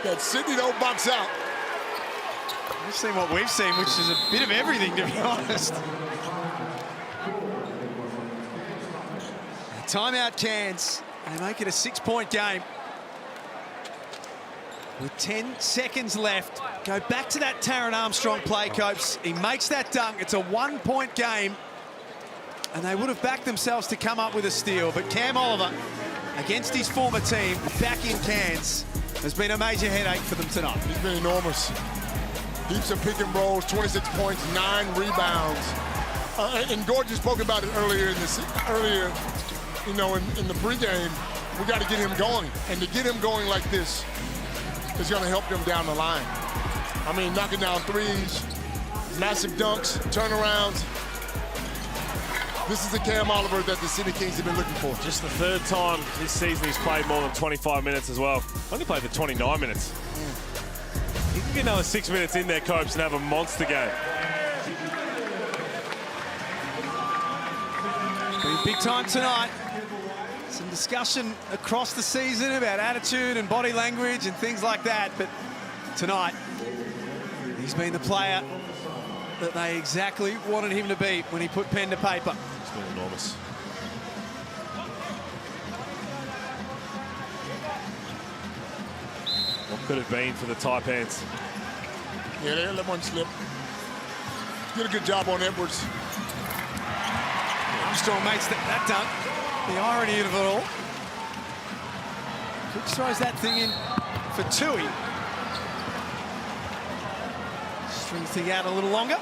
that Sydney don't box out. We've seen what we've seen, which is a bit of everything, to be honest. Timeout Cairns. They make it a 6-point game. With 10 seconds left, go back to that Taron Armstrong play, Copes. He makes that dunk. It's a 1-point game. And they would have backed themselves to come up with a steal. But Cam Oliver, against his former team, back in Cairns, has been a major headache for them tonight. He's been enormous. Heaps of pick and rolls, 26 points, 9 rebounds. And Gordon spoke about it earlier in the in the pregame. We got to get him going. And to get him going like this is going to help them down the line. I mean, knocking down threes, massive dunks, turnarounds. This is the Cam Oliver that the Sydney Kings have been looking for. Just the third time this season he's played more than 25 minutes as well. Only played for 29 minutes. He can get another 6 minutes in there, Copes, and have a monster game. Been big time tonight. Some discussion across the season about attitude and body language and things like that, but tonight he's been the player that they exactly wanted him to be when he put pen to paper. It's been enormous. What could have been for the Taipans? Yeah, they let one slip. Did a good job on Edwards. Armstrong makes that dunk. The irony of it all. Cooks throws that thing in for Tui. Strings thing out a little longer.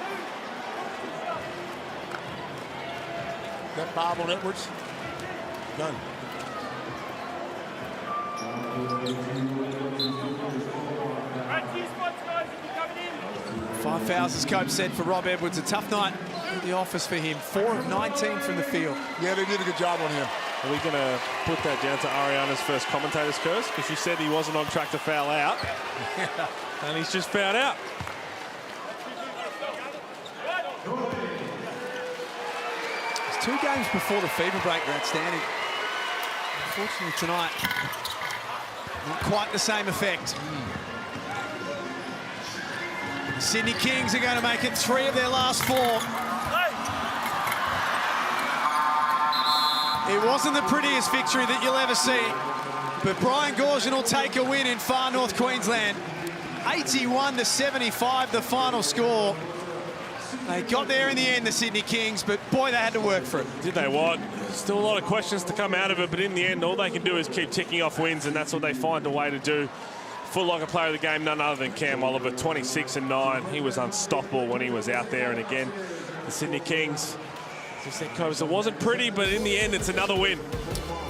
That 5 on Edwards. Done. Five fouls, as Cope said, for Rob Edwards. A tough night at the office for him. 4 of 19 from the field. Yeah, they did a good job on him. Are we going to put that down to Ariana's first commentator's curse? Because she said he wasn't on track to foul out. And he's just fouled out. It's 2 games before the fever break were outstanding. Unfortunately tonight, not quite the same effect. The Sydney Kings are going to make it 3 of their last 4. It wasn't the prettiest victory that you'll ever see, but Brian Goorjian will take a win in far north Queensland. 81-75, the final score. They got there in the end, the Sydney Kings, but boy, they had to work for it. Did they what? Still a lot of questions to come out of it, but in the end, all they can do is keep ticking off wins, and that's what they find a way to do. Foot locker player of the game, none other than Cam Oliver, 26-9. He was unstoppable when he was out there, and again, the Sydney Kings, as I said, Cobes, it wasn't pretty, but in the end, it's another win.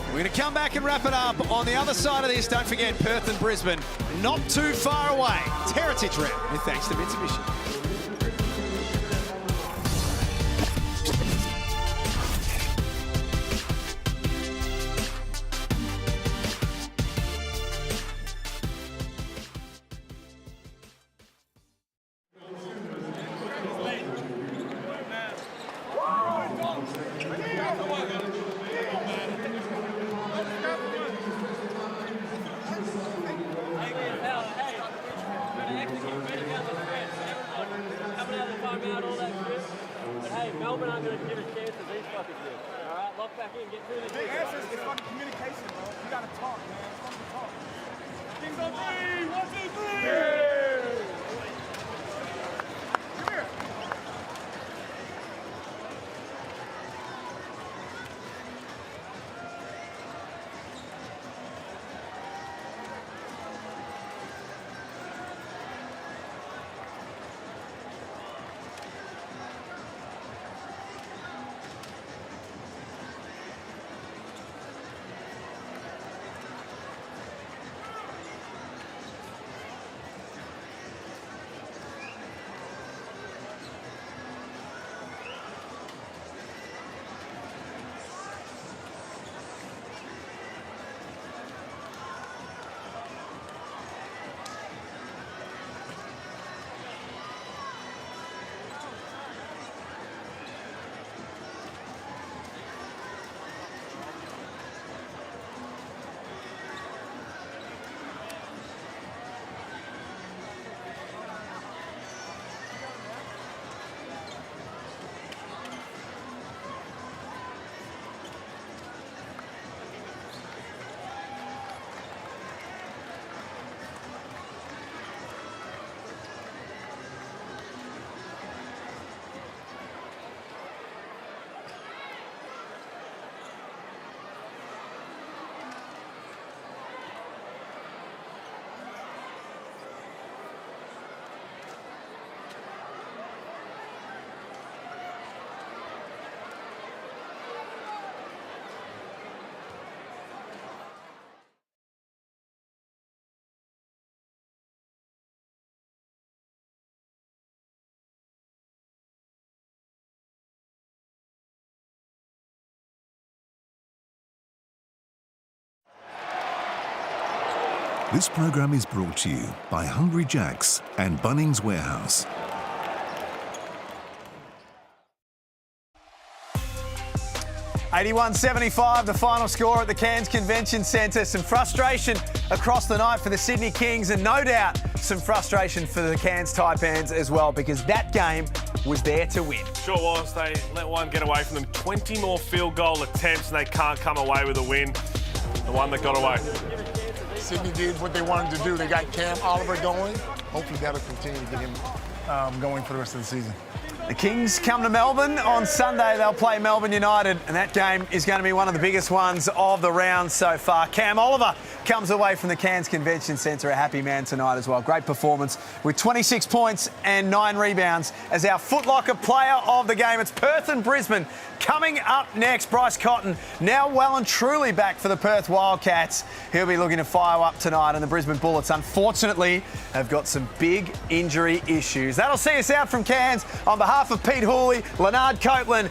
We're going to come back and wrap it up. On the other side of this, don't forget Perth and Brisbane, not too far away. It's Heritage Round, with thanks to Mitsubishi. This program is brought to you by Hungry Jack's and Bunnings Warehouse. $81-75, the final score at the Cairns Convention Centre. Some frustration across the night for the Sydney Kings, and no doubt some frustration for the Cairns Taipans as well, because that game was there to win. Sure was. They let one get away from them. 20 more field goal attempts, and they can't come away with a win. The one that got away. Sydney did what they wanted to do. They got Cam Oliver going. Hopefully that'll continue to get him going for the rest of the season. The Kings come to Melbourne on Sunday. They'll play Melbourne United, and that game is going to be one of the biggest ones of the round so far. Cam Oliver comes away from the Cairns Convention Centre a happy man tonight as well. Great performance with 26 points and 9 rebounds as our footlocker player of the game. It's Perth and Brisbane coming up next. Bryce Cotton now well and truly back for the Perth Wildcats. He'll be looking to fire up tonight, and the Brisbane Bullets, unfortunately, have got some big injury issues. That'll see us out from Cairns. On behalf of Pete Hooley, Leonard Copeland